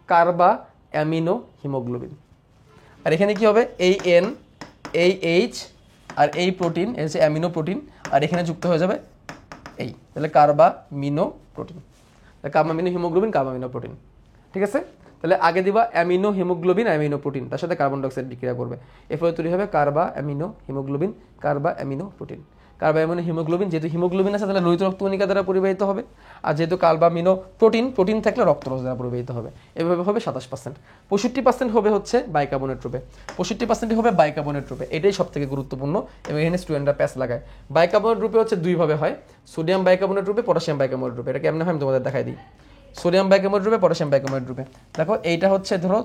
কার্বা অ্যামিনো হিমোগ্লোবিন। আর এখানে কি হবে, এই N, এই H, আর এই প্রোটিন, এই হচ্ছে অ্যামিনো প্রোটিন, আর এখানে যুক্ত হয়ে যাবে এই, তাহলে carbamino protein, carbamino haemoglobin, carbamino protein, ঠিক আছে। তাহলে আগে দিবা অ্যামিনো হিমোগ্লোবিন, অ্যামিনো প্রোটিন, তার সাথে কার্বন ডাইঅক্সাইড বিক্রিয়া করবে, এর ফলে তৈরি হবে carbamino haemoglobin, carbamino protein. Carbamino haemoglobin, যেহেতু হিমোগ্লোবিন আছে তাহলে লোহিত রক্তকণিকা দ্বারা পরিবাহিত হবে, আর যেহেতু কার্বামিনো প্রোটিন থাকলে রক্তরস দ্বারা পরিবাহিত হবে। এভাবে হবে 27%। 65% হবে হচ্ছে বাইকার্বনেট রূপে, 65% হবে বাইকার্বনেট রূপে, এটাই সব থেকে গুরুত্বপূর্ণ। এবং এখানে স্টুডেন্টরা প্যাচ লাগায়। বাইকার্বনেট রূপে হচ্ছে দুইভাবে হয়, সোডিয়াম বাইকার্বনেট রূপে, পটাশিয়াম বাইকার্বনেট রূপে। এটা কেমন হয় আমি তোমাদের দেখাই দিই। সোডিয়াম বাইকার্বনেট রূপে, পটাশিয়াম বাইকার্বনেট রূপে। দেখো এইটা হচ্ছে ধরো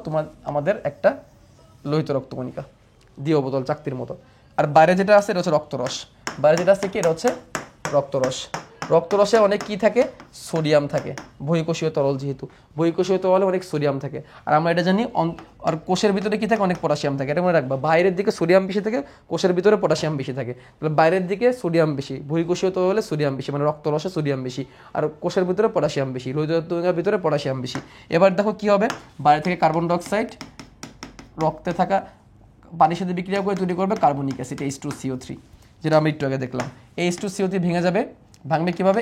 আমাদের একটা লোহিত রক্তকণিকা, দ্বিতীয় বোতল চাকতির মতো, আর বাইরে যেটা আছে এটা হচ্ছে রক্তরস। বাইরে যেটা আছে কি, এটা হচ্ছে রক্তরস। রক্তরসে অনেক কি থাকে, সোডিয়াম থাকে, বহিঃকোষীয় তরল, যেহেতু বহিঃকোষীয় তরলে অনেক সোডিয়াম থাকে। আর আমরা এটা জানি, আর কোষের ভিতরে কি থাকে, অনেক পটাশিয়াম থাকে। এটা মনে রাখবা, বাইরের দিকে সোডিয়াম বেশি থাকে, কোষের ভিতরে পটাশিয়াম বেশি থাকে। তাহলে বাইরের দিকে সোডিয়াম বেশি, বহিঃকোষীয় তরলে সোডিয়াম বেশি, মানে রক্তরসে সোডিয়াম বেশি, আর কোষের ভিতরে পটাশিয়াম বেশি, লোহিত রক্তকণিকার ভিতরে পটাশিয়াম বেশি। এবার দেখো কি হবে, বাইরে থেকে কার্বন ডাইঅক্সাইড রক্তে থাকা পানির সাথে বিক্রিয়া করে তৈরি করবে কার্বনিক অ্যাসিড H2CO3, যেটা আমরা একটু আগে দেখলাম। H2CO3 ভেঙে যাবে, ভাঙবে কীভাবে,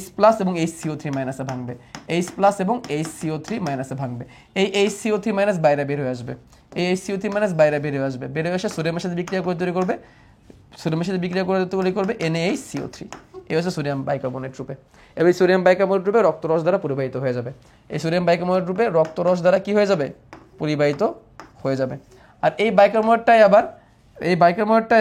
H+ এবং HCO3- ভাঙবে, H+ এবং HCO3- ভাঙবে। এই HCO3- বাইরে বের হয়ে আসবে, এই HCO3- বাইরে বের হয়ে আসবে, বের হয়ে এসে সোডিয়ামের সাথে বিক্রিয়া করে তৈরি করবে, সোডিয়ামের সাথে বিক্রিয়া করে তৈরি করবে NaHCO3। এই হচ্ছে সোডিয়াম বাইকার্বনেট রূপে। এবার সোডিয়াম বাইকার্বনেট রূপে রক্তরস দ্বারা পরিবাহিত হয়ে যাবে। এই সোডিয়াম বাইকার্বনেট রূপে রক্তরস দ্বারা কি হয়ে যাবে, পরিবাহিত হয়ে যাবে। আর এই বাইকার্বনেটটাই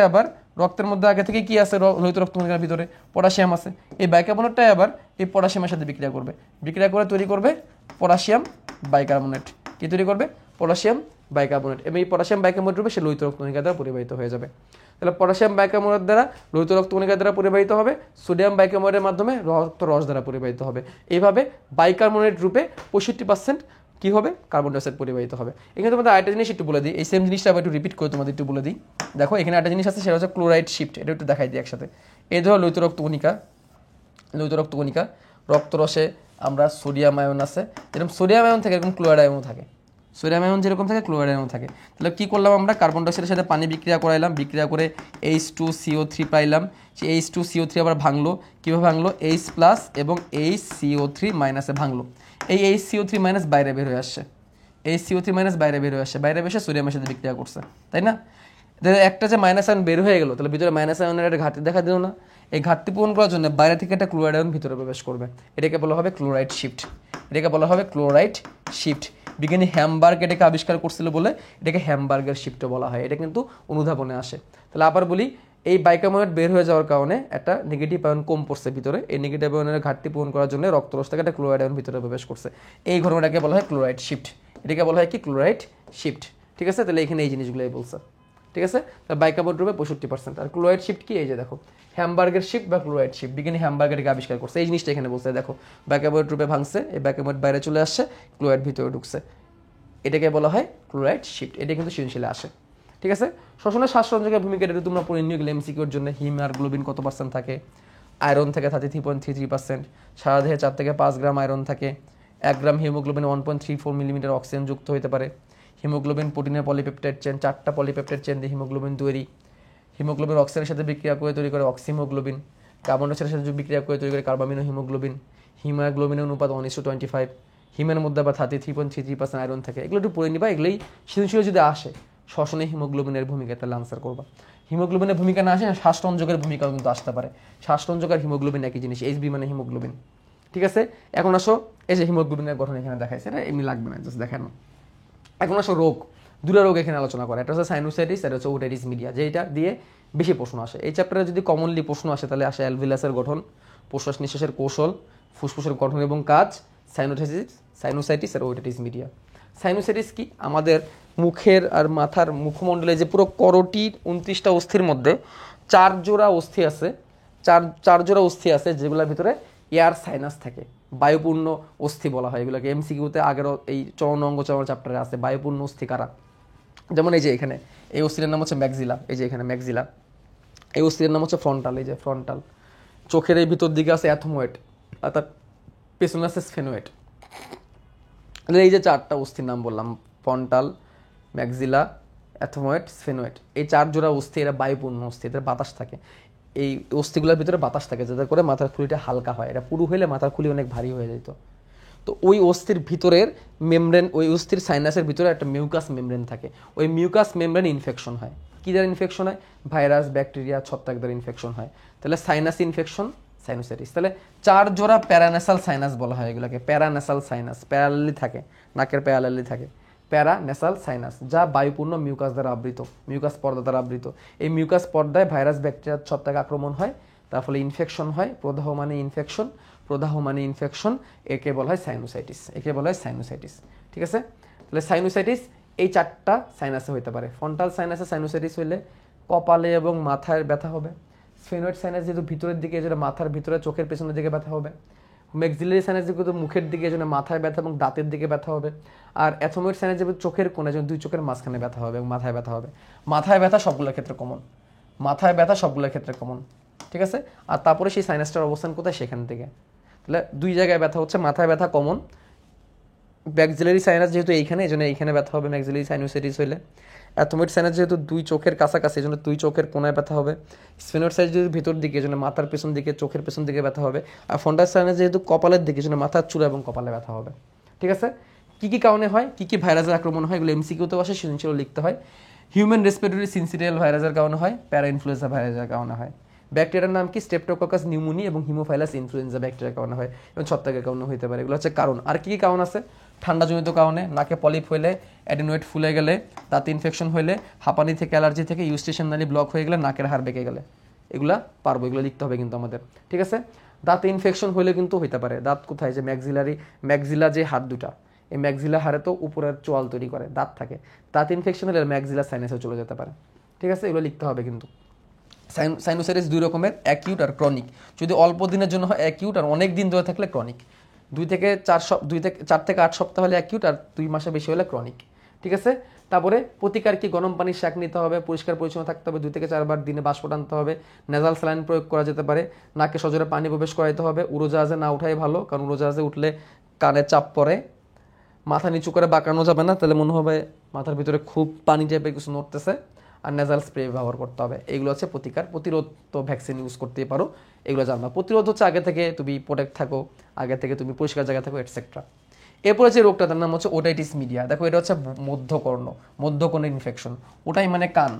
আবার রক্তের মধ্যে আগে থেকে কি আছে, লোহিত রক্তকণিকার ভিতরে পটাশিয়াম আছে। এই বাইকার্বনেটটাই আবার এই পটাশিয়ামের সাথে বিক্রিয়া করে তৈরি করবে পটাশিয়াম বাইকার্বনেট। কি তৈরি করবে, পটাশিয়াম বাইকার্বনেট, এবং এই পটাশিয়াম বাইকার্বনেট রূপে সে লোহিত রক্তকণিকা দ্বারা পরিবাহিত হয়ে যাবে। তাহলে পটাশিয়াম বাইকার্বনেট দ্বারা লোহিত রক্তকণিকা দ্বারা পরিবাহিত হবে, সোডিয়াম বাইকার্বনেটের মাধ্যমে রস দ্বারা পরিবাহিত হবে। এইভাবে বাইকার্বনেট রূপে 65% কি হবে, কার্বন ডাইঅক্সাইড পরিবাহিত হবে। এখানে তোমাদের আরেকটা জিনিস একটু বলে দিই, এই সেম জিনিসটা আবার একটু রিপিট করে তোমাদের একটু বলে দিই। দেখো এখানে একটা জিনিস আছে, সেটা হচ্ছে ক্লোরাইড শিফট। এটা একটু দেখাই দিই একসাথে। এই ধরো লোহিত রক্তকণিকা, রক্তরসে আমরা সোডিয়াম আয়ন আছে, যেরকম সোডিয়াম আয়ন থাকে এরকম ক্লোরাইড আয়নও থাকে, সোডিয়াম আয়ন যেরকম থাকে ক্লোরাইড আয়ন থাকে। তাহলে কী করলাম আমরা, কার্বন ডাইঅক্সাইডের সাথে পানি বিক্রিয়া করাইলাম, বিক্রিয়া করে H2CO3 পাইলাম। সেই H2CO3 আবার ভাঙলো, কীভাবে ভাঙলো, H+ এবং HCO3- ভাঙলো। এই HCO3- বাইরে বের হয়ে আসছে, HCO3- বাইরে বের হয়ে আসছে, বাইরে বেশে সোডিয়ামের সাথে বিক্রিয়া করছে, তাই না? একটা যে মাইনাস আয়ন বের হয়ে গেল, তাহলে ভিতরে মাইনাস আয়নের একটা ঘাটতি দেখা দিল না? এই ঘাটতি পূরণ করার জন্য বাইরে থেকে একটা ক্লোরাইড আয়ন ভিতরে প্রবেশ করবে, এটাকে বলা হবে ক্লোরাইড শিফট। এটাকে বলা হবে ক্লোরাইড শিফট। বিজ্ঞানী হ্যামবার্গ এটাকে আবিষ্কার করছিল বলে এটাকে হ্যামবার্গের শিফটও বলা হয়। এটা কিন্তু অনুধাবনে আসে। তাহলে আবার বলি, এই বাইকার্বনেট বের হয়ে যাওয়ার কারণে একটা নেগেটিভ আয়ন কম পড়ছে ভিতরে, এই নেগেটিভ আয়নের ঘাটতি পূরণ করার জন্য রক্তরস থেকে একটা ক্লোরাইড আয়ন ভিতরে প্রবেশ করছে। এই ঘটনাটাকে বলা হয় ক্লোরাইড শিফট। এটাকে বলা হয় কি, ক্লোরাইড শিফট। ঠিক আছে, তাহলে এখানে এই জিনিসগুলোই বলছে। ঠিক আছে, তাহলে বাইকার্বনেট রূপে 65%। আর ক্লোরাইড শিফট কি, এই যে দেখো হ্যামবার্গের শিফট বা ক্লোরাইড শিফট, বিজ্ঞানী হ্যামবার্গ এটাকে আবিষ্কার করছে। এই জিনিসটা এখানে বলছে, দেখো বাইকার্বনেট রূপে ভাঙছে, এই বাইকার্বনেট বাইরে চলে আসছে, ক্লোরাইড ভিতরে ঢুকছে, এটাকে বলা হয় ক্লোরাইড শিফট। এটা কিন্তু সৃজনশীলে আসে। ঠিক আছে, শ্বসনের শ্বাসরঞ্জকের ভূমিকা এটা তোমরা পড়ে নিয়ে গেলে এমসিকিউর জন্য। হিম আর গ্লোবিন কত পার্সেন্ট থাকে, আয়রন থেকে 33.33%, সারা দেহে 4 থেকে 5 গ্রাম আয়রন থাকে, 1 গ্রাম হিমোগ্লোবিন 1.34 মিলিমিটার অক্সিজেন যুক্ত হতে পারে। হিমোগ্লোবিন প্রোটিনের পলিপেপটাইড চেন, 4টা পলিপেপটাইড চেন দিয়ে হিমোগ্লোবিন তৈরি। হিমোগ্লোবিন অক্সিজেনের সাথে বিক্রিয়া করে তৈরি করে অক্সিহিমোগ্লোবিন, কার্বন ডাইঅক্সাইডের সাথে বিক্রিয়া করে তৈরি করে কার্বামিনো হিমোগ্লোবিন। হিমোগ্লোবিনের অনুপাত 1:25। হিমের মধ্যে আবার 33.33% আয়রন থাকে। এগুলো একটু পড়ে নিবা, এগুলোই সৃজনশীল যদি আসে শ্বসনে হিমোগ্লোবিনের ভূমিকা, তাহলে আনসার করবা। হিমোগ্লোবিনের ভূমিকা না আসে, শ্বাসরঞ্জকের ভূমিকাও কিন্তু আসতে পারে। শ্বাসরঞ্জক আর হিমোগ্লোবিন একই জিনিস, Hb মানে হিমোগ্লোবিন। ঠিক আছে, এখন আসো, এই যে হিমোগ্লোবিনের গঠন এখানে দেখাইছে, এটা এমনি লাগবে না, জাস্ট দেখানো। এখন আসো রোগ, দুটো রোগ এখানে আলোচনা করা। এটা হচ্ছে সাইনোসাইটিস, এটা হচ্ছে ওটাইটিস মিডিয়া, যেটা দিয়ে বেশি প্রশ্ন আসে। এই চ্যাপ্টারে যদি কমনলি প্রশ্ন আসে তাহলে আসে অ্যালভিলাসের গঠন, প্রশ্বাস নিঃশ্বাসের কৌশল, ফুসফুসের গঠন এবং কাজ, সাইনোসাইটিস আর ওটাইটিস মিডিয়া। সাইনোসাইটিস কি, আমাদের মুখের আর মাথার মুখমণ্ডলে যে পুরো করোটির 29টা অস্থির মধ্যে 4 জোড়া অস্থি আছে, চার জোড়া অস্থি আছে যেগুলোর ভিতরে এয়ার সাইনাস থাকে, বায়ুপূর্ণ অস্থি বলা হয় এগুলোকে। এমসিকিউতে আগেরও এই চরণ অঙ্গচরণ চ্যাপ্টারে আছে বায়ুপূর্ণ অস্থি কারা। যেমন এই যে এখানে এই অস্থির নাম হচ্ছে ম্যাক্সিলা, এই যে এখানে ম্যাক্সিলা। এই অস্থির নাম হচ্ছে ফ্রন্টাল, এই যে ফ্রন্টাল। চোখের এই ভিতর দিকে আছে অ্যাথমোয়েড, অর্থাৎ পেছনে আছে স্ফেনোয়েড। এই যে 4টা অস্থির নাম বললাম, ফ্রন্টাল, ম্যাক্সিলা, অ্যাথমোয়েড, স্ফেনোয়েড। এই 4 জোড়া অস্থি, এরা বায়ুপূর্ণ অস্থি, এদের বাতাস থাকে। এই অস্থিগুলোর ভিতরে বাতাস থাকে যাতে করে মাথার খুলিটা হালকা হয়। এটা পুরু হলে মাথার খুলি অনেক ভারী হয়ে যেত। তো ওই অস্থির ভিতরের মেমব্রেন, ওই অস্থির সাইনাসের ভিতরে একটা মিউকাস মেমব্রেন থাকে। ওই মিউকাস মেমব্রেন ইনফেকশন হয়। কী দ্বারা ইনফেকশন হয়? ভাইরাস, ব্যাকটেরিয়া, ছত্রাক দ্বারা ইনফেকশন হয়। তাহলে সাইনাস ইনফেকশন, সাইনোসাইটিস। তাহলে 4 জোড়া প্যারানেসাল সাইনাস বলা হয় এগুলোকে, প্যারানেসাল সাইনাস, প্যারালালি থাকে, নাকের প্যারালালি থাকে, প্যারানেসাল সাইনাস, যা বায়ুপূর্ণ মিউকাস দ্বারা আবৃত, মিউকাস পর্দা দ্বারা আবৃত। এই মিউকাস পর্দায় ভাইরাস, ব্যাকটেরিয়া, ছত্রাক আক্রমণ হয়, তার ফলে ইনফেকশন হয়। প্রদাহ মানে ইনফেকশন, প্রদাহ মানে ইনফেকশন, একে বলা হয় সাইনোসাইটিস, একে বলা হয় সাইনোসাইটিস। ঠিক আছে, তাহলে সাইনোসাইটিস এই 4টা সাইনাসে হতে পারে। ফ্রন্টাল সাইনাসে সাইনোসাইটিস হইলে কপালে এবং মাথায় ব্যথা হবে। স্ফেনোয়েড সাইনাস যেহেতু ভিতরের দিকে, যেটা মাথার ভিতরে চোখের পেছনের দিকে ব্যথা হবে। ম্যাক্সিলারি সাইনাস যেহেতু মুখের দিকে, যেন মাথায় ব্যথা এবং দাঁতের দিকে ব্যথা হবে। আর অ্যাথমোয়েড সাইনাস যেহেতু চোখের কোণে, যেন 2 চোখের মাঝখানে ব্যথা হবে এবং মাথায় ব্যথা হবে। মাথায় ব্যথা সবগুলোর ক্ষেত্রে কমন, মাথায় ব্যথা সবগুলোর ক্ষেত্রে কমন। ঠিক আছে, আর তারপরে সেই সাইনাসটার অবস্থান কোথায়, সেখান থেকে। তাহলে 2 জায়গায় ব্যথা হচ্ছে, মাথায় ব্যথা কমন। ম্যাক্সিলারি সাইনাস যেহেতু এইখানে, এই জন্য এইখানে ব্যথা হবে ম্যাক্সিলারি সাইনোসাইটিস হইলে। অ্যাথমোয়েড সাইনাস যেহেতু 2 চোখের কাছাকাছি, এই জন্য 2 চোখের কোনায় ব্যথা হবে। স্ফেনোয়েড সাইনাস যেহেতু ভিতর দিকে, এই জন্য মাথার পেছন দিকে, চোখের পেছন দিকে ব্যথা হবে। আর ফ্রন্টাল সাইনাস যেহেতু কপালের দিকে, এই জন্য মাথার চূড়া এবং কপালে ব্যথা হবে। ঠিক আছে, কী কী কারণে হয়, কী কী ভাইরাসের আক্রমণ হয়, এগুলো এমসিকিউতেও আসে, সৃজনশীল লিখতে হয়। হিউম্যান রেসপিরেটরি সিনসিটিয়াল ভাইরাসের কারণে হয়, প্যারা ইনফ্লুয়েঞ্জা ভাইরাসের কারণে হয়। ব্যাকটেরিয়ার নাম কি? স্ট্রেপ্টোককাস নিউমোনি এবং হিমোফাইলাস ইনফ্লুয়েঞ্জা ব্যাকটেরিয়ার কারণে হয় এবং ছত্রাকের কারণে হতে পারে। এগুলো হচ্ছে কারণ। আর কী কী কারণ আছে? ঠান্ডাজনিত কারণে, নাকে পলিপ হইলে, অ্যাডিনোয়েড ফুলে গেলে, দাঁতে ইনফেকশন হইলে, হাঁপানি থেকে, অ্যালার্জি থেকে, ইউস্টেশন নালী ব্লক হয়ে গেলে, নাকের হাড় বেঁকে গেলে। এগুলা পারবো, এগুলো লিখতে হবে কিন্তু আমাদের। ঠিক আছে, দাঁতে ইনফেকশন হইলে কিন্তু হইতে পারে। দাঁত কোথায়? যে ম্যাক্সিলা যে হাড় দুটা, এই ম্যাক্সিলা হারে তো উপরের চোয়াল তৈরি করে, দাঁত থাকে, দাঁত ইনফেকশন হলে ম্যাক্সিলা সাইনাসে চলে যেতে পারে। ঠিক আছে, এগুলো লিখতে হবে কিন্তু। সাইনোসাইটিস দুই রকমের, অ্যাকিউট আর ক্রনিক। যদি অল্প দিনের জন্য হয় অ্যাকিউট, আর অনেক দিন ধরে থাকলে ক্রনিক। 2 থেকে 8 সপ্তাহ হলে অ্যাকিউট, আর 2 মাসে বেশি হলে ক্রনিক। ঠিক আছে, তারপরে প্রতিকার কি? গরম পানির শাক নিতে হবে, পরিষ্কার পরিচ্ছন্ন থাকতে হবে, 2 থেকে 4 বার দিনে বাষ্প টানতে হবে, নেজাল স্যালাইন প্রয়োগ করা যেতে পারে, নাকে সজোরে পানি প্রবেশ করাইতে হবে। উড়োজাহাজে না উঠাই ভালো, কারণ উড়োজাহাজে উঠলে কানে চাপ পড়ে। মাথা নিচু করে বাঁকানো যাবে না, তাহলে মনে হবে মাথার ভিতরে খুব পানি টাইপের কিছু নড়তেছে। আর নেজাল স্প্রে ব্যবহার করতে হবে। এগুলো হচ্ছে প্রতিকার। প্রতিরোধ তো ভ্যাকসিন ইউজ করতেই পারো, এগুলো জানবা। প্রতিরোধ হচ্ছে আগে থেকে তুমি প্রোটেক্ট থাকো, আগে থেকে তুমি পরিষ্কার জায়গায় থাকো, এটসেট্রা। এরপরে যে রোগটা, তার নাম হচ্ছে ওটাইটিস মিডিয়া। দেখো, এটা হচ্ছে মধ্যকর্ণ, মধ্যকর্ণের ইনফেকশন। ওটাই মানে কান,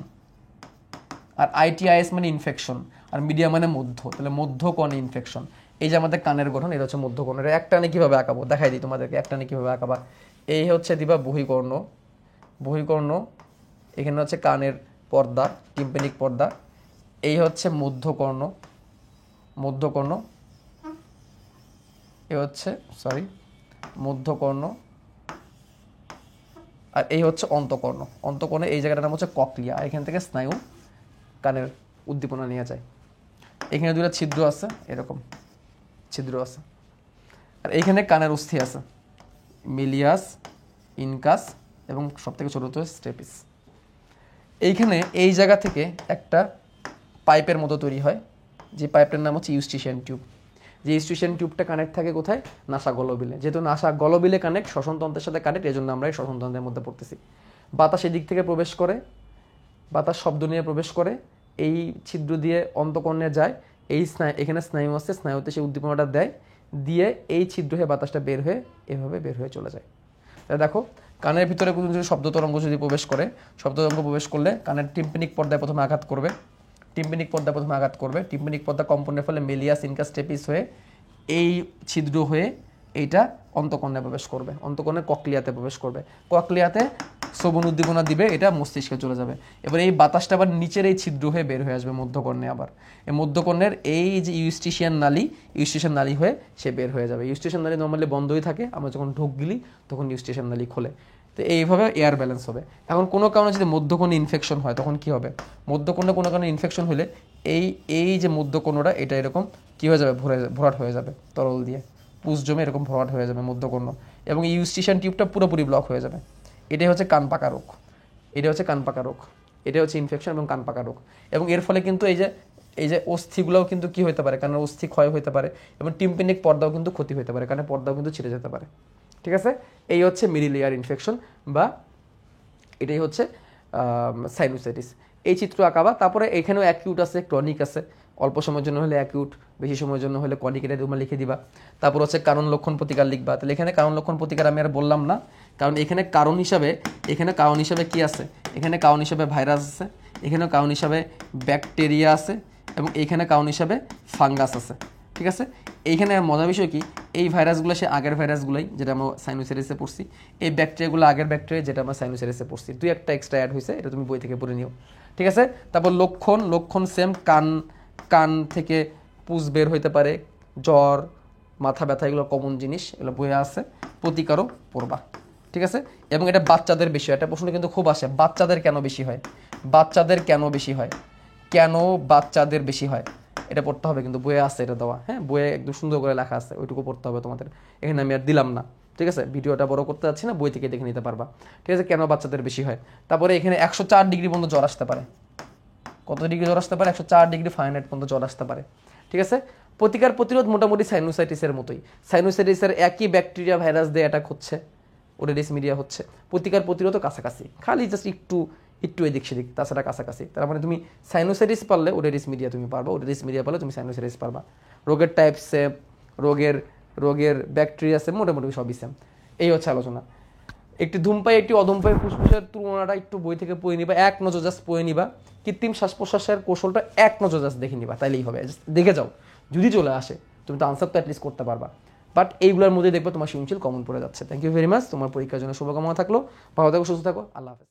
আর আইটিআইএস মানে ইনফেকশন, আর মিডিয়া মানে মধ্য, তাহলে মধ্যকর্ণে ইনফেকশন। এই যে আমাদের কানের গঠন, এটা হচ্ছে মধ্যকর্ণের। একটানে কীভাবে আঁকাবো দেখাই দিই তোমাদেরকে, একটানে কীভাবে আঁকাবা। এই হচ্ছে দিবা বহিকর্ণ, বহিকর্ণ। এখানে হচ্ছে কানের পর্দা, টিম্প্যানিক পর্দা। এই হচ্ছে মধ্যকর্ণ, মধ্যকর্ণ। এ হচ্ছে মধ্যকর্ণ। আর এই হচ্ছে অন্তকর্ণ। অন্তকর্ণে এই জায়গাটার নাম হচ্ছে ককলিয়া। এখান থেকে স্নায়ু কানের উদ্দীপনা নিয়ে যায়। এখানে 2টা ছিদ্র আছে, এরকম ছিদ্র আছে। আর এইখানে কানের অস্থি আছে, মিলিয়াস, ইনকাস এবং সবথেকে ছোট হচ্ছে স্টেপিস। এইখানে এই জায়গা থেকে একটা পাইপের মতো তৈরি হয়, যে পাইপটার নাম হচ্ছে ইউস্টিশিয়ান টিউব। যে ইউস্টিশিয়ান টিউবটা কানেক্ট থাকে কোথায়? নাসা গলবিলে। যেহেতু নাসা গলবিলে কানেক্ট, শ্বসনতন্ত্রের সাথে কানেক্ট, এই জন্য আমরা এই শ্বসনতন্ত্রের মধ্যে পড়তেছি। বাতাস এদিক থেকে প্রবেশ করে, বাতাস শব্দ নিয়ে প্রবেশ করে, এই ছিদ্র দিয়ে অন্তকর্ণে যায়। এই এখানে স্নায়ু আছে, স্নায়ুতে সেই উদ্দীপনাটা দেয়, দিয়ে এই ছিদ্র হয়ে বাতাসটা বের হয়ে এভাবে বের হয়ে চলে যায়। তাহলে দেখো, কানের ভিতরে কোনো যদি শব্দ তরঙ্গ যদি প্রবেশ করে, শব্দ তরঙ্গ প্রবেশ করলে কানের টিম্প্যানিক পর্দায় প্রথমে আঘাত করবে, টিম্প্যানিক পর্দায় প্রথমে আঘাত করবে। টিম্প্যানিক পর্দা কম্পনের ফলে মেলিয়াস, ইনকাস, স্টেপিস হয়ে এই ছিদ্র হয়ে এইটা অন্তকর্ণে প্রবেশ করবে, অন্তকর্ণের ককলিয়াতে প্রবেশ করবে। ককলিয়াতে শ্রবণ উদ্দীপনা দিবে, এটা মস্তিষ্কে চলে যাবে। এবার এই বাতাসটা আবার নিচের এই ছিদ্র হয়ে বের হয়ে আসবে মধ্যকর্ণে। আবার এই মধ্যকর্ণের এই যে ইউস্টিশিয়ান নালী হয়ে সে বের হয়ে যাবে। ইউস্টিশিয়ান নালী নর্মালি বন্ধই থাকে, আমরা যখন ঢোক গিলি তখন ইউস্টিশিয়ান নালী খোলে। তো এইভাবে এয়ার ব্যালেন্স হবে। এখন কোনো কারণে যদি মধ্যকর্ণে ইনফেকশন হয়, তখন কি হবে? মধ্যকর্ণে কোনো কারণে ইনফেকশন হলে এই যে মধ্যকর্ণটা, এটা এরকম কী হয়ে যাবে? ভরাট হয়ে যাবে, তরল দিয়ে পুষ জমে এরকম ভরাট হয়ে যাবে মধ্যকর্ণ, এবং এই ইউস্টিশিয়ান টিউবটা পুরোপুরি ব্লক হয়ে যাবে। এটাই হচ্ছে কান পাকা রোগ, এটা হচ্ছে কান পাকা রোগ, এটা হচ্ছে ইনফেকশন এবং কান পাকা রোগ। এবং এর ফলে কিন্তু এই যে অস্থিগুলোও কিন্তু কী হতে পারে? কারণ অস্থি ক্ষয় হতে পারে, এবং টিম্প্যানিক পর্দাও কিন্তু ক্ষতি হতে পারে, কারণ পর্দাও কিন্তু ছিঁড়ে যেতে পারে। ঠিক আছে, এই হচ্ছে মিডল ইয়ার ইনফেকশন, বা এটাই হচ্ছে সাইনোসাইটিস। এই চিত্র আঁকাবা। তারপরে এখানেও অ্যাকিউট আছে, ক্রনিক আছে। অল্প সময়ের জন্য হলে অ্যাকিউট, বেশি সময়ের জন্য হলে ক্রনিক, এটা তোমরা লিখে দিবা। তারপর হচ্ছে কারণ লক্ষণ প্রতিকার লিখবা। তাহলে এখানে কারণ লক্ষণ প্রতিকার আমি আর বললাম না, কারণ এখানে কারণ হিসাবে কি আছে? এখানে কারণ হিসাবে ভাইরাস আছে, এখানেও কারণ হিসাবে ব্যাকটেরিয়া আছে, এবং এইখানে কারণ হিসাবে ফাঙ্গাস আছে। ঠিক আছে, এইখানে মজার বিষয় কি, এই ভাইরাসগুলো সে আগের ভাইরাসগুলোই, যেটা আমরা সাইনোসাইটিসে পড়ছি। এই ব্যাকটেরিয়াগুলো আগের ব্যাকটেরিয়া, যেটা আমরা সাইনোসাইটিসে পড়ছি। 2-1টা এক্সট্রা অ্যাড হয়েছে, এটা তুমি বই থেকে পড়ে নিও। ঠিক আছে, তারপর লক্ষণ সেম। কান থেকে পুষ বের হইতে পারে, জ্বর, মাথা ব্যথা, এগুলো কমন জিনিস, এগুলো বইয়ে আছে। প্রতিকারও পড়বা। ঠিক আছে, এবং এটা বাচ্চাদের বেশি হয়। একটা প্রশ্ন কিন্তু খুব আসে, বাচ্চাদের কেন বেশি হয়? কেন বাচ্চাদের বেশি হয়? এটা পড়তে হবে, কিন্তু বইয়ে আছে এটা দেওয়া। হ্যাঁ, বইয়ে একদম সুন্দর করে লেখা আছে, ওইটুকু পড়তে হবে তোমাদের। এখানে আমি আর দিলাম না। ঠিক আছে, ভিডিওটা বড় করতে যাচ্ছি না, বই থেকে দেখে নিতে পারবা। ঠিক আছে, কেন বাচ্চাদের বেশি হয়? তারপরে এখানে 104 ডিগ্রি পর্যন্ত জ্বর আসতে পারে। কত ডিগ্রি জ্বর আসতে পারে? 104 ডিগ্রি ফারেনহাইট পর্যন্ত জ্বর আসতে পারে। ঠিক আছে, প্রতিকার প্রতিরোধ মোটামুটি সাইনোসাইটিসের মতোই। সাইনোসাইটিসের একই ব্যাকটেরিয়া ভাইরাস দিয়ে অ্যাটাক হচ্ছে, ওটাইটিস মিডিয়া হচ্ছে। প্রতিকার প্রতিরোধও কাছাকাছি, খালি জাস্ট একটু এদিক সেদিক, তাছাড়া কাছাকাছি। তার মানে তুমি সাইনোসাইটিস পারলে ওটাইটিস মিডিয়া তুমি পারবা, ওটাইটিস মিডিয়া পারলে তুমি সাইনোসাইটিস পারবা। রোগের টাইপ সেম, রোগের ব্যাকটেরিয়া সেম, মোটামুটি সবই সেম। এই হচ্ছে আলোচনা। একটি ধূমপাই একটি অধূমপাই ফুসফুসের তুলনাটা একটু বই থেকে পড়ে নিবা, এক নজর জাস্ট পড়ে নিবা। কৃত্রিম শ্বাস প্রশ্বাসের কৌশলটা এক নজর জাস্ট দেখে নিবা, তাইলেই হবে। দেখে যাও, যদি চলে আসে তুমি তো আনসার তো অ্যাটলিস্ট করতে পারবা। বাট এইগুলোর মধ্যে দেখবে তোমার সৃজনশীল কমন পড়ে যাচ্ছে। Thank you very much. তোমার পরীক্ষার জন্য শুভকামনা থাকলো। ভালো থাকো, সুস্থ থাকো, আল্লাহ হাফেজ।